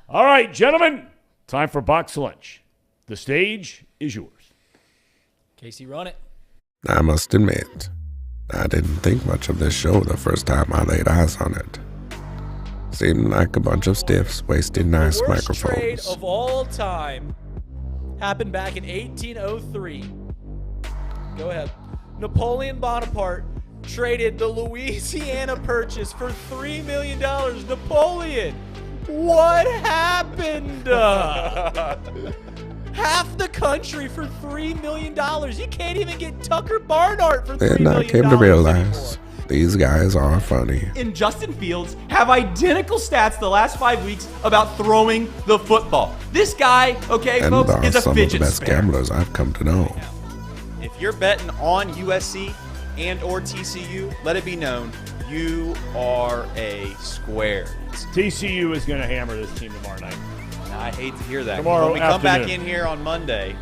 All right, gentlemen. Time for box lunch. The stage is yours. Casey, run it. I must admit, I didn't think much of this show the first time I laid eyes on it. Seemed like a bunch of stiffs wasting nice The worst microphones. trade of all time happened back in 1803. Go ahead. Napoleon Bonaparte traded the Louisiana Purchase for $3 million. Napoleon, what happened? Half the country for $3 million. You can't even get Tucker Barnhart for $3 million. Then I came to realize anymore. these guys are funny. And Justin Fields have identical stats the last 5 weeks about throwing the football. This guy, okay, And folks, are is a some of the fidget best spinner. gamblers I've come to know. If you're betting on USC and or TCU, let it be known you are a square. TCU is going to hammer this team tomorrow night. I hate to hear that. Tomorrow When we come back afternoon. in here on Monday,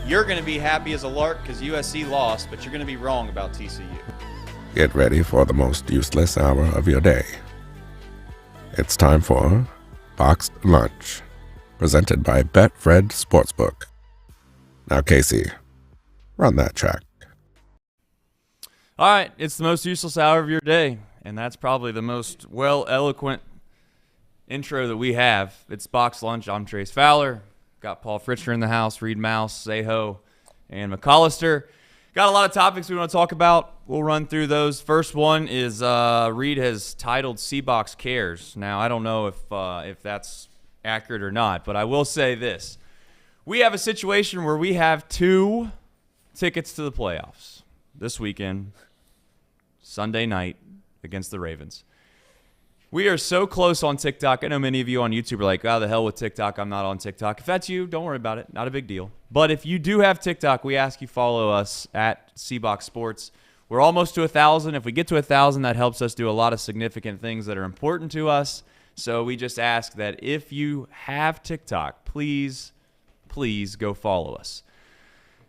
you're going to be happy as a lark because USC lost, but you're going to be wrong about TCU. Get ready for the most useless hour of your day. It's time for Boxed Lunch, presented by Betfred Sportsbook. Now, Casey, run that track. All right, it's the most useless hour of your day, and that's probably the most eloquent intro that we have. It's Box Lunch. I'm Trace Fowler. Got Paul Fritcher in the house, Reed Mouse, Seho, and McCollister. Got a lot of topics we want to talk about. We'll run through those. First one is Reed has titled Seabox Cares. Now, I don't know if that's accurate or not, but I will say this. We have a situation where we have 2 tickets to the playoffs this weekend, Sunday night against the Ravens. We are so close on TikTok. I know many of you on YouTube are like, oh, the hell with TikTok. I'm not on TikTok. If that's you, don't worry about it. Not a big deal. But if you do have TikTok, we ask you follow us at Seabox Sports. We're almost to 1,000. If we get to 1,000, that helps us do a lot of significant things that are important to us. So we just ask that if you have TikTok, please go follow us.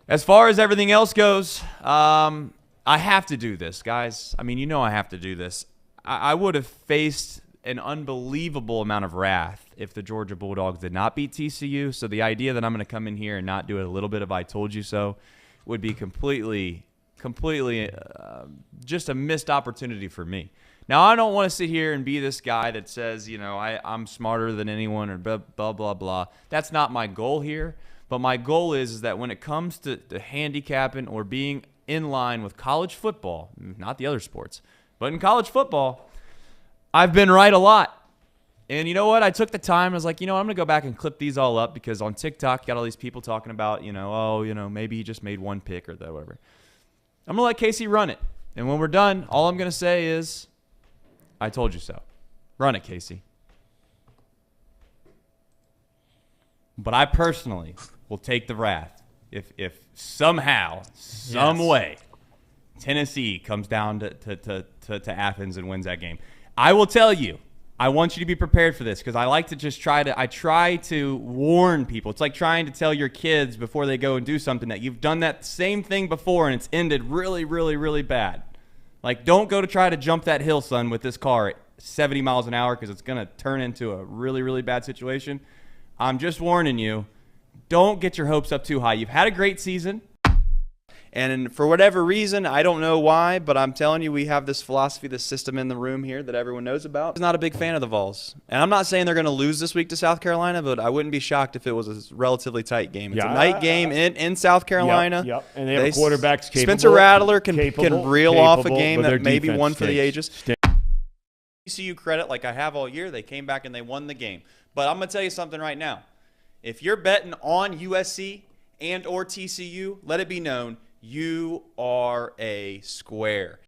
As far as everything else goes, I have to do this, guys. I mean, you know I have to do this. I would have faced an unbelievable amount of wrath if the Georgia Bulldogs did not beat TCU. So the idea that I'm going to come in here and not do a little bit of I told you so would be completely just a missed opportunity for me. Now, I don't want to sit here and be this guy that says, you know, I'm smarter than anyone or blah, blah, blah, blah. That's not my goal here. But my goal is that when it comes to handicapping or being in line with college football, not the other sports, but in college football, I've been right a lot. And you know what? I took the time. I was like, you know, I'm going to go back and clip these all up because on TikTok, you got all these people talking about, you know, oh, you know, maybe he just made one pick or whatever. I'm going to let Casey run it. And when we're done, all I'm going to say is, I told you so. Run it, Casey. But I personally will take the wrath if somehow, some way, Tennessee comes down to Athens and wins that game. I will tell you, I want you to be prepared for this because I like to just try to warn people. It's like trying to tell your kids before they go and do something that you've done that same thing before and it's ended really, really, really bad. Like, don't go to try to jump that hill, son, with this car at 70 miles an hour because it's going to turn into a really, really bad situation. I'm just warning you, don't get your hopes up too high. You've had a great season. And for whatever reason, I don't know why, but I'm telling you, we have this philosophy, this system in the room here that everyone knows about. I'm not a big fan of the Vols. And I'm not saying they're going to lose this week to South Carolina, but I wouldn't be shocked if it was a relatively tight game. It's a night game in South Carolina. Yep. And they have quarterbacks capable. Spencer Rattler can reel off a game that maybe won for the ages. TCU credit, like I have all year, they came back and they won the game. But I'm going to tell you something right now. If you're betting on USC and or TCU, let it be known, you are a square.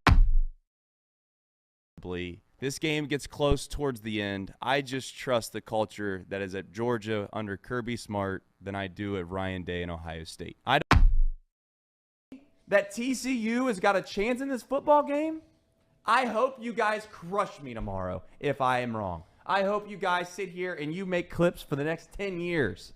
This game gets close towards the end. I just trust the culture that is at Georgia under Kirby Smart than I do at Ryan Day in Ohio State. I don't that TCU has got a chance in this football game. I hope you guys crush me tomorrow if I am wrong. I hope you guys sit here and you make clips for the next 10 years.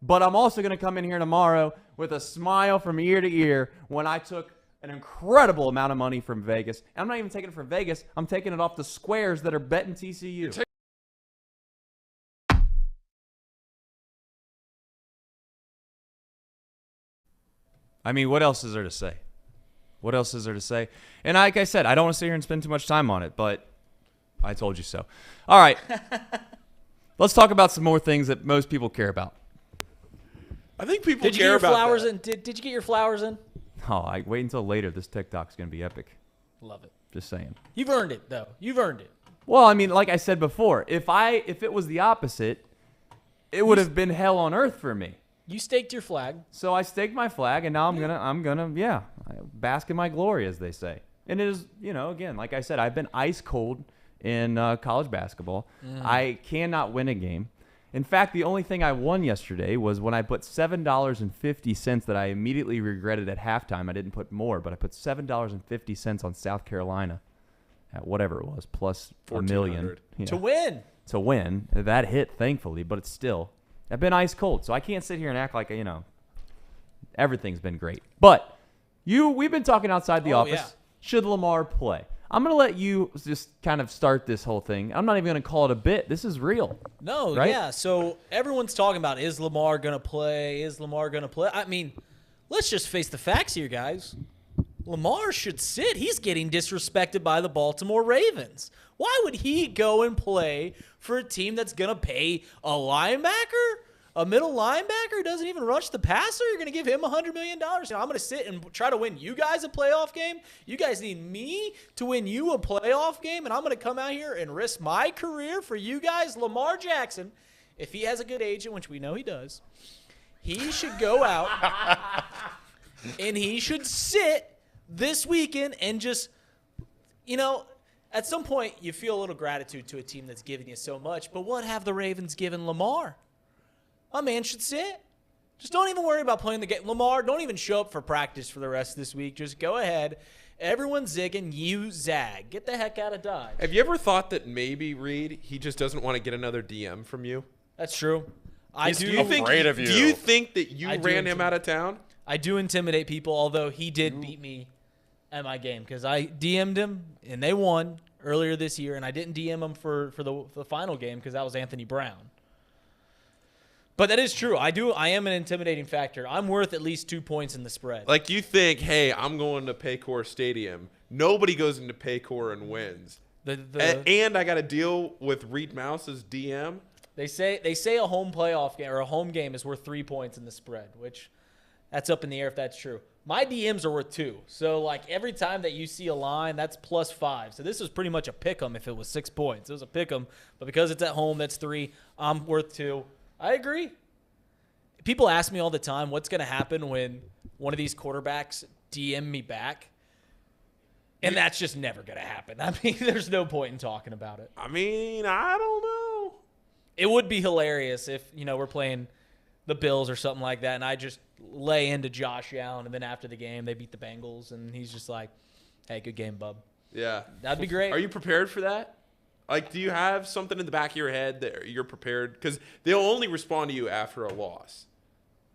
But I'm also going to come in here tomorrow with a smile from ear to ear when I took an incredible amount of money from Vegas. And I'm not even taking it from Vegas. I'm taking it off the squares that are betting TCU. I mean, what else is there to say? What else is there to say? And like I said, I don't want to sit here and spend too much time on it, but I told you so. All right. Let's talk about some more things that most people care about. I think people Did you get care your about flowers that. in? Did you get your flowers in? Oh, I wait until later. This TikTok's going to be epic. Love it. Just saying. You've earned it, though. You've earned it. Well, I mean, like I said before, if it was the opposite, it would have been hell on earth for me. You staked your flag. So I staked my flag, and now I'm gonna bask in my glory, as they say. And it is, again, like I said, I've been ice cold in college basketball. I cannot win a game. In fact, the only thing I won yesterday was when I put $7.50 that I immediately regretted at halftime. I didn't put more, but I put $7.50 on South Carolina at whatever it was, plus $1 million. Yeah. To win. To win. That hit, thankfully, but it's still. I've been ice cold, so I can't sit here and act like, everything's been great. But we've been talking outside the office. Yeah. Should Lamar play? I'm going to let you just kind of start this whole thing. I'm not even going to call it a bit. This is real. No, right? yeah. So everyone's talking about, is Lamar going to play? Is Lamar going to play? I mean, let's just face the facts here, guys. Lamar should sit. He's getting disrespected by the Baltimore Ravens. Why would he go and play for a team that's going to pay a linebacker, a middle linebacker who doesn't even rush the passer? You're going to give him $100 million? I'm going to sit and try to win you guys a playoff game? You guys need me to win you a playoff game, and I'm going to come out here and risk my career for you guys? Lamar Jackson, if he has a good agent, which we know he does, he should go out and he should sit this weekend and just, at some point you feel a little gratitude to a team that's giving you so much, but what have the Ravens given Lamar? A man should sit. Just don't even worry about playing the game. Lamar, don't even show up for practice for the rest of this week. Just go ahead. Everyone's zigging. You zag. Get the heck out of Dodge. Have you ever thought that maybe, Reed, he just doesn't want to get another DM from you? That's true. Do you think that you ran him out of town? I do intimidate people, although he did beat me at my game because I DM'd him and they won earlier this year, and I didn't DM him for the final game because that was Anthony Brown. But that is true. I am an intimidating factor. I'm worth at least 2 points in the spread. Like, you think, hey, I'm going to Paycor Stadium. Nobody goes into Paycor and wins. And I got to deal with Reed Mouse's DM. They say a home playoff game or a home game is worth 3 points in the spread, which that's up in the air if that's true. My DMs are worth 2. So, like, every time that you see a line, that's plus 5. So this is pretty much a pick 'em if it was 6 points. It was a pick 'em. But because it's at home, that's 3. I'm worth 2. I agree. People ask me all the time, what's going to happen when one of these quarterbacks DM me back? And that's just never going to happen. I mean, there's no point in talking about it. I mean, I don't know. It would be hilarious if, we're playing the Bills or something like that, and I just lay into Josh Allen, and then after the game, they beat the Bengals, and he's just like, hey, good game, bub. Yeah. That'd be great. Are you prepared for that? Like, do you have something in the back of your head that you're prepared? Because they'll only respond to you after a loss.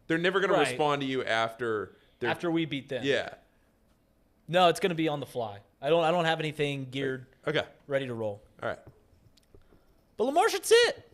They're never going to respond to you after we beat them. Yeah. No, it's going to be on the fly. I don't have anything geared. Okay. Ready to roll. All right. But Lamar should sit.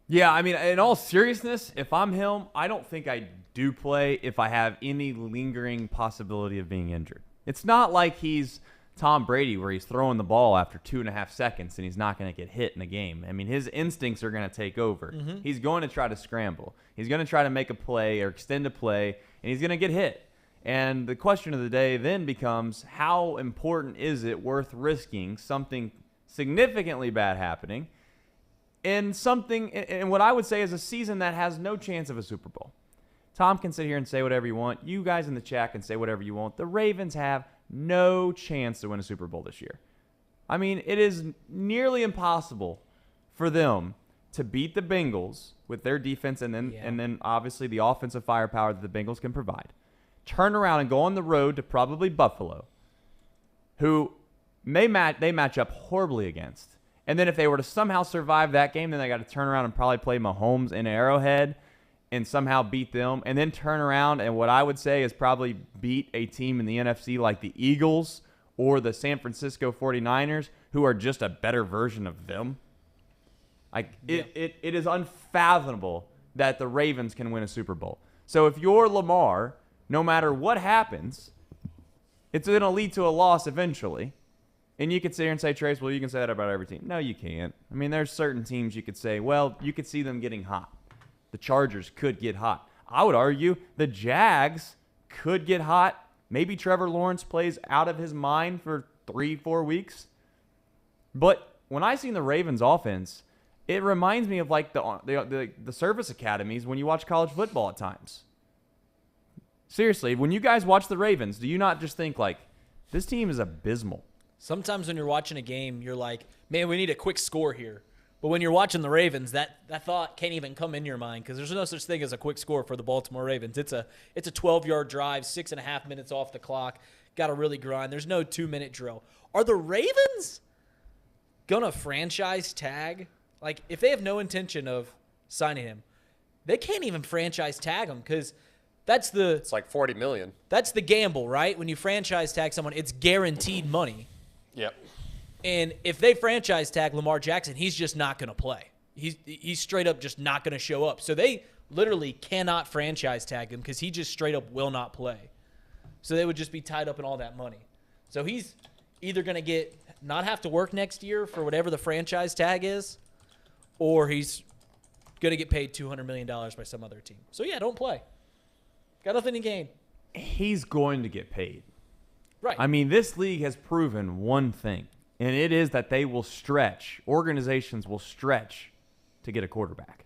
Yeah, I mean, in all seriousness, if I'm him, I don't think I do play if I have any lingering possibility of being injured. It's not like he's Tom Brady where he's throwing the ball after 2.5 seconds and he's not going to get hit in the game. I mean, his instincts are going to take over. Mm-hmm. He's going to try to scramble. He's going to try to make a play or extend a play, and he's going to get hit. And the question of the day then becomes, how important is it worth risking something significantly bad happening in what I would say is a season that has no chance of a Super Bowl? Tom can sit here and say whatever you want. You guys in the chat can say whatever you want. The Ravens have no chance to win a Super Bowl this year. I mean, it is nearly impossible for them to beat the Bengals with their defense and then obviously the offensive firepower that the Bengals can provide. Turn around and go on the road to probably Buffalo, who they match up horribly against. And then if they were to somehow survive that game, then they got to turn around and probably play Mahomes in Arrowhead and somehow beat them, and then turn around and what I would say is probably beat a team in the NFC like the Eagles or the San Francisco 49ers, who are just a better version of them. Like it is unfathomable that the Ravens can win a Super Bowl. So if you're Lamar, no matter what happens, it's going to lead to a loss eventually. And you could sit here and say, Trace, well, you can say that about every team. No, you can't. I mean, there's certain teams you could say, well, you could see them getting hot. The Chargers could get hot. I would argue the Jags could get hot. Maybe Trevor Lawrence plays out of his mind for 3-4 weeks. But when I see the Ravens offense, it reminds me of like the service academies when you watch college football at times. Seriously, when you guys watch the Ravens, do you not just think like, this team is abysmal? Sometimes when you're watching a game, you're like, man, we need a quick score here. But when you're watching the Ravens, that thought can't even come in your mind because there's no such thing as a quick score for the Baltimore Ravens. It's a 12-yard drive, 6.5 minutes off the clock. Got to really grind. There's no 2-minute drill. Are the Ravens going to franchise tag? Like, if they have no intention of signing him, they can't even franchise tag him because it's like $40 million. That's the gamble, right? When you franchise tag someone, it's guaranteed money. Yep. And if they franchise tag Lamar Jackson, he's just not going to play. He's straight up just not going to show up. So they literally cannot franchise tag him because he just straight up will not play. So they would just be tied up in all that money. So he's either going to not have to work next year for whatever the franchise tag is, or he's going to get paid $200 million by some other team. So, yeah, don't play. Got nothing to gain. He's going to get paid. Right. I mean, this league has proven one thing, and it is that they will stretch. Organizations will stretch to get a quarterback.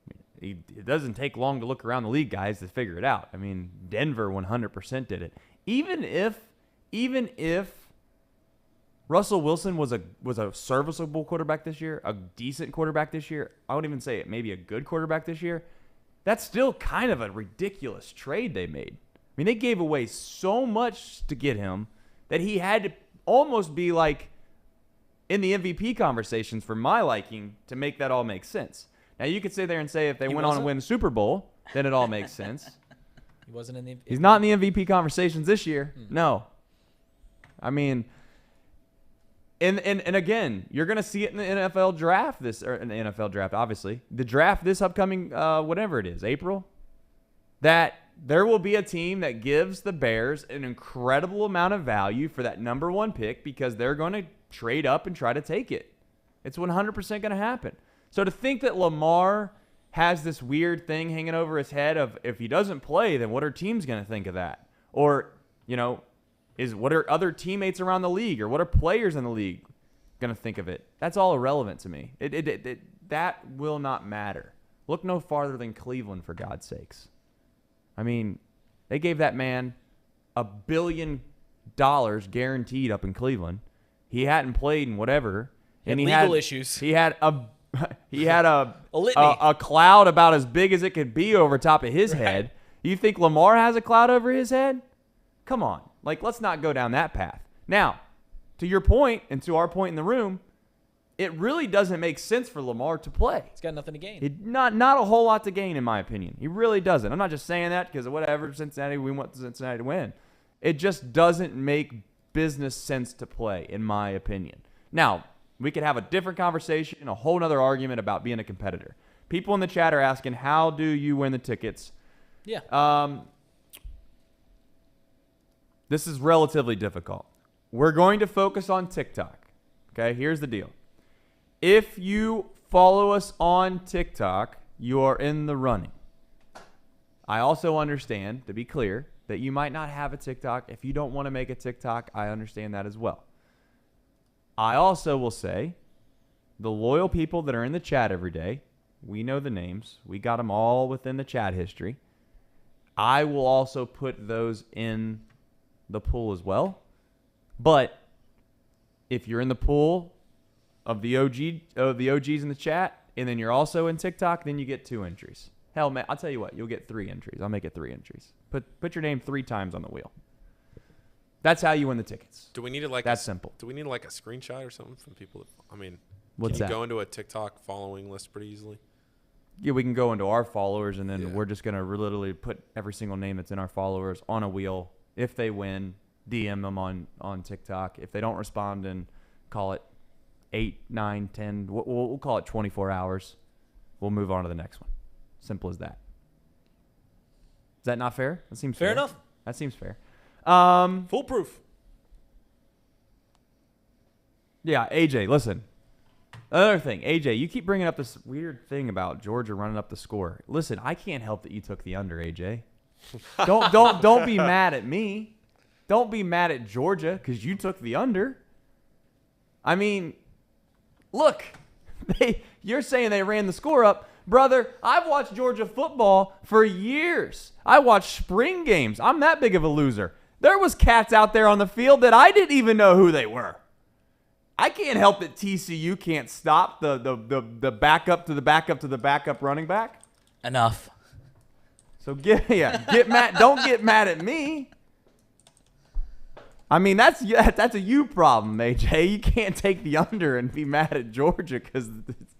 I mean, it doesn't take long to look around the league, guys, to figure it out. I mean, Denver 100% did it. Even if Russell Wilson was a serviceable quarterback this year, a decent quarterback this year, I wouldn't even say it, maybe a good quarterback this year, that's still kind of a ridiculous trade they made. I mean, they gave away so much to get him that he had to almost be like in the MVP conversations for my liking to make that all make sense. Now, you could sit there and say if they went on and win the Super Bowl, then it all makes sense. He wasn't in the MVP. He's not in the MVP conversations this year. No. I mean, and again, you're going to see it in the NFL draft obviously. The draft this upcoming, whatever it is, April, that there will be a team that gives the Bears an incredible amount of value for that number 1 pick because they're going to trade up and try to take it. It's 100% going to happen. So to think that Lamar has this weird thing hanging over his head of if he doesn't play, then what are teams going to think of that? Or, what are other teammates around the league or what are players in the league going to think of it? That's all irrelevant to me. That will not matter. Look no farther than Cleveland, for God's sakes. I mean, they gave that man $1 billion guaranteed up in Cleveland. He hadn't played in whatever. And he had legal issues. He had a cloud about as big as it could be over top of his head. You think Lamar has a cloud over his head? Come on. Like, let's not go down that path. Now, to your point and to our point in the room, it really doesn't make sense for Lamar to play. He's got nothing to gain. Not a whole lot to gain, in my opinion. He really doesn't. I'm not just saying that because of whatever, Cincinnati, we want Cincinnati to win. It just doesn't make business sense to play, in my opinion. Now, we could have a different conversation, a whole other argument about being a competitor. People in the chat are asking, how do you win the tickets? Yeah. This is relatively difficult. We're going to focus on TikTok. Okay, here's the deal. If you follow us on TikTok, you are in the running. I also understand, to be clear, that you might not have a TikTok. If you don't want to make a TikTok, I understand that as well. I also will say, the loyal people that are in the chat every day, we know the names. We got them all within the chat history. I will also put those in the pool as well. But if you're in the pool of the OGs in the chat, and then you're also in TikTok, then you get 2 entries. Hell, man, I'll tell you what, you'll get 3 entries. I'll make it 3 entries. Put your name 3 times on the wheel. That's how you win the tickets. Do we need like That's simple. Do we need like a screenshot or something from people? What's can that? you go into a TikTok following list pretty easily? Yeah, we can go into our followers, and then we're just going to literally put every single name that's in our followers on a wheel. If they win, DM them on TikTok. If they don't respond, then call it 8, 9, 10. We'll call it 24 hours. We'll move on to the next one. Simple as that. Is that not fair? That seems fair. Fair enough. That seems fair. Foolproof. Yeah, AJ, listen. Another thing, AJ, you keep bringing up this weird thing about Georgia running up the score. Listen, I can't help that you took the under, AJ. Don't be mad at me. Don't be mad at Georgia because you took the under. I mean, look, you're saying they ran the score up. Brother, I've watched Georgia football for years. I watched spring games. I'm that big of a loser. There was cats out there on the field that I didn't even know who they were. I can't help that TCU can't stop the backup to the backup to the backup running back. Enough. So get mad. Don't get mad at me. I mean, that's a you problem, AJ. You can't take the under and be mad at Georgia because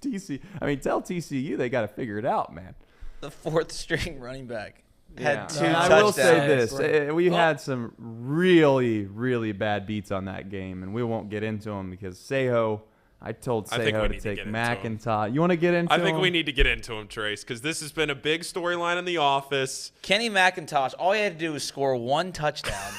TCU. I mean, tell TCU they got to figure it out, man. The fourth string running back had 2 And touchdowns. I will say this: we had some really, really bad beats on that game, and we won't get into them because Seho. I told Seho to take McIntosh. You want to get into him? I think we need to get into him, Trace, because this has been a big storyline in the office. Kenny McIntosh, all he had to do was score 1 touchdown.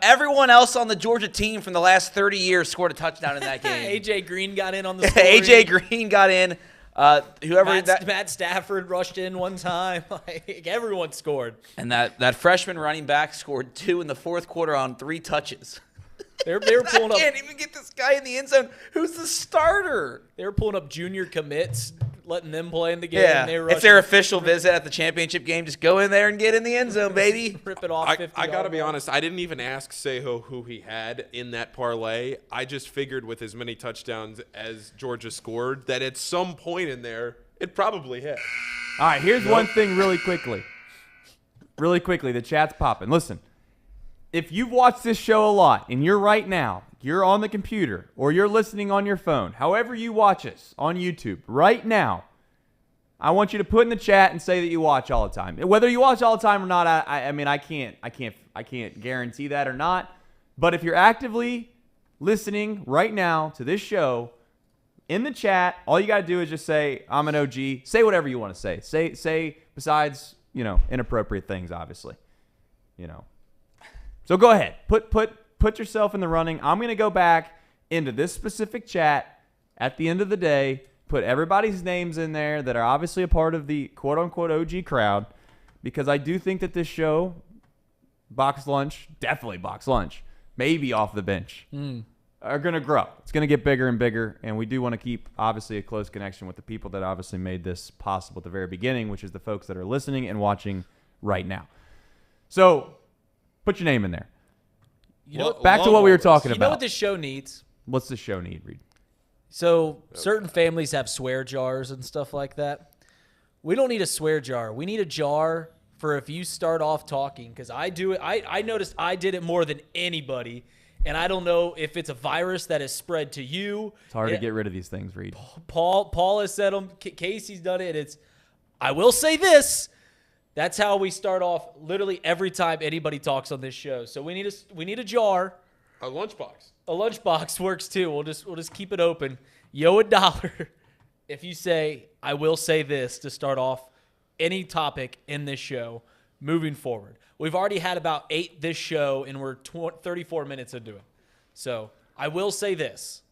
Everyone else on the Georgia team from the last 30 years scored a touchdown in that game. AJ Green got in on the scoring. AJ Green got in. Matt Stafford rushed in one time. Like, everyone scored. And that freshman running back scored 2 in the fourth quarter on 3 touches. They were pulling up. I can't even get this guy in the end zone. Who's the starter? They were pulling up junior commits, letting them play in the game. Yeah, They were it's their official visit at the championship game. Just go in there and get in the end zone, baby. Rip it off. I got to be honest. I didn't even ask Seho who he had in that parlay. I just figured with as many touchdowns as Georgia scored that at some point in there, it probably hit. All right, here's one thing really quickly. Really quickly, the chat's popping. Listen, if you've watched this show a lot and you're right now, you're on the computer or you're listening on your phone, however you watch us on YouTube right now, I want you to put in the chat and say that you watch all the time. Whether you watch all the time or not, I mean, I can't guarantee that or not. But if you're actively listening right now to this show, in the chat, all you got to do is just say, I'm an OG. Say whatever you want to say. Say besides, inappropriate things, obviously. So go ahead. Put yourself in the running. I'm going to go back into this specific chat at the end of the day, put everybody's names in there that are obviously a part of the quote-unquote OG crowd, because I do think that this show, Box Lunch, definitely Box Lunch, maybe off the bench, are going to grow. It's going to get bigger and bigger, and we do want to keep, obviously, a close connection with the people that obviously made this possible at the very beginning, which is the folks that are listening and watching right now. So put your name in there. Back to what we were talking about. You know what this show needs? What's the show need, Reed? So certain families have swear jars and stuff like that. We don't need a swear jar. We need a jar for if you start off talking, because I do it. I noticed I did it more than anybody, and I don't know if it's a virus that has spread to you. It's hard to get rid of these things, Reed. Paul has said them. Casey's done it. It's, I will say this. That's how we start off literally every time anybody talks on this show. So we need a jar. A lunchbox. A lunchbox works too. We'll just keep it open. Yo, $1 if you say, I will say this to start off any topic in this show moving forward. We've already had about 8 this show, and we're 34 minutes into it. So I will say this.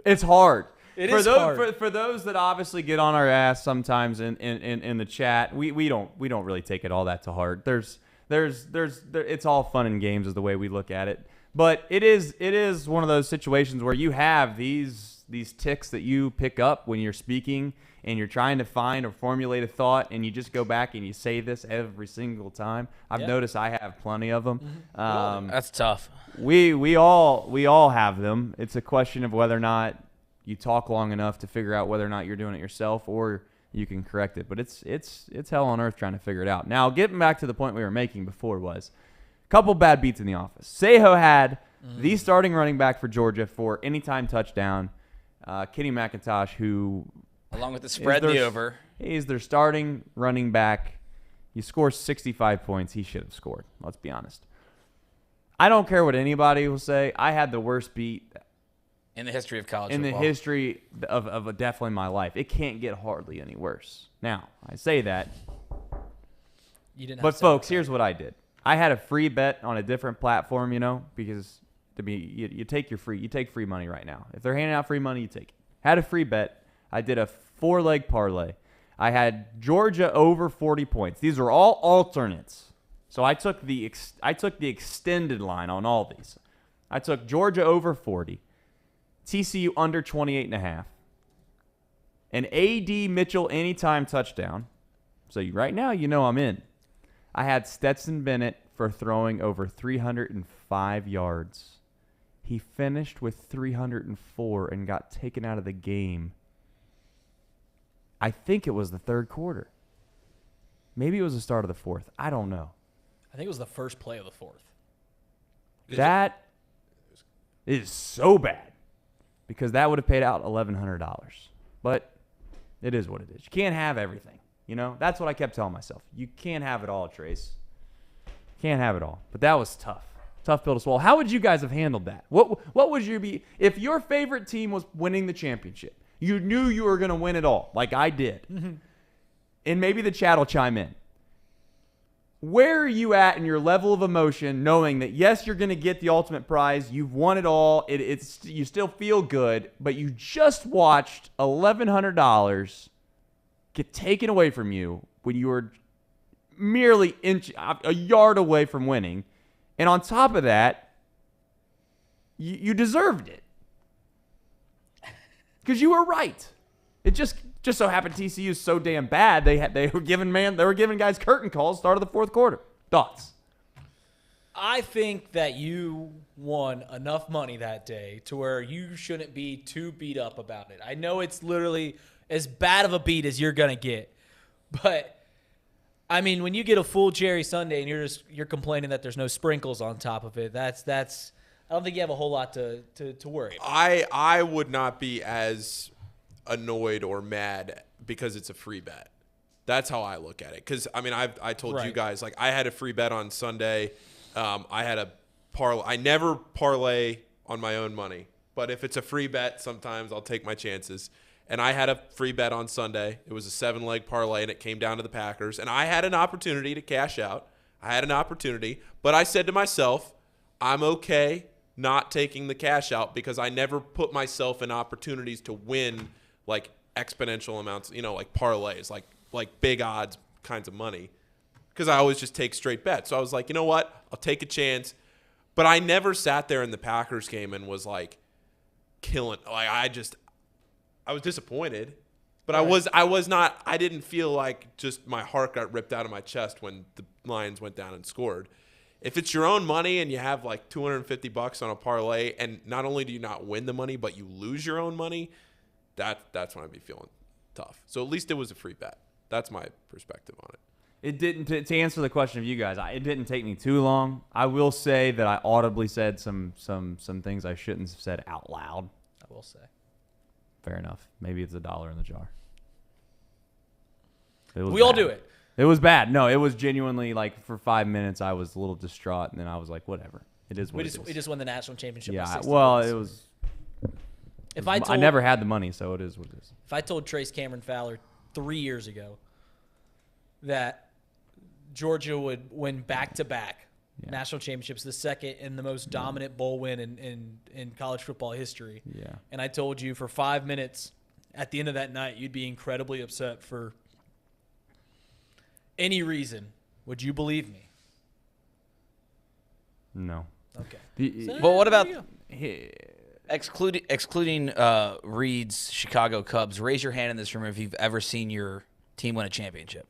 It's hard. It is hard. For those that obviously get on our ass sometimes in the chat, we don't really take it all that to heart. It's all fun and games is the way we look at it. But it is one of those situations where you have these tics that you pick up when you're speaking and you're trying to find or formulate a thought, and you just go back and you say this every single time. I've noticed I have plenty of them. Mm-hmm. That's tough. We all have them. It's a question of whether or not you talk long enough to figure out whether or not you're doing it yourself or you can correct it. But it's hell on earth trying to figure it out. Now, getting back to the point we were making before was, Couple bad beats in the office. Seho had the starting running back for Georgia for anytime touchdown. Kenny McIntosh, who along with the spread the over. He's their starting running back. You score 65 points. He should have scored. Let's be honest. I don't care what anybody will say. I had the worst beat in the history of college football. In the history of definitely my life. It can't get hardly any worse. Now, I say that. But folks, here's what I did. I had a free bet on a different platform, because you take free money right now. If they're handing out free money, you take it. Had a free bet. I did a 4-leg parlay. I had Georgia over 40 points. These are all alternates. So I took the extended line on all these. I took Georgia over 40, TCU under 28.5, an A.D. Mitchell anytime touchdown. So right now, I'm in. I had Stetson Bennett for throwing over 305 yards. He finished with 304 and got taken out of the game. I think it was the third quarter. Maybe it was the start of the fourth. I don't know. I think it was the first play of the fourth. That is so bad because that would have paid out $1,100. But it is what it is. You can't have everything. That's what I kept telling myself. You can't have it all, Trace. Can't have it all. But that was tough. Tough pill to swallow. How would you guys have handled that? What would you be if your favorite team was winning the championship? You knew you were going to win it all, like I did. Mm-hmm. And maybe the chat will chime in. Where are you at in your level of emotion, knowing that, yes, you're going to get the ultimate prize. You've won it all. You still feel good, but you just watched $1,100 get taken away from you when you were merely a yard away from winning. And on top of that, you deserved it. Because you were right. It just so happened TCU is so damn bad. They were giving guys curtain calls start of the fourth quarter. Thoughts? I think that you won enough money that day to where you shouldn't be too beat up about it. I know it's literally as bad of a beat as you're gonna get, but I mean, when you get a full Jerry Sunday and you're complaining that there's no sprinkles on top of it, that's. I don't think you have a whole lot to worry about. I would not be as annoyed or mad because it's a free bet. That's how I look at it. Because, I told you guys, like, I had a free bet on Sunday. I had a parlay. I never parlay on my own money. But if it's a free bet, sometimes I'll take my chances. And I had a free bet on Sunday. It was a 7-leg parlay, and it came down to the Packers. And I had an opportunity to cash out. I had an opportunity. But I said to myself, I'm okay not taking the cash out because I never put myself in opportunities to win like exponential amounts, like parlays, like big odds kinds of money, because I always just take straight bets. So I was like, you know what? I'll take a chance. But I never sat there in the Packers game and was like killing. Like I was disappointed, but right. I was not. I didn't feel like just my heart got ripped out of my chest when the Lions went down and scored. If it's your own money and you have like $250 on a parlay, and not only do you not win the money, but you lose your own money, that's when I'd be feeling tough. So at least it was a free bet. That's my perspective on it. It didn't, to answer the question of you guys, it didn't take me too long. I will say that I audibly said some things I shouldn't have said out loud. I will say. Fair enough. Maybe it's $1 in the jar. We all do it. It was bad. No, it was genuinely like for 5 minutes I was a little distraught, and then I was like, whatever. It is what it is. We just won the national championship. Yeah, well, it was. I never had the money, so it is what it is. If I told Trace Cameron Fowler 3 years ago that Georgia would win back-to-back national championships, the second and the most dominant bowl win in college football history, and I told you for 5 minutes at the end of that night you'd be incredibly upset for any reason, would you believe me? No. Okay. Well, what about excluding Reed's Chicago Cubs? Raise your hand in this room if you've ever seen your team win a championship.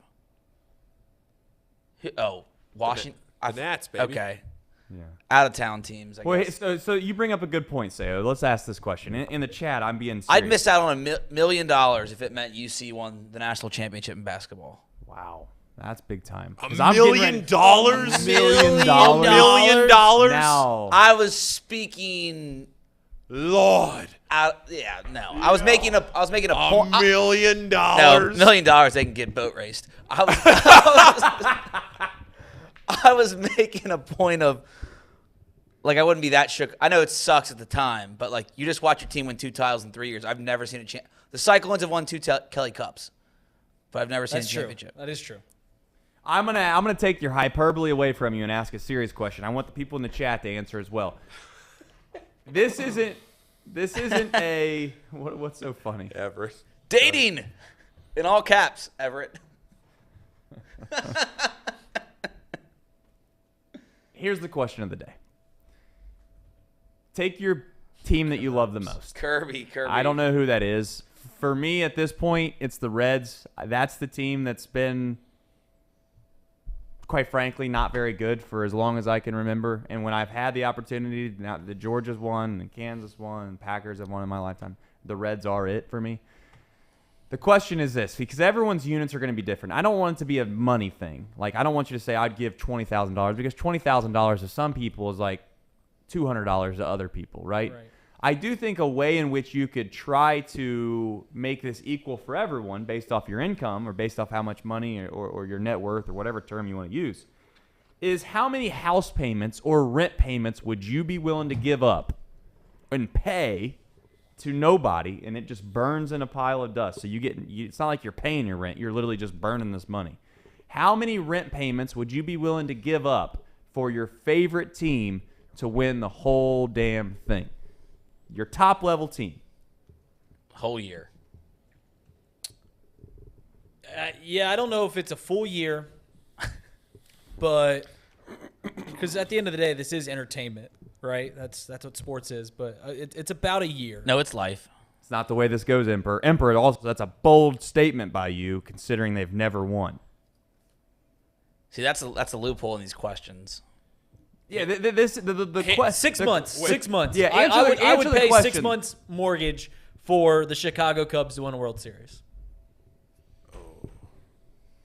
Oh, Washington. The Nats, baby. Okay. Yeah. Out of town teams. I guess. So you bring up a good point, Sayo. Let's ask this question in the chat. I'm being serious. I'd miss out on $1 million if it meant UC won the national championship in basketball. Wow. That's big time. $1 million? $1 million? $1 million? No. I was speaking. Lord. Yeah, no. I was making a point. $1 million? No, $1 million. They can get boat raced. I was making a point of, like, I wouldn't be that shook. I know it sucks at the time, but like, you just watch your team win 2 titles in 3 years. I've never seen a chance. The Cyclones have won 2 Kelly Cups, but I've never seen a championship. That is true. I'm gonna take your hyperbole away from you and ask a serious question. I want the people in the chat to answer as well. This isn't a what's so funny? Everett. Dating, in all caps, Everett. Here's the question of the day. Take your team that you love the most. Kirby. I don't know who that is. For me, at this point, it's the Reds. That's the team that's been, quite frankly, not very good for as long as I can remember. And when I've had the opportunity, now the Georgia's won, and Kansas won, and Packers have won in my lifetime, the Reds are it for me. The question is this, because everyone's units are going to be different. I don't want it to be a money thing. Like, I don't want you to say I'd give $20,000, because $20,000 to some people is like $200 to other people, right? I do think a way in which you could try to make this equal for everyone based off your income or based off how much money or your net worth or whatever term you want to use is how many house payments or rent payments would you be willing to give up and pay to nobody, and it just burns in a pile of dust. So it's not like you're paying your rent. You're literally just burning this money. How many rent payments would you be willing to give up for your favorite team to win the whole damn thing? Your top-level team. Whole year. Yeah, I don't know if it's a full year, but because at the end of the day, this is entertainment, right? That's what sports is, but it's about a year. No, it's life. It's not the way this goes, Emperor. Emperor, also, that's a bold statement by you, considering they've never won. See, that's a loophole in these questions. Yeah, the question. 6 months. 6 months. Yeah, I would pay 6 months mortgage for the Chicago Cubs to win a World Series.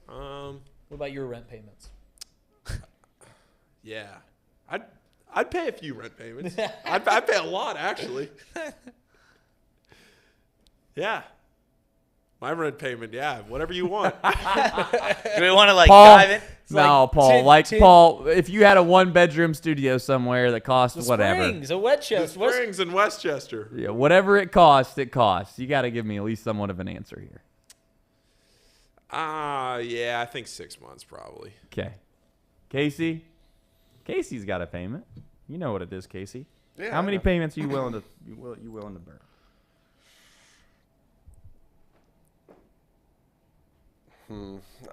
What about your rent payments? Yeah, I'd pay a few rent payments. I'd pay a lot, actually. Yeah. My rent payment, yeah, whatever you want. Do we want to Paul, dive in? Paul, if you had a 1-bedroom studio somewhere that cost whatever. Springs, a Westchester. The Springs in Westchester. Yeah, whatever it costs, it costs. You got to give me at least somewhat of an answer here. Yeah, I think 6 months probably. Okay. Casey? Casey's got a payment. You know what it is, Casey. Yeah, How many payments are you willing to burn?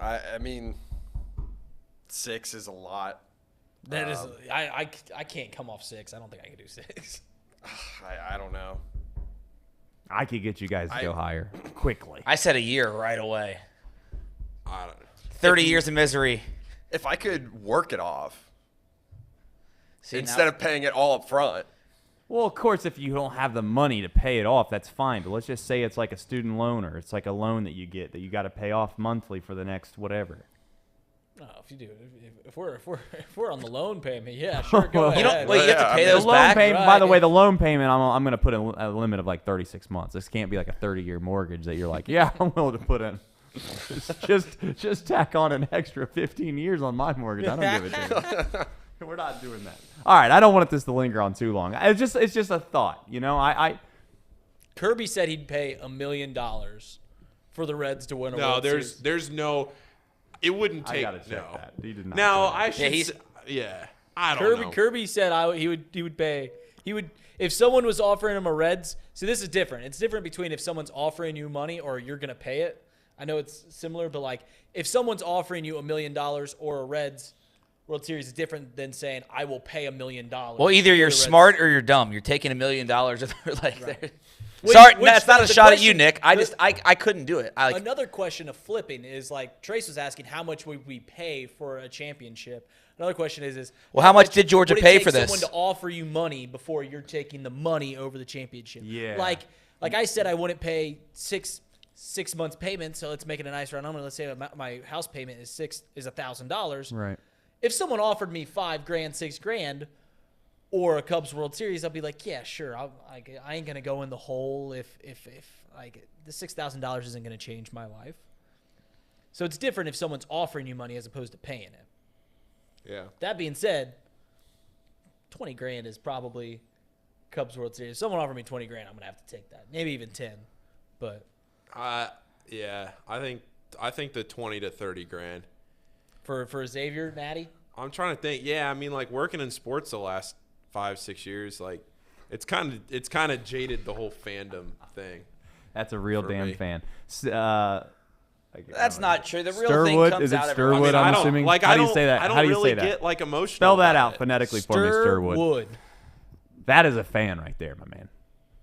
I mean, 6 is a lot. That is, I can't come off 6. I don't think I can do 6. I don't know. I could get you guys to go higher quickly. I said a year right away. I don't know. 30 years of misery. If I could work it off instead of paying it all up front. Well, of course, if you don't have the money to pay it off, that's fine. But let's just say it's like a student loan, or it's like a loan that you get that you got to pay off monthly for the next whatever. No, if you do, if we're on the loan payment, yeah, sure, go ahead. You have to pay those the loan back. Payment, by the way, the loan payment, I'm going to put a limit of like 36 months. This can't be like a 30-year mortgage that you're like, yeah, I'm willing to put in. just tack on an extra 15 years on my mortgage. I don't give a damn. We're not doing that. All right, I don't want this to linger on too long. It's just a thought, you know. Kirby said he'd pay $1 million for the Reds to win a World Series. There's no. It wouldn't take. I gotta check that. He did not. Now I should. I don't know. Kirby said he would pay. He would if someone was offering him a Reds. See, this is different. It's different between if someone's offering you money or you're gonna pay it. I know it's similar, but like if someone's offering you $1 million or a Reds World Series is different than saying I will pay $1 million. Well, either you're smart or you're dumb. You're taking $1 million. Right. Sorry, that's not a shot at you, Nick. I couldn't do it. Another question of flipping is like Trace was asking, how much would we pay for a championship? Another question is well, how much did Georgia pay for this? Someone to offer you money before you're taking the money over the championship. Yeah. Like I said, I wouldn't pay six 6 months payment, so let's make it a nice round number. Let's say my house payment is $1,000. Right. If someone offered me $5,000, $6,000, or a Cubs World Series, I'll be like, yeah, sure. I ain't gonna go in the hole if like the $6,000 isn't gonna change my life. So it's different if someone's offering you money as opposed to paying it. Yeah. That being said, $20,000 is probably Cubs World Series. If someone offered me $20,000, I'm gonna have to take that. Maybe even 10, but. Yeah, I think the 20 to 30 grand for Xavier, Natty. I'm trying to think. Yeah, I mean, like working in sports the last 5-6 years, like it's kind of jaded the whole fandom thing. That's a real damn me. fan. That's not true. The real Sturwood? thing comes Is it out every Sturwood? once in a I'm while. assuming. Like, How I do you don't- say that? I don't How do you really say that? get, like, emotional Spell that about out it. phonetically for me, Sturwood. Sturwood. That is a fan right there, my man.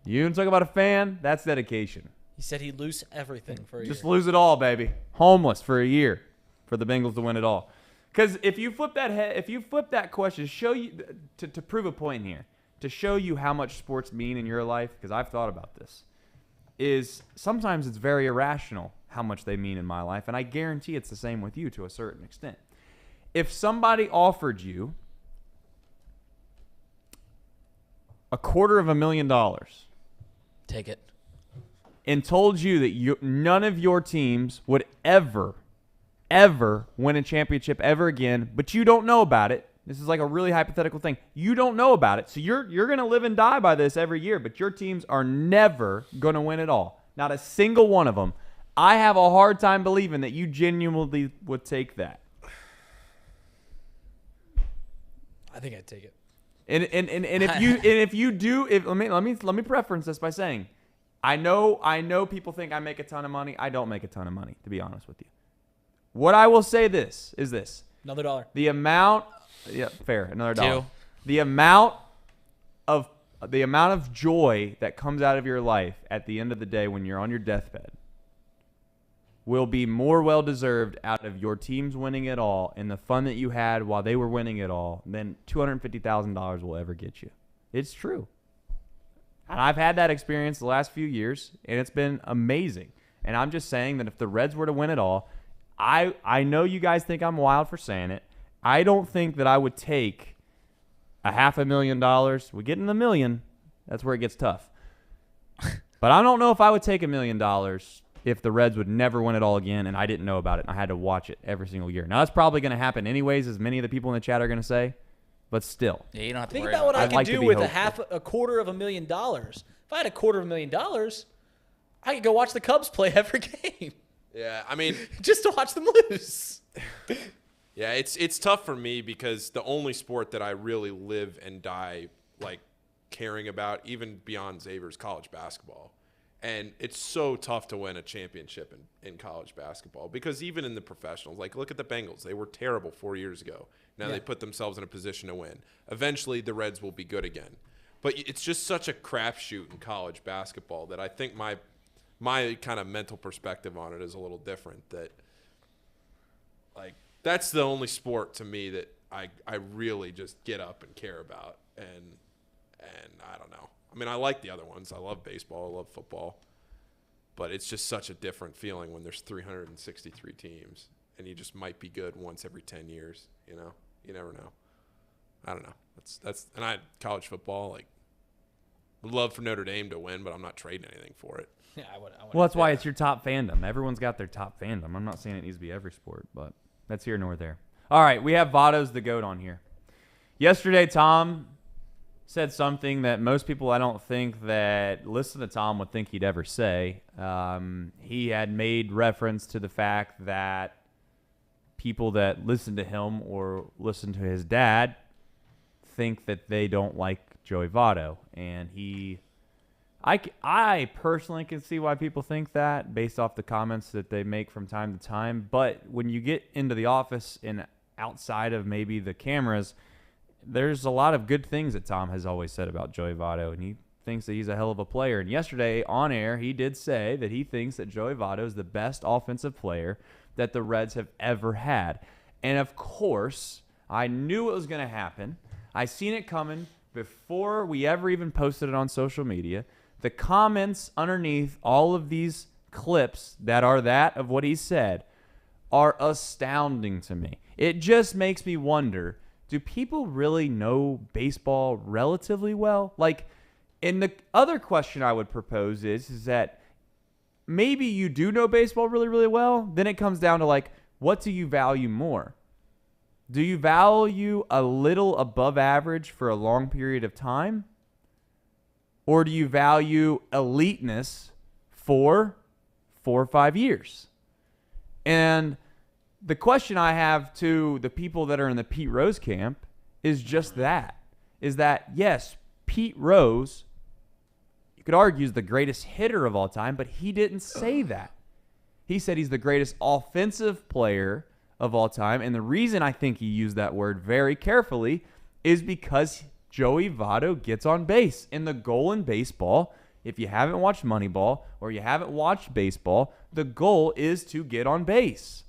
You talk about a fan? That's dedication. He said he'd lose everything for a Just year. lose it all, baby. Homeless for a year for the Bengals to win it all. Because if you flip that question, show you to prove a point here, to show you how much sports mean in your life, because I've thought about this, is sometimes it's very irrational how much they mean in my life, and I guarantee it's the same with you to a certain extent. If somebody offered you $250,000, Take it. and told you that none of your teams would ever win a championship ever again, but you don't know about it. This is like a really hypothetical thing. You don't know about it, so you're going to live and die by this every year, but your teams are never going to win it all. Not a single one of them. I have a hard time believing that you genuinely would take that. I think I'd take it. And if you do, let me preference this by saying, I know people think I make a ton of money. I don't make a ton of money, to be honest with you. What I will say is this. Another dollar. The amount, yeah, fair, another dollar. Two. The amount of joy that comes out of your life at the end of the day when you're on your deathbed will be more well-deserved out of your teams winning it all and the fun that you had while they were winning it all than $250,000 will ever get you. It's true. And I've had that experience the last few years, and it's been amazing. And I'm just saying that if the Reds were to win it all, I know you guys think I'm wild for saying it. I don't think that I would take $500,000. We get in the million, that's where it gets tough. But I don't know if I would take $1 million if the Reds would never win it all again and I didn't know about it and I had to watch it every single year. Now, that's probably going to happen anyways, as many of the people in the chat are going to say, but still. Yeah, you don't have to Think worry about what I it. could like to do be with hopeful. a $250,000. If I had $250,000, I could go watch the Cubs play every game Yeah, I mean, just to watch them lose. yeah, it's tough for me because the only sport that I really live and die like caring about, even beyond Xavier's, college basketball. And it's so tough to win a championship in college basketball because even in the professionals, like look at the Bengals. They were terrible 4 years ago. Now they put themselves in a position to win. Eventually, the Reds will be good again. But it's just such a crapshoot in college basketball that I think my kind of mental perspective on it is a little different. That like that's the only sport to me that I really just get up and care about. And I don't know. I mean, I like the other ones. I love baseball. I love football. But it's just such a different feeling when there's 363 teams and you just might be good once every 10 years, you know? You never know. I don't know. That's and college football, like, would love for Notre Dame to win, but I'm not trading anything for it. Yeah, I would. Well, that's why it's your top fandom. Everyone's got their top fandom. I'm not saying it needs to be every sport, but that's here nor there. All right, we have Votto's the GOAT on here. Yesterday, Thom said something that most people I don't think that listen to Thom would think he'd ever say. He had made reference to the fact that people that listen to him or listen to his dad think that they don't like Joey Votto. And I personally can see why people think that based off the comments that they make from time to time. But when you get into the office and outside of maybe the cameras, there's a lot of good things that Thom has always said about Joey Votto, and he thinks that he's a hell of a player. And yesterday on air, he did say that he thinks that Joey Votto is the best offensive player that the Reds have ever had. And of course, I knew it was going to happen. I seen it coming before we ever even posted it on social media. The comments underneath all of these clips that are that of what he said are astounding to me. It just makes me wonder, do people really know baseball relatively well? Like, and the other question I would propose is that maybe you do know baseball really, really well. Then it comes down to, like, what do you value more? Do you value a little above average for a long period of time? Or do you value eliteness for 4 or 5 years? And the question I have to the people that are in the Pete Rose camp is just that. Is that, yes, Pete Rose, you could argue, is the greatest hitter of all time, but he didn't say that. He said he's the greatest offensive player of all time. And the reason I think he used that word very carefully is because Joey Votto gets on base. And the goal in baseball, if you haven't watched Moneyball or you haven't watched baseball, the goal is to get on base.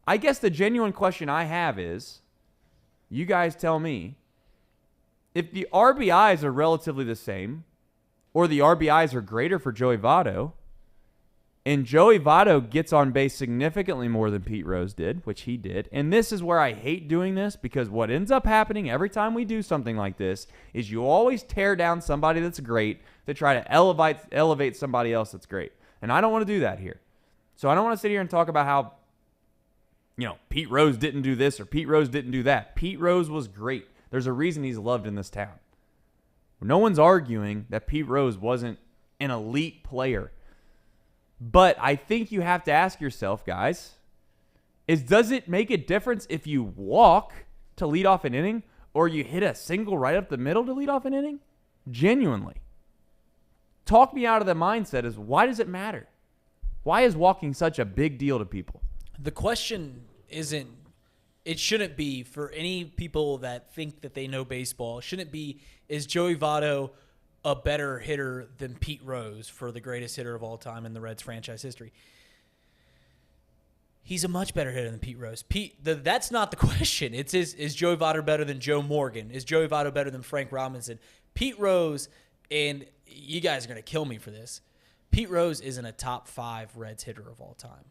I guess the genuine question I have is, you guys tell me, if the RBIs are relatively the same, or the RBIs are greater for Joey Votto, and Joey Votto gets on base significantly more than Pete Rose did, which he did, and this is where I hate doing this, because what ends up happening every time we do something like this is you always tear down somebody that's great to try to elevate somebody else that's great. And I don't want to do that here. So I don't want to sit here and talk about how, Pete Rose didn't do this or Pete Rose didn't do that. Pete Rose was great. There's a reason he's loved in this town. No one's arguing that Pete Rose wasn't an elite player. But I think you have to ask yourself, guys, does it make a difference if you walk to lead off an inning or you hit a single right up the middle to lead off an inning? Genuinely. Talk me out of the mindset is, why does it matter? Why is walking such a big deal to people? The question it shouldn't be for any people that think that they know baseball, shouldn't be, is Joey Votto a better hitter than Pete Rose for the greatest hitter of all time in the Reds franchise history? He's a much better hitter than Pete Rose. That's not the question. It's is Joey Votto better than Joe Morgan? Is Joey Votto better than Frank Robinson? Pete Rose, and you guys are going to kill me for this, Pete Rose isn't a top 5 Reds hitter of all time.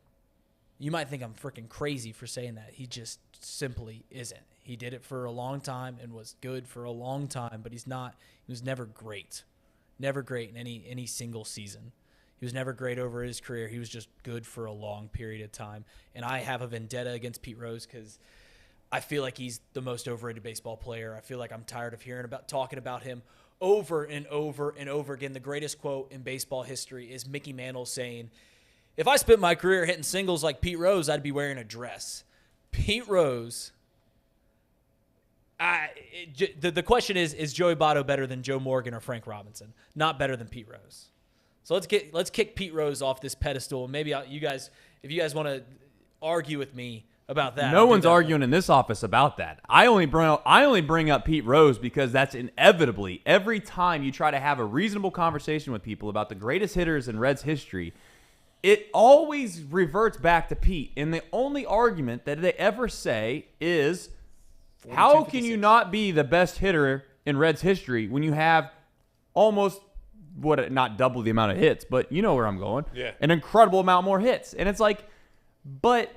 You might think I'm freaking crazy for saying that. He just simply isn't. He did it for a long time and was good for a long time, but he's not. He was never great. Never great in any single season. He was never great over his career. He was just good for a long period of time. And I have a vendetta against Pete Rose because I feel like he's the most overrated baseball player. I feel like I'm tired of talking about him over and over and over again. The greatest quote in baseball history is Mickey Mantle saying, "If I spent my career hitting singles like Pete Rose, I'd be wearing a dress." Pete Rose, the question is Joey Votto better than Joe Morgan or Frank Robinson? Not better than Pete Rose. So let's kick Pete Rose off this pedestal. And maybe if you guys want to argue with me about that. No one's arguing in this office about that. I only bring up Pete Rose because that's inevitably, every time you try to have a reasonable conversation with people about the greatest hitters in Reds history, it always reverts back to Pete. And the only argument that they ever say is, how can you not be the best hitter in Reds history when you have almost, not double the amount of hits, but you know where I'm going. Yeah. An incredible amount more hits. And it's like, but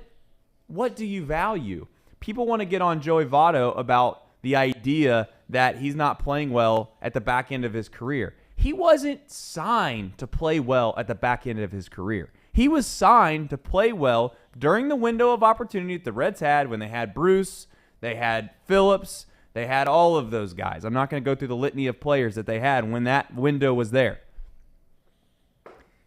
what do you value? People want to get on Joey Votto about the idea that he's not playing well at the back end of his career. He wasn't signed to play well at the back end of his career. He was signed to play well during the window of opportunity that the Reds had when they had Bruce, they had Phillips, they had all of those guys. I'm not going to go through the litany of players that they had when that window was there.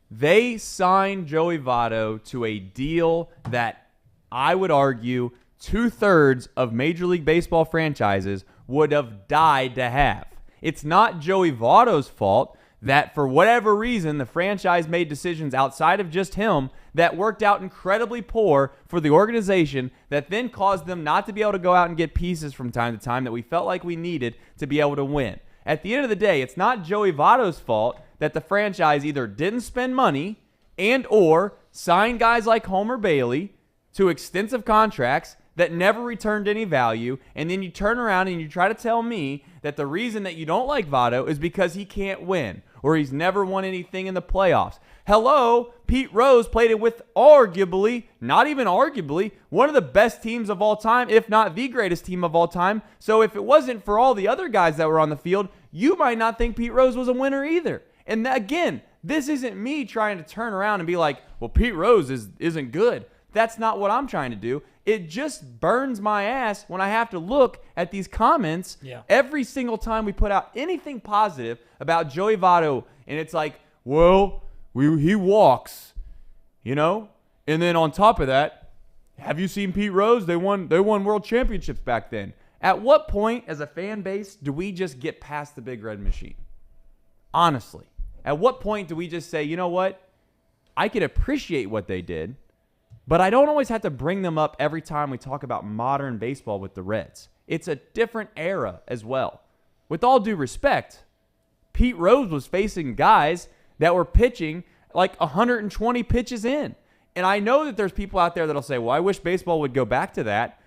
They signed Joey Votto to a deal that I would argue 2/3 of Major League Baseball franchises would have died to have. It's not Joey Votto's fault that for whatever reason the franchise made decisions outside of just him that worked out incredibly poor for the organization that then caused them not to be able to go out and get pieces from time to time that we felt like we needed to be able to win. At the end of the day, it's not Joey Votto's fault that the franchise either didn't spend money and or sign guys like Homer Bailey to extensive contracts that never returned any value, and then you turn around and you try to tell me that the reason that you don't like Votto is because he can't win, or he's never won anything in the playoffs. Hello, Pete Rose played it with arguably, not even arguably, one of the best teams of all time, if not the greatest team of all time. So if it wasn't for all the other guys that were on the field, you might not think Pete Rose was a winner either. And again, this isn't me trying to turn around and be like, well, Pete Rose isn't good. That's not what I'm trying to do. It just burns my ass when I have to look at these comments every single time we put out anything positive about Joey Votto, and it's like, well, he walks, you know? And then on top of that, have you seen Pete Rose? They won world championships back then. At what point as a fan base do we just get past the big red machine? Honestly. At what point do we just say, you know what? I can appreciate what they did, but I don't always have to bring them up every time we talk about modern baseball with the Reds. It's a different era as well. With all due respect, Pete Rose was facing guys that were pitching like 120 pitches in. And I know that there's people out there that'll say, well, I wish baseball would go back to that.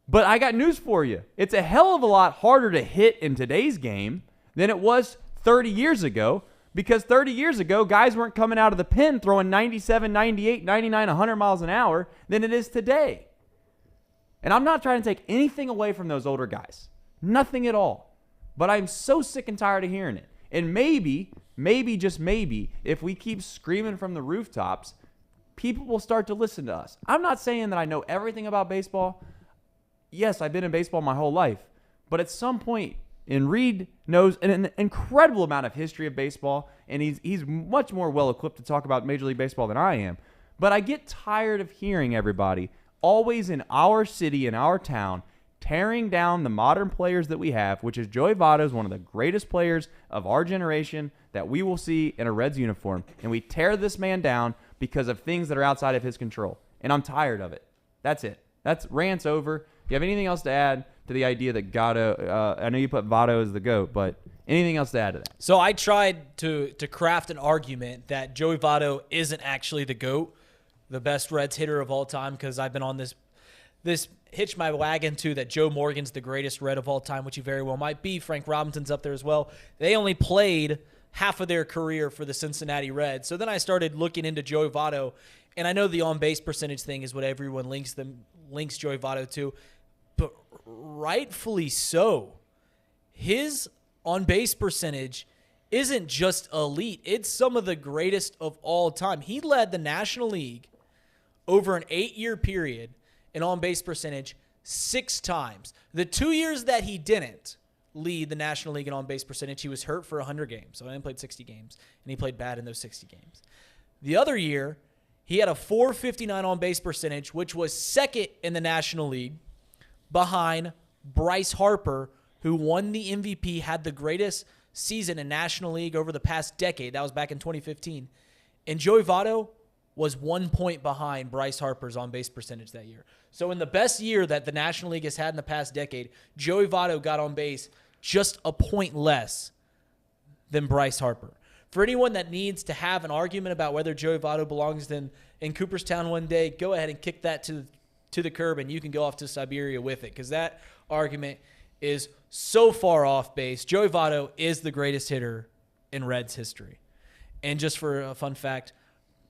But I got news for you. It's a hell of a lot harder to hit in today's game than it was 30 years ago. Because 30 years ago, guys weren't coming out of the pen throwing 97, 98, 99, 100 miles an hour than it is today. And I'm not trying to take anything away from those older guys. Nothing at all. But I'm so sick and tired of hearing it. And maybe, just maybe, if we keep screaming from the rooftops, people will start to listen to us. I'm not saying that I know everything about baseball. Yes, I've been in baseball my whole life. But at some point, and Reed knows an incredible amount of history of baseball, and he's much more well-equipped to talk about Major League Baseball than I am. But I get tired of hearing everybody, always in our city, in our town, tearing down the modern players that we have, which is Joey Votto is one of the greatest players of our generation that we will see in a Reds uniform. And we tear this man down because of things that are outside of his control. And I'm tired of it. That's it. That's rant's over. Do you have anything else to add to the idea that Gatto, I know you put Votto as the GOAT, but anything else to add to that? So I tried to craft an argument that Joey Votto isn't actually the GOAT, the best Reds hitter of all time, because I've been on this hitch my wagon to that Joe Morgan's the greatest Red of all time, which he very well might be. Frank Robinson's up there as well. They only played half of their career for the Cincinnati Reds. So then I started looking into Joey Votto, and I know the on-base percentage thing is what everyone links Joey Votto to, but rightfully so. His on-base percentage isn't just elite. It's some of the greatest of all time. He led the National League over an 8-year period in on-base percentage 6 times. The 2 years that he didn't lead the National League in on-base percentage, he was hurt for 100 games. So he only played 60 games, and he played bad in those 60 games. The other year, he had a .459 on-base percentage, which was second in the National League behind Bryce Harper, who won the MVP, had the greatest season in National League over the past decade. That was back in 2015. And Joey Votto was 1 point behind Bryce Harper's on-base percentage that year. So in the best year that the National League has had in the past decade, Joey Votto got on base just a point less than Bryce Harper. For anyone that needs to have an argument about whether Joey Votto belongs in Cooperstown one day, go ahead and kick that to the curb, and you can go off to Siberia with it, because that argument is so far off base. Joey Votto is the greatest hitter in Reds history. And just for a fun fact,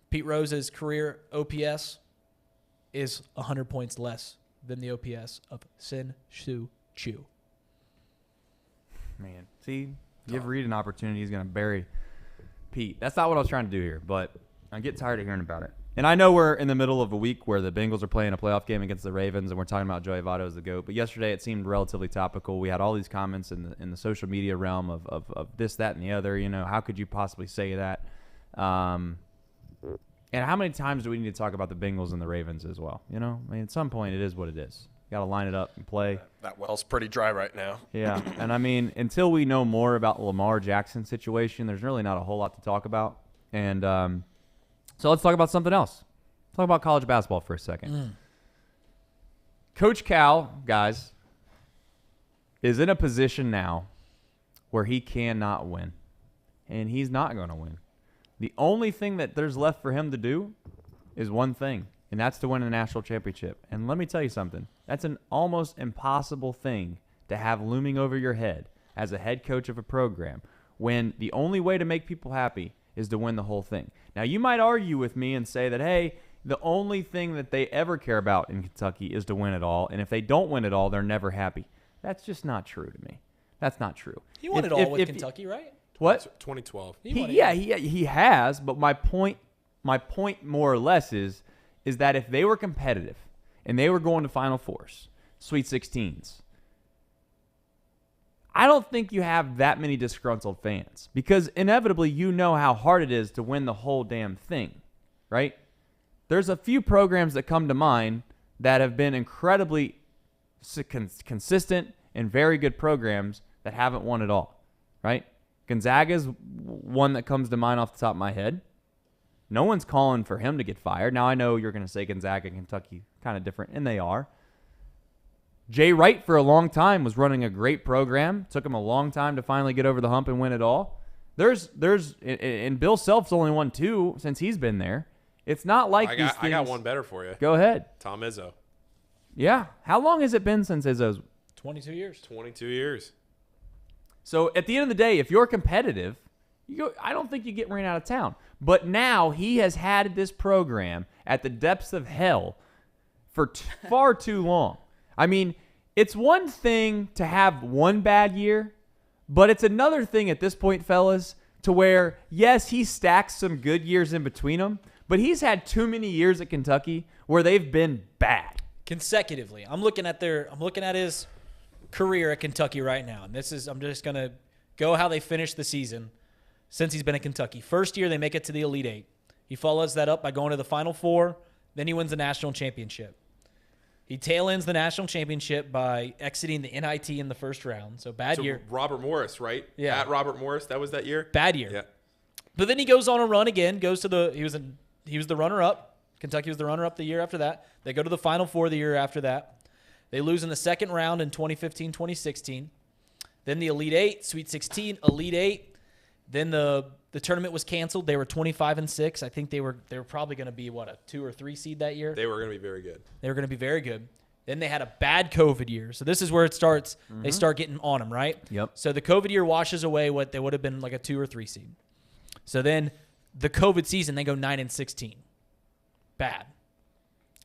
Pete Rose's career OPS is 100 points less than the OPS of Sin Soo Choo. Man, see, give Reed an opportunity, he's going to bury Pete. That's not what I was trying to do here, but I get tired of hearing about it. And I know we're in the middle of a week where the Bengals are playing a playoff game against the Ravens, and we're talking about Joey Votto as the GOAT. But yesterday it seemed relatively topical. We had all these comments in the social media realm of this, that, and the other. You know, how could you possibly say that? And how many times do we need to talk about the Bengals and the Ravens as well? You know, I mean, at some point it is what it is. You got to line it up and play. That well's pretty dry right now. Yeah, and I mean, until we know more about the Lamar Jackson situation, there's really not a whole lot to talk about. And so let's talk about something else. Let's talk about college basketball for a second. Coach Cal, guys, is in a position now where he cannot win. And he's not going to win. The only thing that there's left for him to do is one thing, and that's to win a national championship. And let me tell you something. That's an almost impossible thing to have looming over your head as a head coach of a program when the only way to make people happy is to win the whole thing. Now, you might argue with me and say that, hey, the only thing that they ever care about in Kentucky is to win it all, and if they don't win it all, they're never happy. That's just not true to me. That's not true. He won it all with Kentucky, right? What? 2012. He has, but my point more or less is that if they were competitive and they were going to Final Fours, Sweet 16s, I don't think you have that many disgruntled fans because inevitably you know how hard it is to win the whole damn thing, right? There's a few programs that come to mind that have been incredibly consistent and very good programs that haven't won it all, right? Gonzaga's one that comes to mind off the top of my head. No one's calling for him to get fired. Now, I know you're going to say Gonzaga and Kentucky kind of different, and they are. Jay Wright, for a long time, was running a great program. Took him a long time to finally get over the hump and win it all. And Bill Self's only won 2 since he's been there. It's not like I got one better for you. Go ahead. Tom Izzo. Yeah. How long has it been since Izzo's? 22 years. 22 years. So at the end of the day, if you're competitive, I don't think you get ran out of town. But now he has had this program at the depths of hell for far too long. I mean, it's one thing to have one bad year, but it's another thing at this point, fellas, to where, yes, he stacks some good years in between them, but he's had too many years at Kentucky where they've been bad. Consecutively. I'm looking at his career at Kentucky right now. And I'm just going to go how they finished the season since he's been at Kentucky. First year, they make it to the Elite Eight. He follows that up by going to the Final Four. Then he wins the national championship. He tail ends the national championship by exiting the NIT in the first round. So bad year. Robert Morris, right? Yeah. At Robert Morris, that was that year? Bad year. Yeah. But then he goes on a run again, he was the runner-up. Kentucky was the runner-up the year after that. They go to the Final Four the year after that. They lose in the second round in 2015, 2016. Then the Elite Eight, Sweet 16, Elite Eight. Then the tournament was canceled. They were 25-6. I think they were probably going to be, a 2 or 3 seed that year? They were going to be very good. They were going to be very good. Then they had a bad COVID year. So this is where it starts. Mm-hmm. They start getting on them, right? Yep. So the COVID year washes away what they would have been like a 2 or 3 seed. So then the COVID season, they go 9-16. Bad.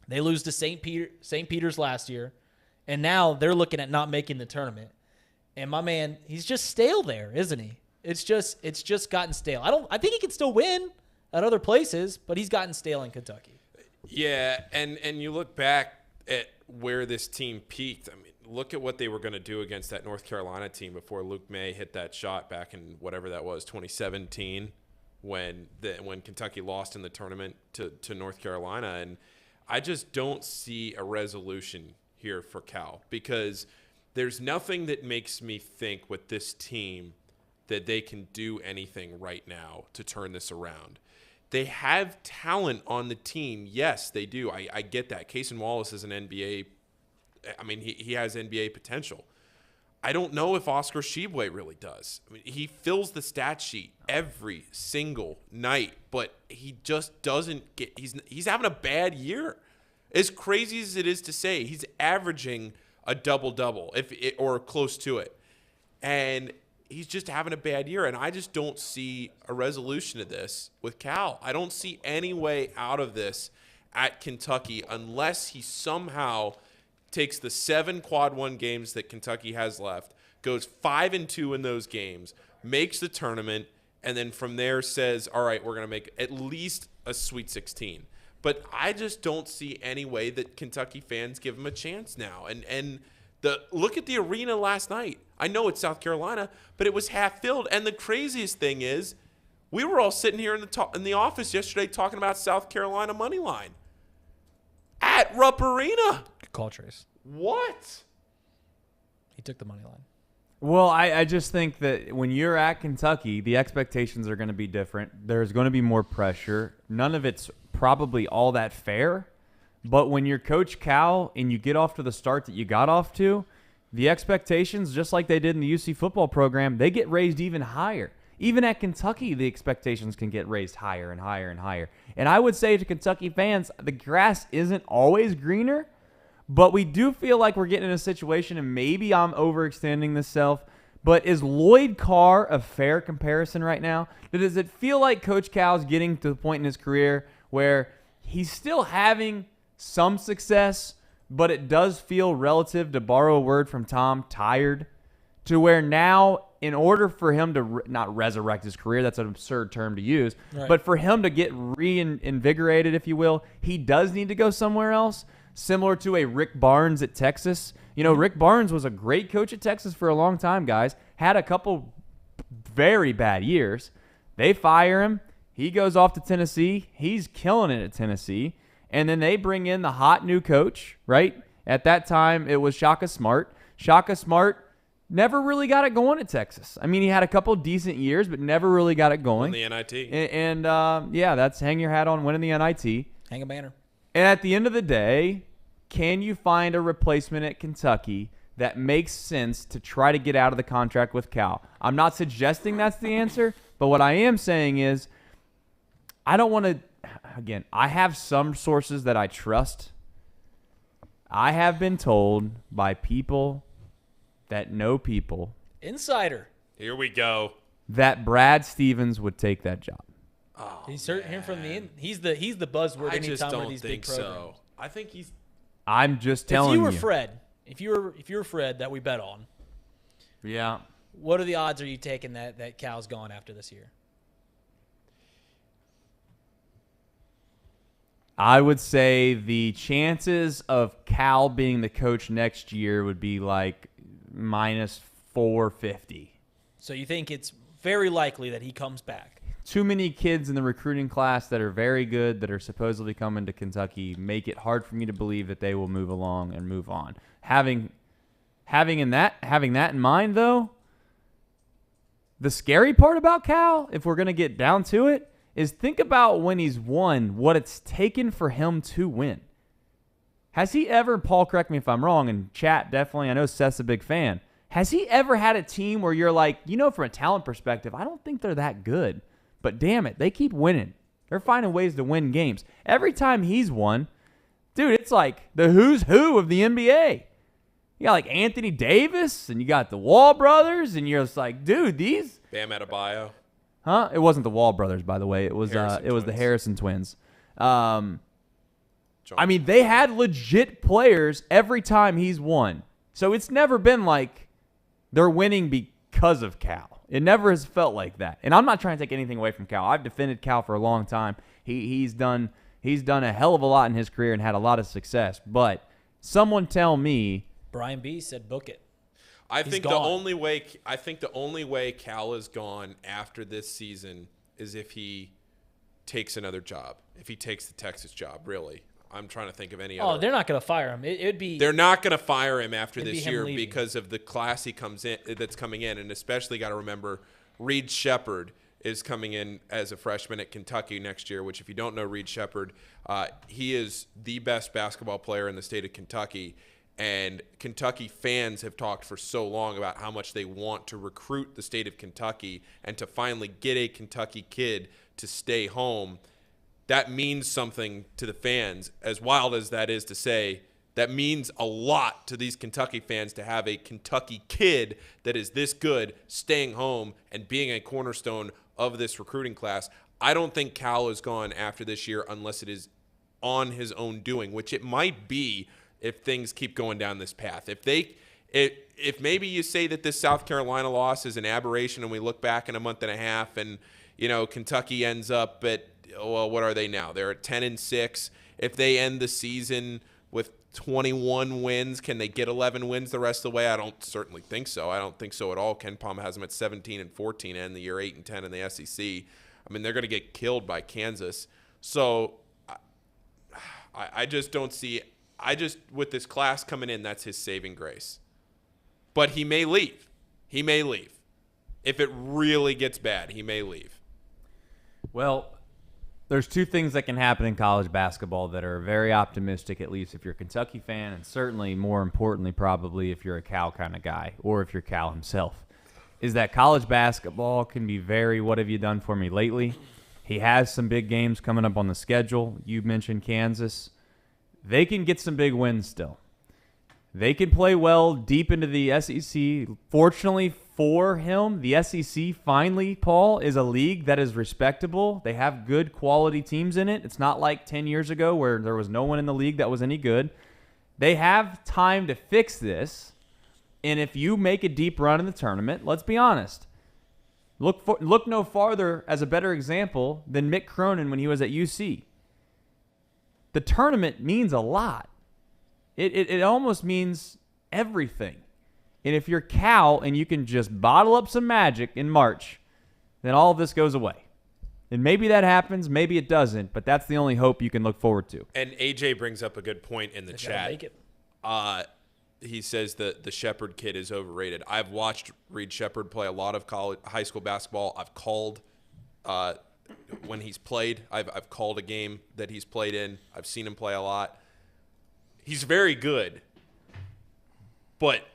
They lose to St. Peter's last year, and now they're looking at not making the tournament. And my man, he's just stale there, isn't he? It's just gotten stale. I think he can still win at other places, but he's gotten stale in Kentucky. Yeah, and you look back at where this team peaked. I mean, look at what they were going to do against that North Carolina team before Luke May hit that shot back in whatever that was, 2017, when Kentucky lost in the tournament to North Carolina. And I just don't see a resolution here for Cal because there's nothing that makes me think with this team that they can do anything right now to turn this around. They have talent on the team. Yes, they do. I get that. Cason Wallace is an NBA. I mean, he has NBA potential. I don't know if Oscar Tshiebwe really does. I mean, he fills the stat sheet every single night, but he just doesn't get. He's having a bad year. As crazy as it is to say, he's averaging a double-double or close to it, and he's just having a bad year. And I just don't see a resolution to this with Cal. I don't see any way out of this at Kentucky unless he somehow takes the 7 quad 1 games that Kentucky has left, goes 5-2 in those games, makes the tournament, and then from there says, all right, we're going to make at least a Sweet 16. But I just don't see any way that Kentucky fans give him a chance now. And look at the arena last night. I know it's South Carolina, but it was half filled. And the craziest thing is, we were all sitting here in the office yesterday talking about South Carolina money line at Rupp Arena. Good call, Trace. What? He took the money line. Well, I just think that when you're at Kentucky, the expectations are going to be different. There's going to be more pressure. None of it's probably all that fair. But when you're Coach Cal and you get off to the start that you got off to, the expectations, just like they did in the UC football program, they get raised even higher. Even at Kentucky, the expectations can get raised higher and higher and higher. And I would say to Kentucky fans, the grass isn't always greener, but we do feel like we're getting in a situation, and maybe I'm overextending this self, But is Lloyd Carr a fair comparison right now? Does it feel like Coach Cal's getting to the point in his career where he's still having some success, but it does feel, relative, to borrow a word from Thom, tired, to where now, in order for him to not resurrect his career, that's an absurd term to use, Right. but for him to get reinvigorated, if you will, he does need to go somewhere else, similar to a Rick Barnes at Texas. You know, Rick Barnes was a great coach at Texas for a long time, guys. Had a couple very bad years. They fire him. He goes off to Tennessee. He's killing it at Tennessee. And then they bring in the hot new coach, right? At that time, it was Shaka Smart. Shaka Smart never really got it going at Texas. I mean, he had a couple decent years, but never really got it going. On the NIT. And yeah, that's hang your hat on winning the NIT. Hang a banner. And at the end of the day, can you find a replacement at Kentucky that makes sense to try to get out of the contract with Cal? I'm not suggesting that's the answer, but what I am saying is I don't want to, again, I have some sources that I trust. I have been told by people that know people Insider. Here we go. that Brad Stevens would take that job. He's heard him from the he's the buzzword I anytime just one of don't these think big programs. so. I think he's. I'm just telling If you. you were Fred, if you were Fred that we bet on, Yeah. what are the odds are you taking that Cal's gone after this year? I would say the chances of Cal being the coach next year would be like minus 450. So you think it's very likely that he comes back? Too many kids in the recruiting class that are very good, that are supposedly coming to Kentucky, make it hard for me to believe that they will move along and move on. Having that in mind, though, the scary part about Cal, if we're going to get down to it, is think about when he's won, what it's taken for him to win. Has he ever, Paul, correct me if I'm wrong, and chat, definitely, I know Seth's a big fan. Has he ever had a team where you're like, you know, from a talent perspective, I don't think they're that good, but damn it, they keep winning. They're finding ways to win games. Every time he's won, dude, it's like the who's who of the NBA. You got like Anthony Davis, and you got the Wall brothers, and you're just like, dude, these... Bam Adebayo. Huh? It wasn't the Wall brothers, by the way. It was the Harrison twins. I mean, they had legit players every time he's won. So it's never been like they're winning because of Cal. It never has felt like that. And I'm not trying to take anything away from Cal. I've defended Cal for a long time. He's done a hell of a lot in his career and had a lot of success. But someone tell me. Brian B said book it. I think the only way Cal is gone after this season is if he takes another job. If he takes the Texas job, really. I'm trying to think of any other. Oh, they're not going to fire him. It'd be. They're not going to fire him after this year leaving. because of the class that's coming in, and especially got to remember Reed Shepherd is coming in as a freshman at Kentucky next year. Which, if you don't know Reed Shepherd, he is the best basketball player in the state of Kentucky. And Kentucky fans have talked for so long about how much they want to recruit the state of Kentucky and to finally get a Kentucky kid to stay home. That means something to the fans, as wild as that is to say. That means a lot to these Kentucky fans to have a Kentucky kid that is this good staying home and being a cornerstone of this recruiting class. I don't think Cal is gone after this year unless it is on his own doing, which it might be if things keep going down this path. If maybe you say that this South Carolina loss is an aberration and we look back in a month and a half and, you know, Kentucky ends up at, well, what are they now? They're at 10-6. If they end the season with 21 wins, can they get 11 wins the rest of the way? I don't certainly think so. I don't think so at all. Ken Palm has them at 17-14 and end the year 8-10 in the SEC. I mean, they're going to get killed by Kansas. So I just don't see – with this class coming in, that's his saving grace. But he may leave. He may leave. If it really gets bad, he may leave. Well, there's two things that can happen in college basketball that are very optimistic, at least if you're a Kentucky fan, and certainly more importantly, probably if you're a Cal kind of guy or if you're Cal himself, is that college basketball can be very, what have you done for me lately? He has some big games coming up on the schedule. You mentioned Kansas. They can get some big wins still. They can play well deep into the SEC. Fortunately for him, the SEC finally, Paul, is a league that is respectable. They have good quality teams in it. It's not like 10 years ago where there was no one in the league that was any good. They have time to fix this. And if you make a deep run in the tournament, let's be honest. Look no farther as a better example than Mick Cronin when he was at UC. The tournament means a lot. It almost means everything. And if you're Cal and you can just bottle up some magic in March, then all of this goes away. And maybe that happens, maybe it doesn't, but that's the only hope you can look forward to. And AJ brings up a good point in the chat. Make it. He says that the Shepherd kid is overrated. I've watched Reed Shepherd play a lot of high school basketball. I've called when he's played. I've called a game that he's played in. I've seen him play a lot. He's very good, but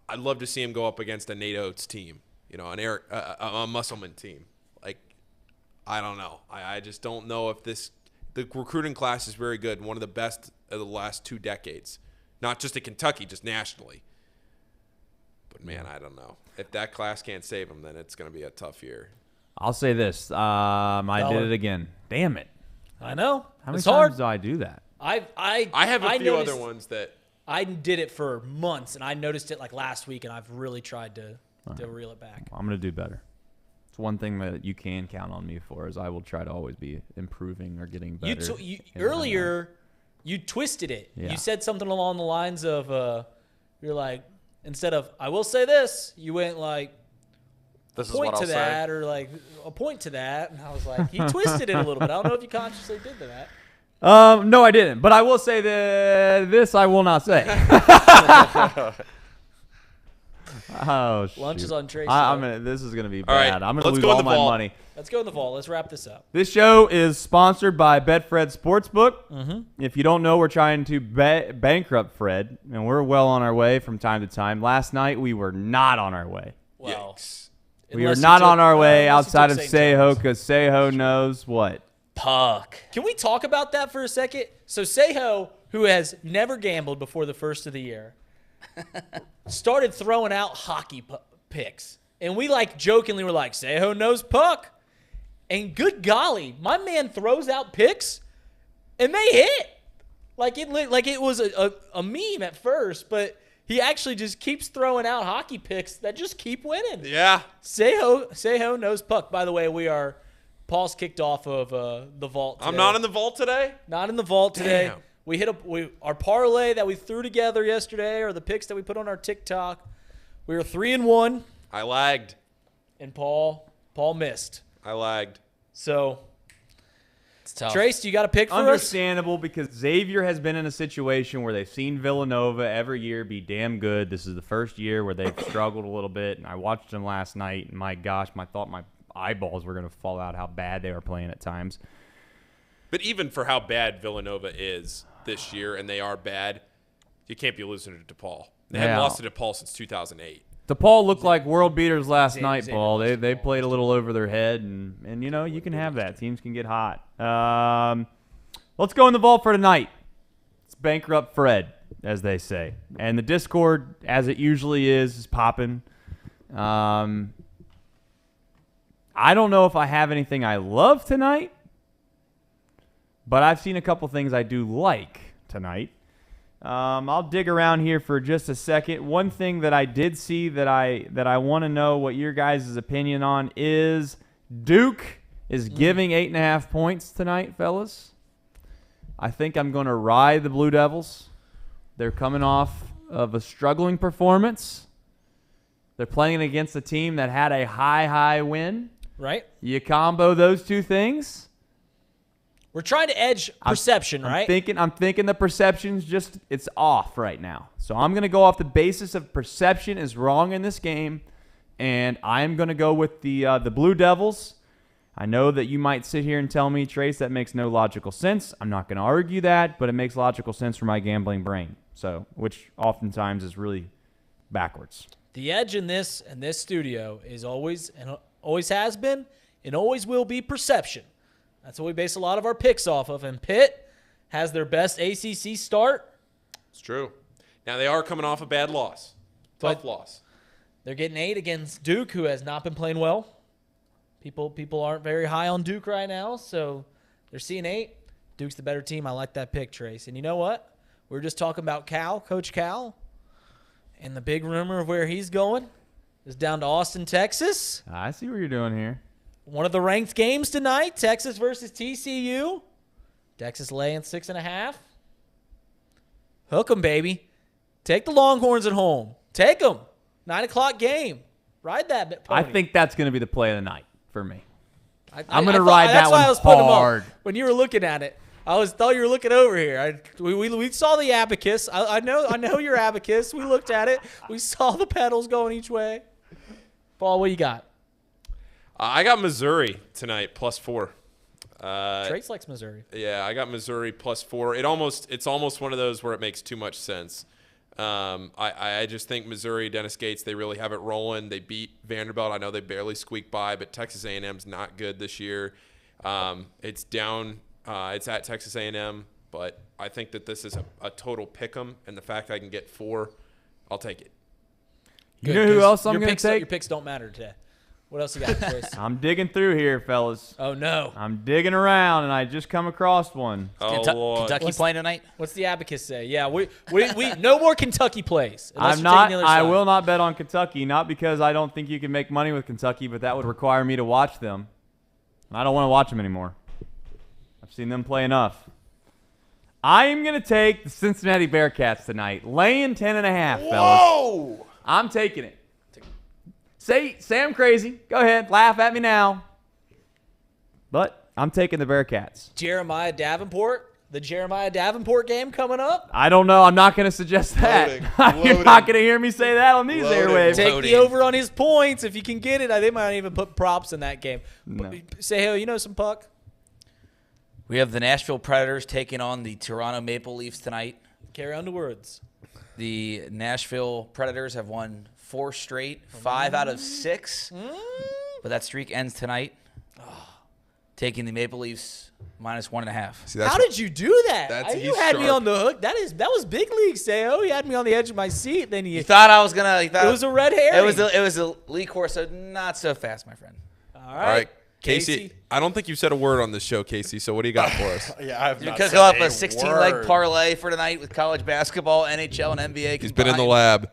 I'd love to see him go up against a Nate Oates team, a Musselman team. Like, I don't know. I just don't know if the recruiting class is very good, one of the best of the last 2 decades. Not just in Kentucky, just nationally. But, man, I don't know. If that class can't save him, then it's going to be a tough year. I'll say this. I did it again. Damn it. I know. How many it's times hard. do I do that? I have a few other ones that I did it for months, and I noticed it like last week, and I've really tried to reel it back. I'm going to do better. It's one thing that you can count on me for is I will try to always be improving or getting better. Earlier, you twisted it. Yeah. You said something along the lines of, you're like, instead of, I will say this, you went like, This is point what to I'll that, say. or like a point to that. And I was like, you twisted it a little bit. I don't know if you consciously did that. No, I didn't. But I will say this I will not say. Oh, shoot. Lunch is on Tracy. This is going to be All right, bad. I'm going to let's lose go in all the my vault. money. Let's go in the fall. Let's wrap this up. This show is sponsored by Betfred Sportsbook. Mm-hmm. If you don't know, we're trying to bankrupt Fred, and we're well on our way from time to time. Last night, we were not on our way. Well, Yikes. We were not on our way outside of St. Seho John's. because Seho knows what. Puck. Can we talk about that for a second? So Seho, who has never gambled before the first of the year, started throwing out hockey picks. And we jokingly were like, Seho knows puck. And good golly, my man throws out picks and they hit. Like it was a meme at first, but he actually just keeps throwing out hockey picks that just keep winning. Yeah. Seho knows puck. By the way, Paul's kicked off of the vault today. I'm not in the vault today? Not in the vault today. Damn. We hit our parlay that we threw together yesterday, or the picks that we put on our TikTok. We were 3-1, I lagged. and Paul missed. I lagged. So, It's tough. Trace, you got a pick for us? Understandable because Xavier has been in a situation where they've seen Villanova every year be damn good. This is the first year where they've struggled a little bit, and I watched them last night, and my gosh, I thought my eyeballs were going to fall out how bad they were playing at times. But even for how bad Villanova is this year, and they are bad, you can't be losing to DePaul. They haven't lost to DePaul since 2008. DePaul looked like world beaters last Xavier night, Paul. They played a little over their head, and you can have that. Teams can get hot. Let's go in the vault for tonight. It's bankrupt Fred, as they say. And the Discord, as it usually is popping. I don't know if I have anything I love tonight, but I've seen a couple things I do like tonight. I'll dig around here for just a second. One thing that I did see that I want to know what your guys' opinion on is Duke is giving 8.5 points tonight, fellas. I think I'm going to ride the Blue Devils. They're coming off of a struggling performance. They're playing against a team that had a high win. Right. You combo those two things. We're trying to edge perception, right? I'm thinking the perception's just, it's off right now. So I'm going to go off the basis of perception is wrong in this game, and I'm going to go with the Blue Devils. I know that you might sit here and tell me, Trace, that makes no logical sense. I'm not going to argue that, but it makes logical sense for my gambling brain. So, which oftentimes is really backwards. The edge in this studio is always has been and always will be perception. That's what we base a lot of our picks off of. And Pitt has their best ACC start It's true. Now, they are coming off a bad loss. Tough loss. They're getting 8 against Duke, who has not been playing well. People aren't very high on Duke right now, so they're seeing 8. Duke's the better team. I like that pick, Trace. And you know what? We were just talking about Cal, Coach Cal, and the big rumor of where he's going is down to Austin, Texas. I see what you're doing here. One of the ranked games tonight, Texas versus TCU. Texas laying 6.5. Hook 'em, baby. Take the Longhorns at home. Take them. 9 o'clock game. Ride that pony. I think that's going to be the play of the night for me. I'm going to to ride that one hard. When you were looking at it, I thought you were looking over here. We saw the abacus. I know your abacus. We looked at it. We saw the pedals going each way. Paul, what you got? I got Missouri tonight, +4. Trace likes Missouri. Yeah, I got Missouri +4. It's almost one of those where it makes too much sense. I just think Missouri, Dennis Gates, they really have it rolling. They beat Vanderbilt. I know they barely squeaked by, but Texas A&M's not good this year. It's down. It's at Texas A&M, but I think that this is a total pick-em, and the fact I can get 4, I'll take it. You know who else I'm going to take? Your picks don't matter today. What else you got, Chris? I'm digging through here, fellas. Oh, no. I'm digging around, and I just come across one. Kentucky playing tonight? What's the abacus say? Yeah, we no more Kentucky plays. I will not bet on Kentucky, not because I don't think you can make money with Kentucky, but that would require me to watch them. And I don't want to watch them anymore. I've seen them play enough. I am going to take the Cincinnati Bearcats tonight, laying 10.5, fellas. Whoa! I'm taking it. Say I'm crazy. Go ahead. Laugh at me now. But I'm taking the Bearcats. Jeremiah Davenport. The Jeremiah Davenport game coming up. I don't know. I'm not going to suggest that. You're not going to hear me say that on these airwaves. Take the over on his points if you can get it. They might even put props in that game. No. Say, hey, you know some puck? We have the Nashville Predators taking on the Toronto Maple Leafs tonight. Carry on the words. The Nashville Predators have won 4 straight, 5 out of 6. But that streak ends tonight. Taking the Maple Leafs -1.5. How did you do that? You had me on the hook. That was big league, Sayo. You had me on the edge of my seat. Then you thought I was gonna. It was a red herring. It was a league course, so not so fast, my friend. All right. Casey. I don't think you've said a word on this show, Casey. So what do you got for us? Yeah, I've You not could said go up a a 16-leg parlay for tonight with college basketball, NHL, and NBA. He's been in the lab.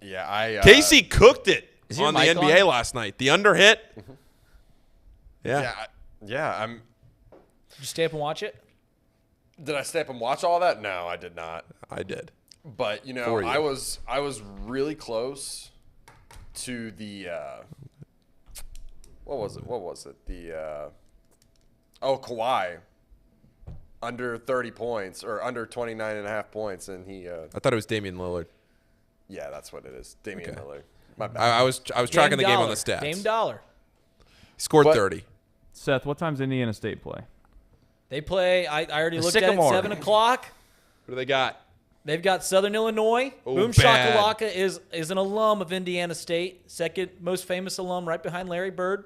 Yeah, Casey cooked it Is your on the mic NBA on? last night. The under hit. I'm. Did you stay up and watch it? Did I stay up and watch all that? No, I did not. I did. But I was really close to the what was it? The Kawhi under 30 points or under 29.5 points, and he I thought it was Damian Lillard. Yeah, that's what it is. Damian Lillard. My bad. I was tracking the game on the stats. Dame Dollar. He scored 30. Seth, what time's Indiana State play? They play. I already looked Sycamore. at it. 7 o'clock. What do they got? They've got Southern Illinois. Oh, Boom bad. Shakalaka is an alum of Indiana State. Second most famous alum, right behind Larry Bird.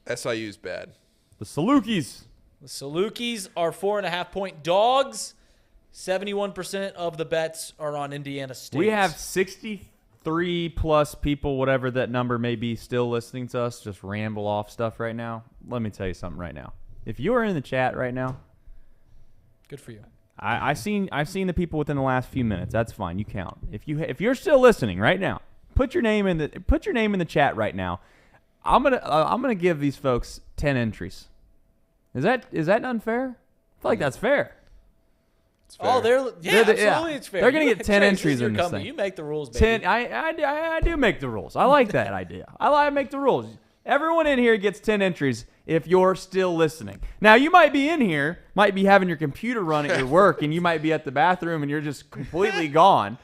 SIU's bad. The Salukis. The Salukis are 4.5-point dogs. 71% of the bets are on Indiana State. We have 63 plus people, whatever that number may be, still listening to us just ramble off stuff right now. Let me tell you something right now. If you are in the chat right now, good for you. I've seen the people within the last few minutes. That's fine. You count. If you're still listening right now, put your name in the chat right now. I'm gonna give these folks 10 entries. Is that unfair? I feel like that's fair. Oh, absolutely, it's fair. They're gonna get 10 Trace, entries in this company. thing. You make the rules, baby. 10. I do make the rules. I like that idea. I make the rules. Everyone in here gets 10 entries if you're still listening. Now, you might be in here, might be having your computer run at your work, and you might be at the bathroom, and you're just completely gone.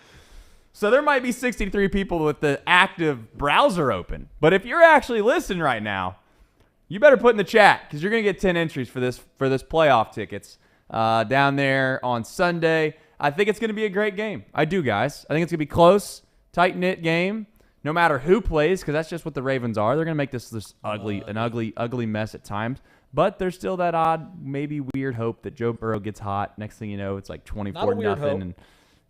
So there might be 63 people with the active browser open. But if you're actually listening right now, you better put in the chat because you're going to get 10 entries for this playoff tickets down there on Sunday. I think it's going to be a great game. I do, guys. I think it's going to be close, tight-knit game. No matter who plays, because that's just what the Ravens are. They're going to make this ugly mess at times. But there's still that odd, maybe weird hope that Joe Burrow gets hot. Next thing you know, it's like 24-0, and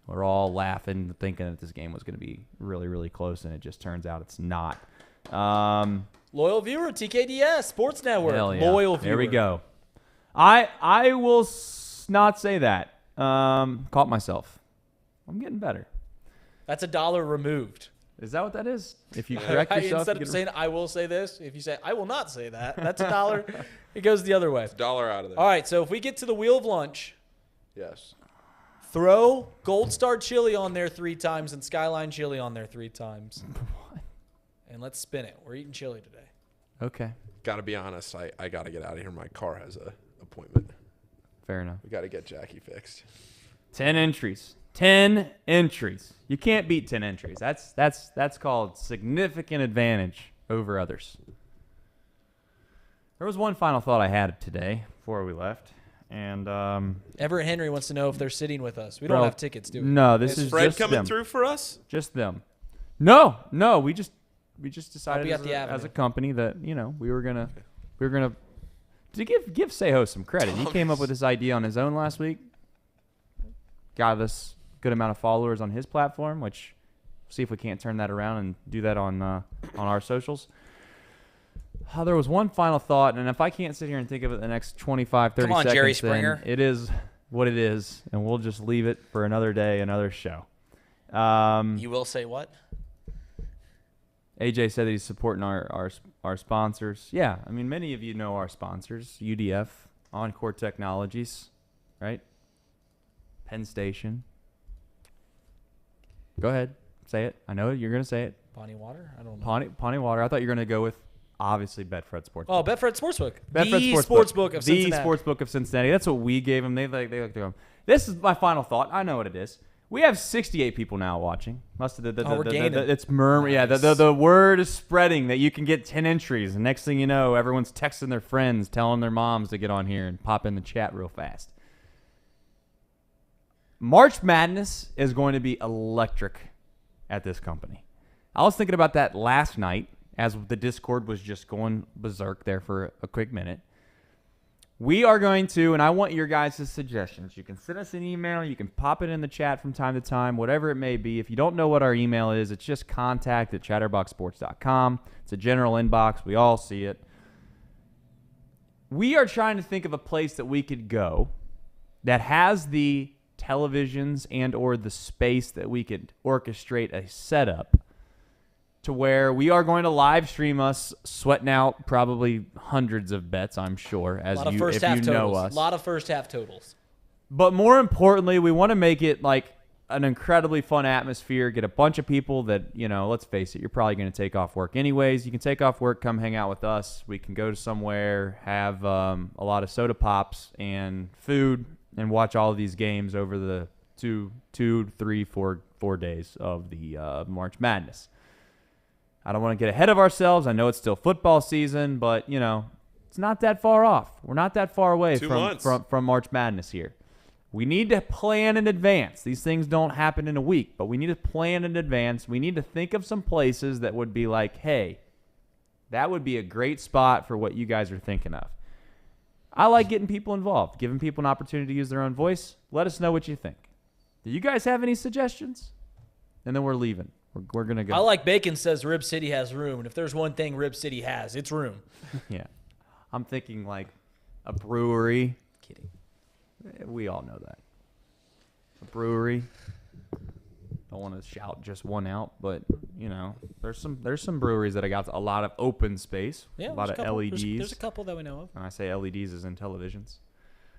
we're all laughing, thinking that this game was going to be really, really close, and it just turns out it's not. Loyal viewer, TKDS, Sports Network. Hell yeah. Loyal viewer. There we go. I will not say that. Caught myself. I'm getting better. That's $1 removed. Is that what that is? If you correct yourself, instead of saying I will say this, if you say I will not say that, that's $1. It goes the other way. It's $1 out of there. All right, so if we get to the Wheel of Lunch, Yes. throw Gold Star Chili on there 3 times and Skyline Chili on there 3 times. What? And let's spin it. We're eating chili today. Okay. Got to be honest, I got to get out of here. My car has a appointment. Fair enough. We got to get Jackie fixed. 10 entries. 10 entries. You can't beat 10 entries. That's called significant advantage over others. There was one final thought I had today before we left, and Everett Henry wants to know if they're sitting with us. We don't have tickets, do we? No, this is Fred just coming them. through for us? Just them. No, we just decided be at the as a Avenue. company that we were gonna to give Seho some credit. He came up with this idea on his own last week. Got us a good amount of followers on his platform, which see if we can't turn that around and do that on our socials. There was one final thought, and if I can't sit here and think of it the next 25, 30 Come on, seconds, Jerry then Springer. it is what it is, and we'll just leave it for another day, another show. You will say what? AJ said that he's supporting our sponsors. Yeah, I mean, many of you know our sponsors: UDF, Encore Technologies, right? Penn Station. Go ahead, say it. I know you're gonna say it. Pawnee Water? I don't know. Pawnee Water. I thought you were gonna go with obviously Betfred Sportsbook. Oh, Betfred Sportsbook. Betfred The Sportsbook of Cincinnati. The Sportsbook of Cincinnati. That's what we gave them. They like to go. This is my final thought. I know what it is. We have 68 people now watching. We're gaining. It's murmur. Yeah, the word is spreading that you can get 10 entries. And next thing you know, everyone's texting their friends, telling their moms to get on here and pop in the chat real fast. March Madness is going to be electric at this company. I was thinking about that last night as the Discord was just going berserk there for a quick minute. We are going to, and I want your guys' suggestions. You can send us an email. You can pop it in the chat from time to time, whatever it may be. If you don't know what our email is, it's just contact@chatterboxsports.com. It's a general inbox. We all see it. We are trying to think of a place that we could go that has the televisions and or the space that we could orchestrate a setup to where we are going to live stream us sweating out probably hundreds of bets, I'm sure, as A lot of you first if half you totals. know us. A lot of first half totals. But more importantly, we want to make it like an incredibly fun atmosphere, get a bunch of people that, let's face it, you're probably going to take off work anyways. You can take off work, come hang out with us. We can go to somewhere, have a lot of soda pops and food, and watch all of these games over the 2, 3, 4 days of the March Madness. I don't want to get ahead of ourselves. I know it's still football season, but, it's not that far off. We're not that far away 2 months. from March Madness here. We need to plan in advance. These things don't happen in a week, but we need to plan in advance. We need to think of some places that would be like, hey, that would be a great spot for what you guys are thinking of. I like getting people involved, giving people an opportunity to use their own voice. Let us know what you think. Do you guys have any suggestions? And then we're leaving. We're going to go. I like Bacon says Rib City has room, and if there's one thing Rib City has, it's room. Yeah. I'm thinking like a brewery. Kidding. We all know that. A brewery. Don't want to shout just one out, but, there's some breweries that I got a lot of open space. Yeah, a lot of LEDs. There's a couple that we know of. When I say LEDs as in televisions.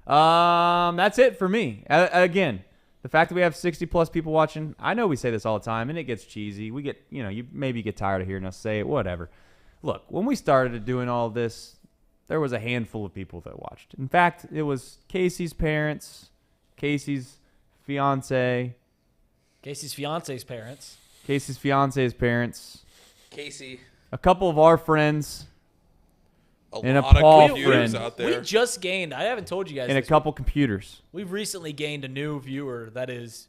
That's it for me. Again, the fact that we have 60-plus people watching, I know we say this all the time, and it gets cheesy. We get, you maybe get tired of hearing us say it, whatever. Look, when we started doing all this, there was a handful of people that watched. In fact, it was Casey's parents, Casey's fiance, Casey's fiance's parents. Casey's fiance's parents, Casey. a couple of our friends, and a lot of Paul computers friend, out there. We just gained, I haven't told you guys and a this, couple computers. we've recently gained a new viewer that has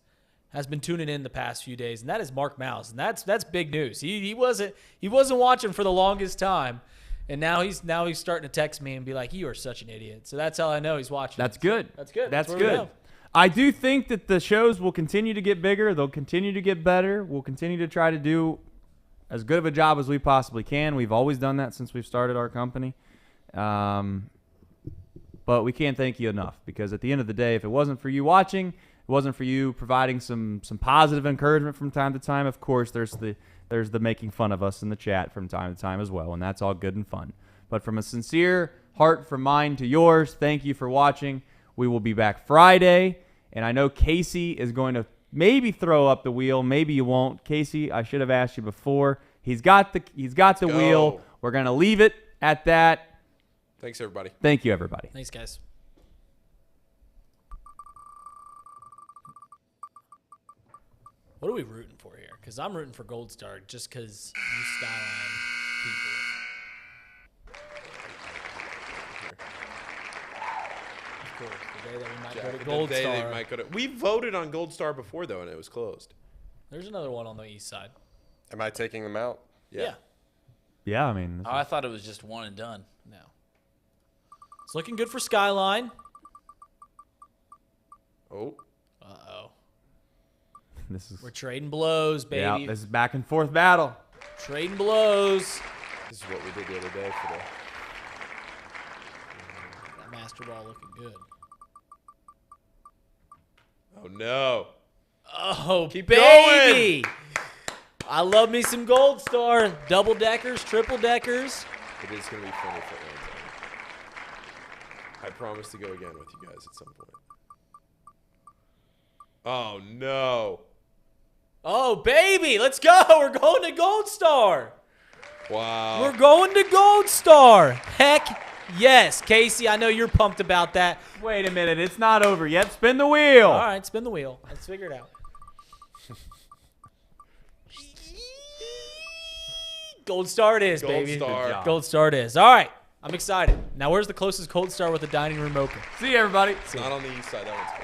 been tuning in the past few days, and that is Mark Mouse, and that's big news. He wasn't watching for the longest time, And now he's starting to text me and be like, "You are such an idiot." So that's how I know he's watching. That's good. That's good. That's where we good. go. I do think that the shows will continue to get bigger. They'll continue to get better. We'll continue to try to do as good of a job as we possibly can. We've always done that since we've started our company. But we can't thank you enough, because at the end of the day, if it wasn't for you watching, it wasn't for you providing some positive encouragement from time to time, of course, there's the making fun of us in the chat from time to time as well, and that's all good and fun. But from a sincere heart, from mine to yours, thank you for watching. We will be back Friday, and I know Casey is going to maybe throw up the wheel. Maybe you won't. Casey, I should have asked you before. He's got the wheel. We're going to leave it at that. Thanks, everybody. Thank you, everybody. Thanks, guys. What are we rooting for here? Because I'm rooting for Gold Star just because you Skyline people. Of course, the day that we might go to Gold Star. We voted on Gold Star before, though, and it was closed. There's another one on the east side. Am I taking them out? Yeah. Yeah, I mean. Oh, I thought it was just one and done. No. It's looking good for Skyline. Oh. Uh-oh. We're trading blows, baby. Yeah, this is back and forth battle. Trading blows. This is what we did the other day for That master ball looking good. Oh, no. Oh, Keep baby. going. I love me some Gold Star. Double deckers, triple deckers. It is going to be funny if it lands on. I promise to go again with you guys at some point. Oh, no. Oh, baby. Let's go. We're going to Gold Star. Wow. We're going to Gold Star. Heck yes. Casey, I know you're pumped about that. Wait a minute. It's not over yet. Spin the wheel. All right, spin the wheel. Let's figure it out. Gold Star it is, baby. Gold Star it is. All right. I'm excited. Now, where's the closest Gold Star with a dining room open? See you, everybody. It's not on the east side. That one's good.